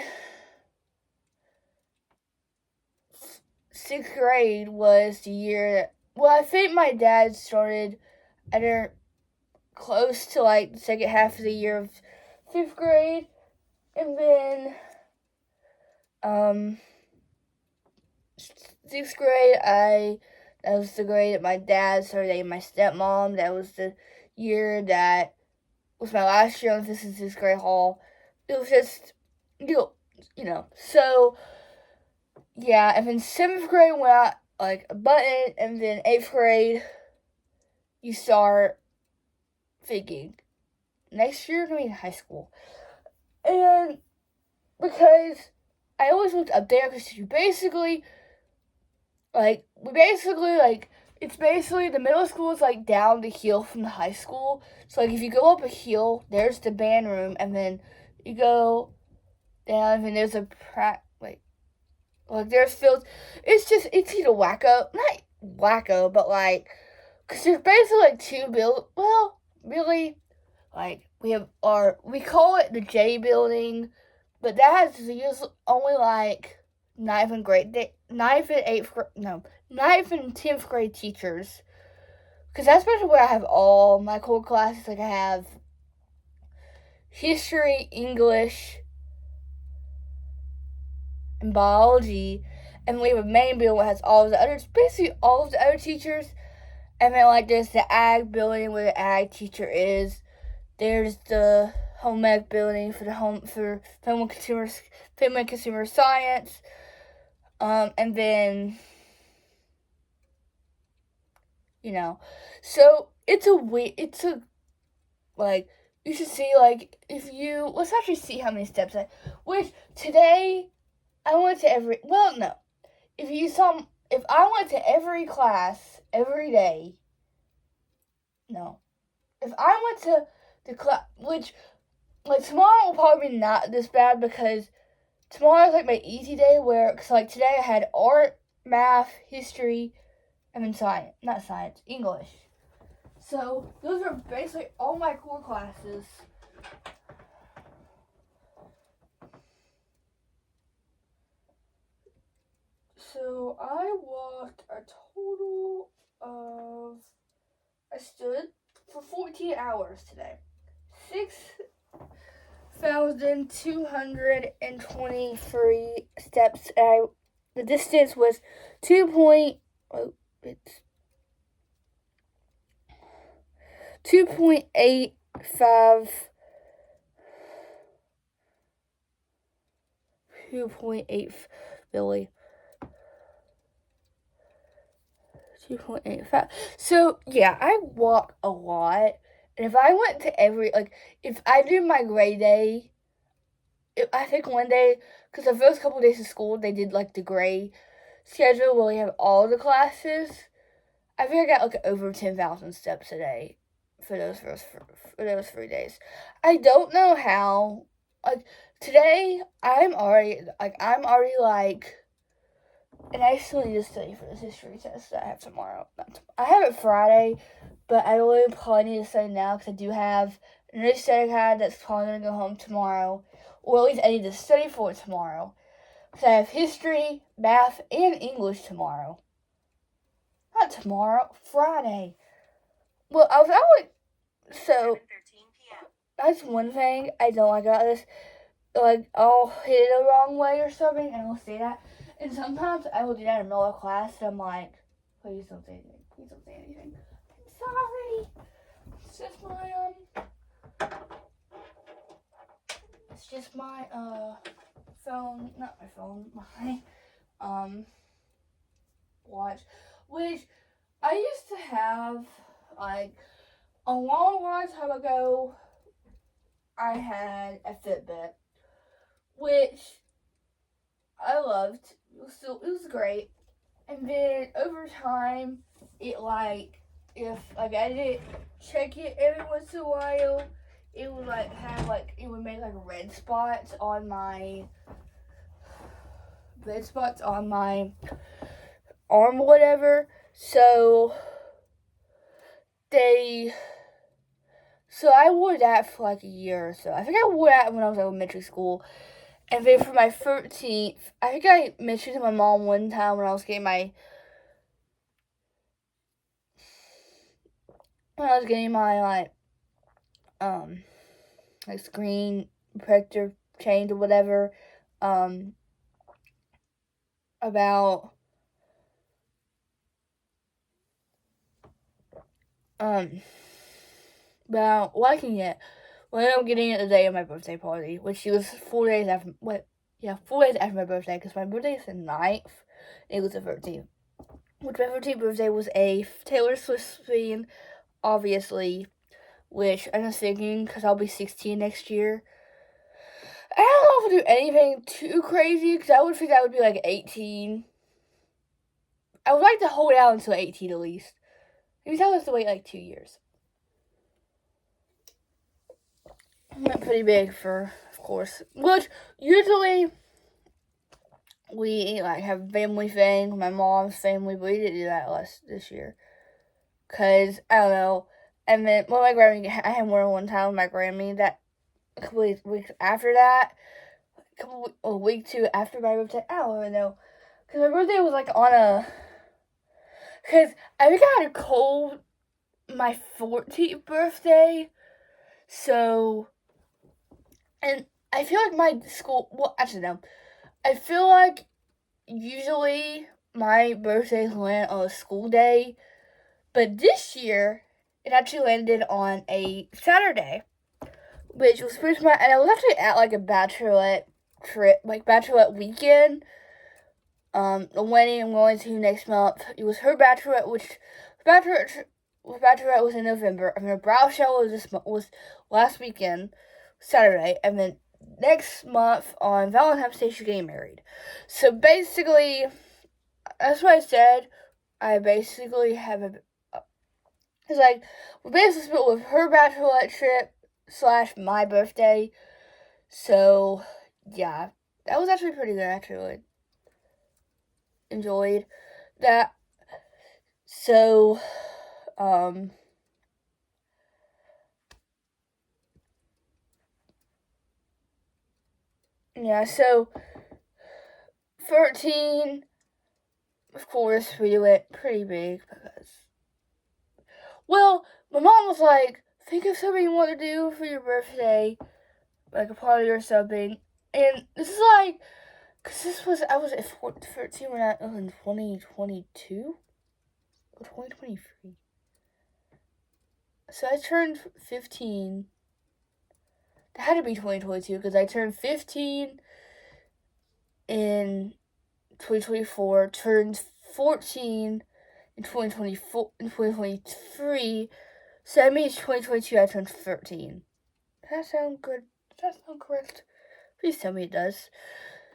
6th grade was the year that, I think my dad started either close to, like, the second half of the year of 5th grade. And then 6th grade, that was the grade that my dad started dating my stepmom. That was the year that was my last year on 5th and 6th grade hall. It was just, so, yeah. And then 7th grade went out, like, a button, and then 8th grade, you start thinking, next year, I'm going to be in high school. And because I always looked up there, because you basically, it's basically, the middle school is, like, down the hill from the high school. So, like, if you go up a hill, there's the band room, and then you go down, and there's a there's fields. It's either wacko, not wacko, but, like, because there's basically, like, really, like, we call it the J building, but that has usually only, like, 9th and 10th grade teachers. Because that's basically where I have all my core classes. Like, I have history, English, and biology. And we have a main building that has basically all of the other teachers. And then, like, there's the ag building where the ag teacher is. There's the home ec building for family and consumer science. And then, so you should see, like, let's actually see how many steps which today, I went to if I went to every class every day, if I went to the class, which, like, tomorrow will probably be not this bad, because tomorrow is, like, my easy day because, like, today I had art, math, history, and then English. So, those are basically all my core classes. So, I walked a total of, I stood for 14 hours today. 6,223 steps. The distance was 2.85 Billy. 2.85. So, yeah, I walk a lot. And if I went to if I do my grade day, I think one day, because the first couple of days of school, they did, like, the grade schedule where we have all the classes. I think I got, like, over 10,000 steps a day for those 3 days. I don't know how. Like, today, I'm already, and I still need to study for this history test that I have tomorrow. I have it Friday, but I really probably need to study now because I do have and this study guide that's probably going to go home tomorrow, or at least I need to study for it tomorrow. So I have history, math, and English tomorrow. Not tomorrow, Friday. Well, so that's one thing I don't like about this. Like, I'll hit it the wrong way or something, and I'll say that. And sometimes I will do that in the middle of class, and I'm like, please don't say anything. Please don't say anything. I'm sorry. It's just my, phone, not my phone, my, watch, which I used to have, like, a long time ago. I had a Fitbit, which I loved. It was great. And then over time, it like, if like I didn't check it every once in a while, it would like have like, it would make like red spots on my arm or whatever. So I wore that for like a year or so. I think I wore that when I was in elementary school. And then for my 13th, I think I mentioned to my mom one time when I was getting my like screen protector changed or whatever, about liking it. Well, I'm getting it the day of my birthday party, which was 4 days after. 4 days after my birthday, because my birthday is the 9th, and it was the 13th. Which my 13th birthday was a Taylor Swift theme, obviously, which I'm just thinking, because I'll be 16 next year. I don't know if I'll do anything too crazy, because I would think that would be like 18. I would like to hold out until 18 at least. Maybe I'll have to wait like 2 years. I went pretty big of course. Which, usually, we like have a family thing, my mom's family, but we didn't do that this year. Because, I don't know. And then, well, my Grammy, I had more than one time with my Grammy that a couple weeks after that, a week or two after my birthday, I don't even know. Because my birthday was like because I think I had a cold my 14th birthday. So, and I feel like my school, well, actually no. I feel like usually my birthdays land on a school day. But this year, it actually landed on a Saturday, which was pretty smart. And I was actually at like a bachelorette trip, like bachelorette weekend. The wedding I'm going to next month. It was her bachelorette, bachelorette was in November, and her brow shower was last weekend, Saturday, and then next month on Valentine's Day she's getting married. So basically, that's what I said. I basically have it's like, we basically split with her bachelorette trip / my birthday. So, yeah. That was actually pretty good, actually. Enjoyed that. So, yeah, so 13, of course, we went pretty big because, well, my mom was like, think of something you want to do for your birthday, like a party or something. And this is like, because I was at 13 when I was in 2022 or 2023. So I turned 15. That had to be 2022 because I turned 15 in 2024, turned 14 in 2023. So that means 2022 I turned 13. Does that sound good? Does that sound correct? Please tell me it does.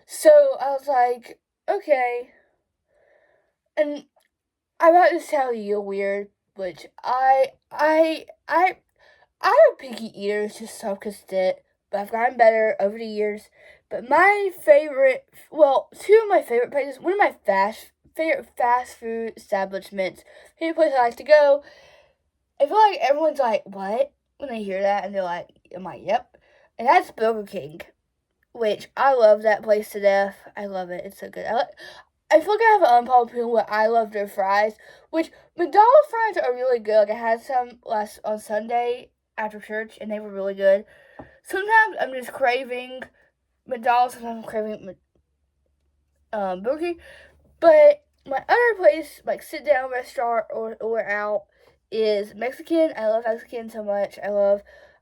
So I was like, okay. And I'm about to tell you weird, which I'm a picky eater to some extent, but I've gotten better over the years. But my favorite, well, two of my favorite places, one of my favorite fast food establishments, favorite place I like to go, I feel like everyone's like, what? when they hear that, and they're like, I'm like, yep. And that's Burger King, which I love that place to death. I love it. It's so good. I feel like I have an unpopular opinion where I love their fries, which McDonald's fries are really good. Like I had some last on Sunday after church, and they were really good. Sometimes I'm just craving McDonald's. Sometimes I'm craving Burger King. But my other place, like sit down restaurant or out, is Mexican. I love Mexican so much. I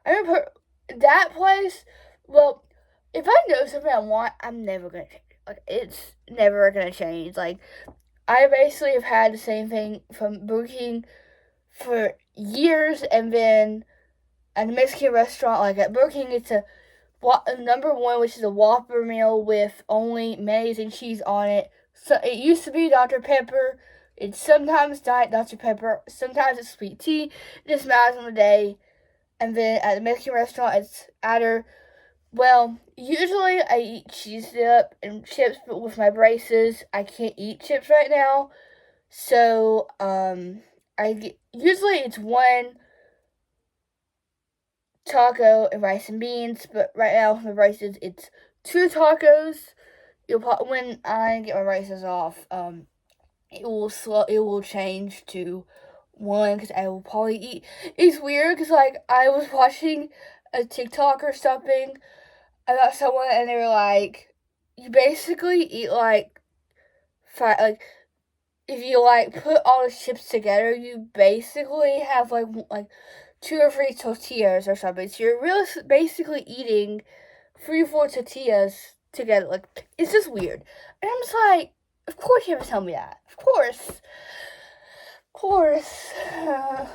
remember that place. Well, if I know something I want, I'm never gonna change it. Like it's never gonna change. Like I basically have had the same thing from Burger King for years, and then at a Mexican restaurant, like at Burger King, it's number one, which is a Whopper meal with only mayonnaise and cheese on it. So it used to be Dr. Pepper. It's sometimes Diet Dr. Pepper. Sometimes it's sweet tea. It just matters on the day. And then at the Mexican restaurant, it's either, well, usually I eat cheese dip and chips, but with my braces, I can't eat chips right now. So, usually it's one taco and rice and beans, but right now with my braces, it's 2 tacos. When I get my braces off, it will change to 1 because I will probably eat. It's weird because like I was watching a TikTok or something about someone, and they were like, you basically eat like if you like put all the chips together, you basically have like 2 or 3 tortillas or something. So you're really basically eating 3 or 4 tortillas together. Like it's just weird. And I'm just like, of course you have to tell me that. Of course.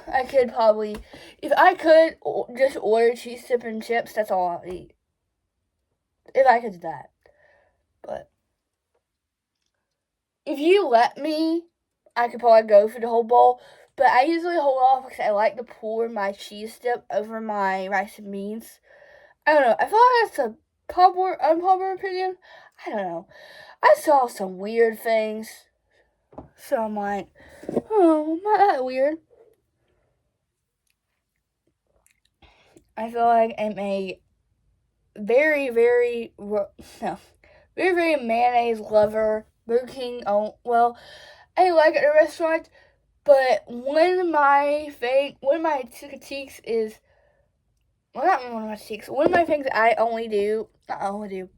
I could probably, if I could just order cheese dip and chips, that's all I'll eat. If I could do that. But if you let me, I could probably go for the whole bowl. But I usually hold off because I like to pour my cheese dip over my rice and beans. I don't know. I feel like that's a unpopular opinion. I don't know. I saw some weird things. So I'm like, oh, not that weird. I feel like I'm a very, very mayonnaise lover. Burger King, well, I like it at a restaurant, but one of my critiques is, well, not one of my critiques, one of my things I only do, the only thing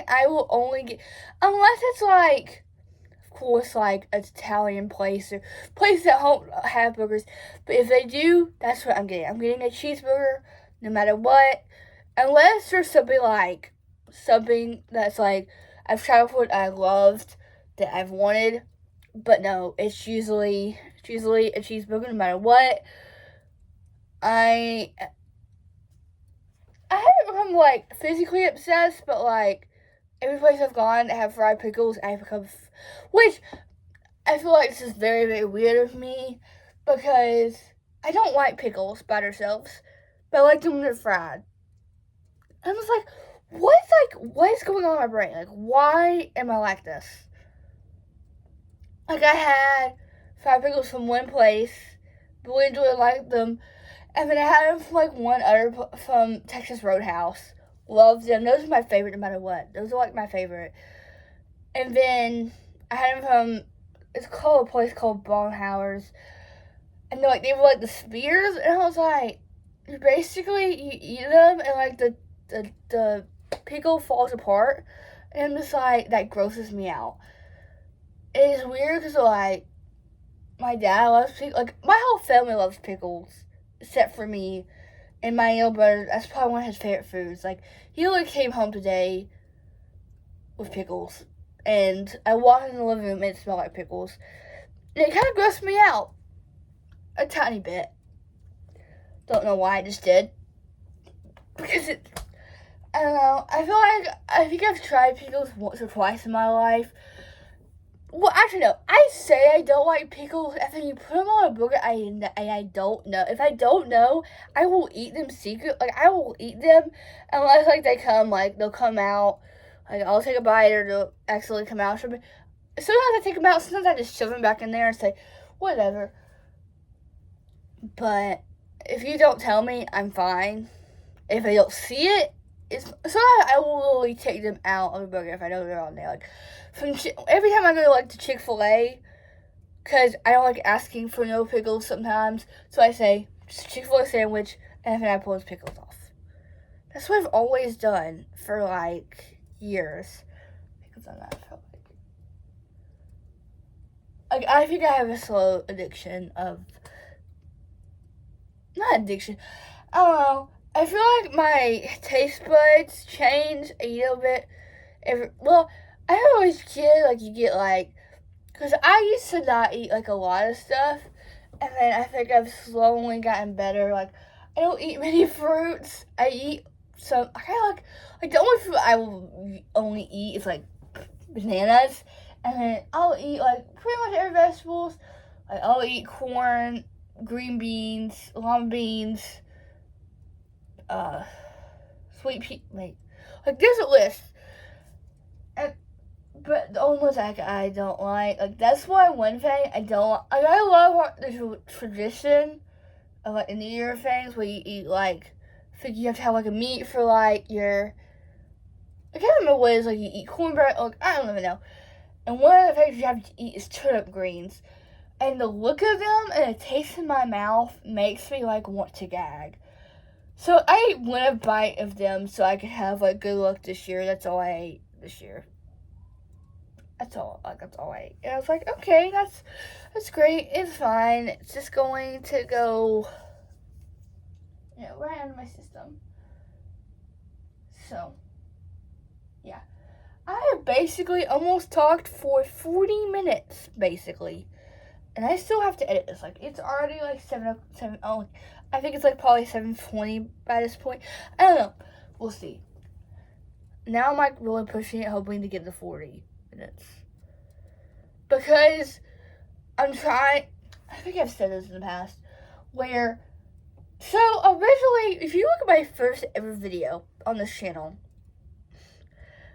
I will only get, unless it's like, of course, like an Italian place or places that don't have burgers, but if they do, that's what I'm getting. I'm getting a cheeseburger no matter what, unless there's something that's like I've tried before that I loved, that I've wanted, but no, it's usually a cheeseburger no matter what. I haven't become like physically obsessed, but like every place I've gone that have fried pickles, I've become, which I feel like this is very, very weird of me because I don't like pickles by themselves, but I like them when they're fried. And I was like, what is going on in my brain? Like, why am I like this? Like, I had fried pickles from one place, really enjoyed, liked them, and then I had them from like one other from Texas Roadhouse. Loved them. Those are my favorite no matter what. Those are like my favorite. And then I had them from, it's called a place called Bonhauer's. And they were like the spears, and I was like, basically you eat them and like the pickle falls apart, and I'm just like, that grosses me out. It is weird because like my dad loves pickles, like my whole family loves pickles except for me and my little brother. That's probably one of his favorite foods. Like he literally came home today with pickles, and I walked in the living room and it smelled like pickles, and it kind of grossed me out a tiny bit. Don't know why I just did. Because I don't know. I think I've tried pickles once or twice in my life. Well, actually, no. I say I don't like pickles, and then you put them on a burger, I don't know. If I don't know, I will eat them secret. Like, I will eat them unless, like, they'll come out. Like, I'll take a bite, or they'll accidentally come out. Sometimes I take them out. Sometimes I just shove them back in there and say, whatever. But if you don't tell me, I'm fine. If I don't see it, sometimes I will literally take them out of the burger if I know they're on there. Like every time I go like to Chick-fil-A, because I don't like asking for no pickles sometimes, so I say just a Chick-fil-A sandwich, and then I pull those pickles off. That's what I've always done for like years. Pickles on that. Like I think I have a slow addiction of not addiction. I don't know. I feel like my taste buds change a little bit. Well, I know as a kid, like you get like, cause I used to not eat like a lot of stuff, and then I think I've slowly gotten better. Like I don't eat many fruits. I eat some. I kind of like the only fruit I will only eat is like bananas, and then I'll eat like pretty much every vegetables. Like I'll eat corn, green beans, lima beans, sweet pea. Like there's a list. And, but the only ones I don't like that's why one thing I don't like I love the tradition of like the New Year things where you eat like I think you have to have like a meat for like your I can't remember what it is like you eat cornbread like I don't even know. And one of the things you have to eat is turnip greens. And the look of them and the taste in my mouth makes me like want to gag. So I ate one bite of them so I could have like good luck this year. That's all I ate this year. That's all I ate. And I was like, okay, that's great. It's fine. It's just going to go right out of my system. So yeah. I have basically almost talked for 40 minutes, basically. And I still have to edit this. Like, it's already like 7, I think it's like probably 7:20 by this point. I don't know. We'll see. Now I'm like really pushing it, hoping to get to 40 minutes. Because I'm trying, I think I've said this in the past, where, so originally, if you look at my first ever video on this channel,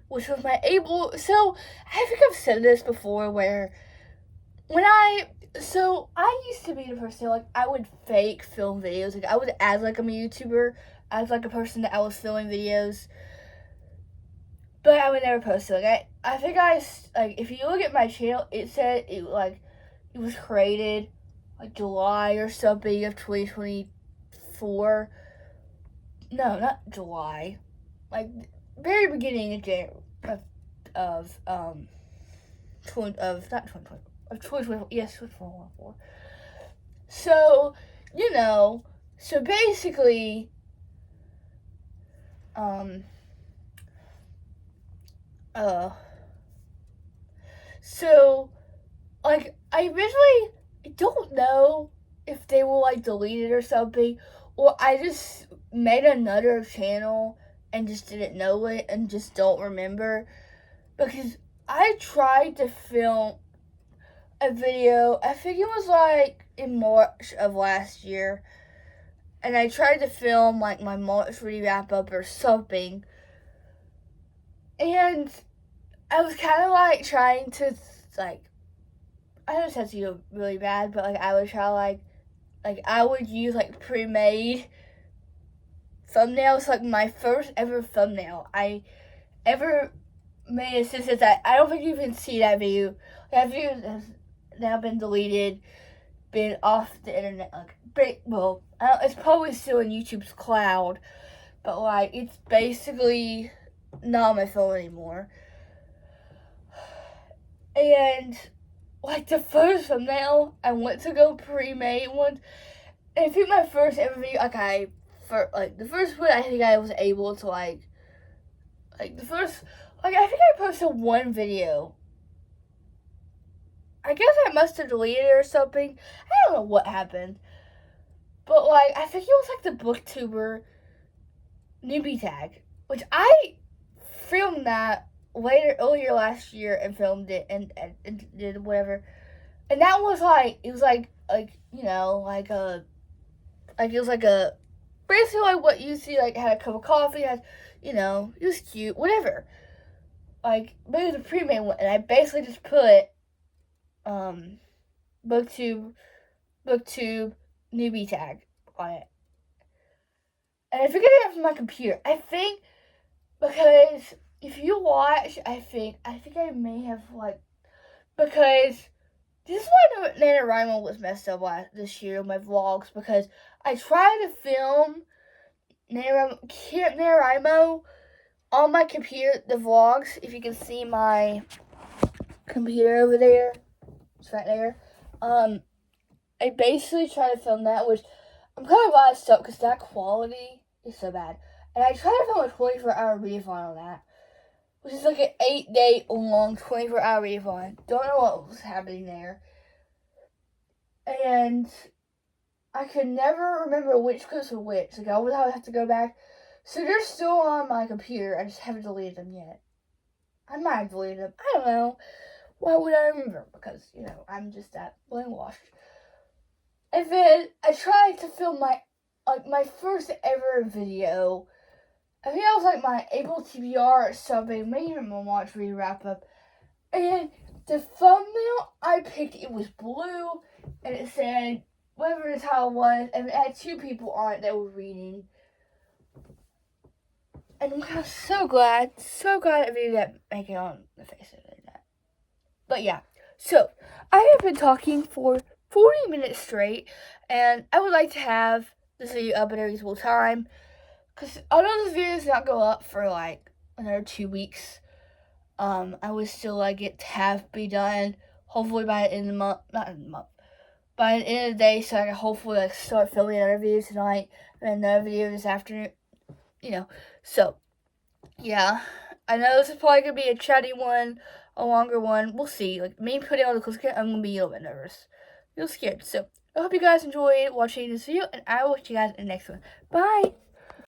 which was I think I've said this before where I used to be the person like I would fake film videos. Like I would act like I'm a YouTuber, act like a person that I was filming videos, but I would never post it. Like I think if you look at my channel, it said it was created like July or something of 2024. No, not July. Like very beginning of January of 2020. Yes, 2024. So, so basically, so, like, I originally don't know if they will, like, delete it or something, or I just made another channel and just didn't know it and just don't remember, because I tried to film a video, I think it was, like, in March of last year, and I tried to film, like, my March wrap-up or something, and I was kind of, like, trying to, like, I know it sounds really bad, but, like, I would try, like, I would use, like, pre-made thumbnails, like, my first ever thumbnail I ever made a since that I don't think you can see that video. That video has now been deleted, been off the internet, it's probably still in YouTube's cloud, but, like, it's basically not on my phone anymore. And, like, the first thumbnail, I went to go pre-made one, and I think my first ever video, the first one I think I was able to, I think I posted one video. I guess I must have deleted it or something. I don't know what happened. But, like, I think it was, like, the booktuber newbie tag, which I filmed that earlier last year and filmed it and did whatever. And that was, like, it was, like it was, like, basically, like, what you see, like, had a cup of coffee, it was cute, whatever. Like, maybe it was a pre-made one, and I basically just put, booktube newbie tag on it. And I figured it out from my computer. I think because if you watch, I think I may have because this is why NaNoWriMo was messed up this year, my vlogs, because I tried to film NaNoWriMo on my computer, the vlogs. If you can see my computer over there, it's right there. I basically tried to film that, which I'm kind of glad I stopped because that quality is so bad. And I tried to film a 24-hour readthon on that, which is like an 8-day long 24-hour readthon. Don't know what was happening there. And I could never remember which clips were which. Like, I would have to go back. So they're still on my computer. I just haven't deleted them yet. I might have deleted them. I don't know. Why would I remember? Because, I'm just that brainwashed. And then I tried to film my first ever video. I think that was like my April TBR or something, maybe even my March read wrap up. And the thumbnail I picked, it was blue, and it said whatever the title was, and it had 2 people on it that were reading. And I'm so glad I really didn't make it on the face of the internet. But yeah, so I have been talking for 40 minutes straight, and I would like to have this video up at a reasonable time, because although this video does not go up for like another 2 weeks, I would still like it to be done hopefully by the end of the month, not in the month, by the end of the day, so I can hopefully start filming another video tonight and another video this afternoon, so yeah, I know this is probably gonna be a chatty one, a longer one, we'll see. Like, me putting all the clips, I'm gonna be a little bit nervous, a little scared. So I hope you guys enjoyed watching this video, and I will see you guys in the next one. Bye.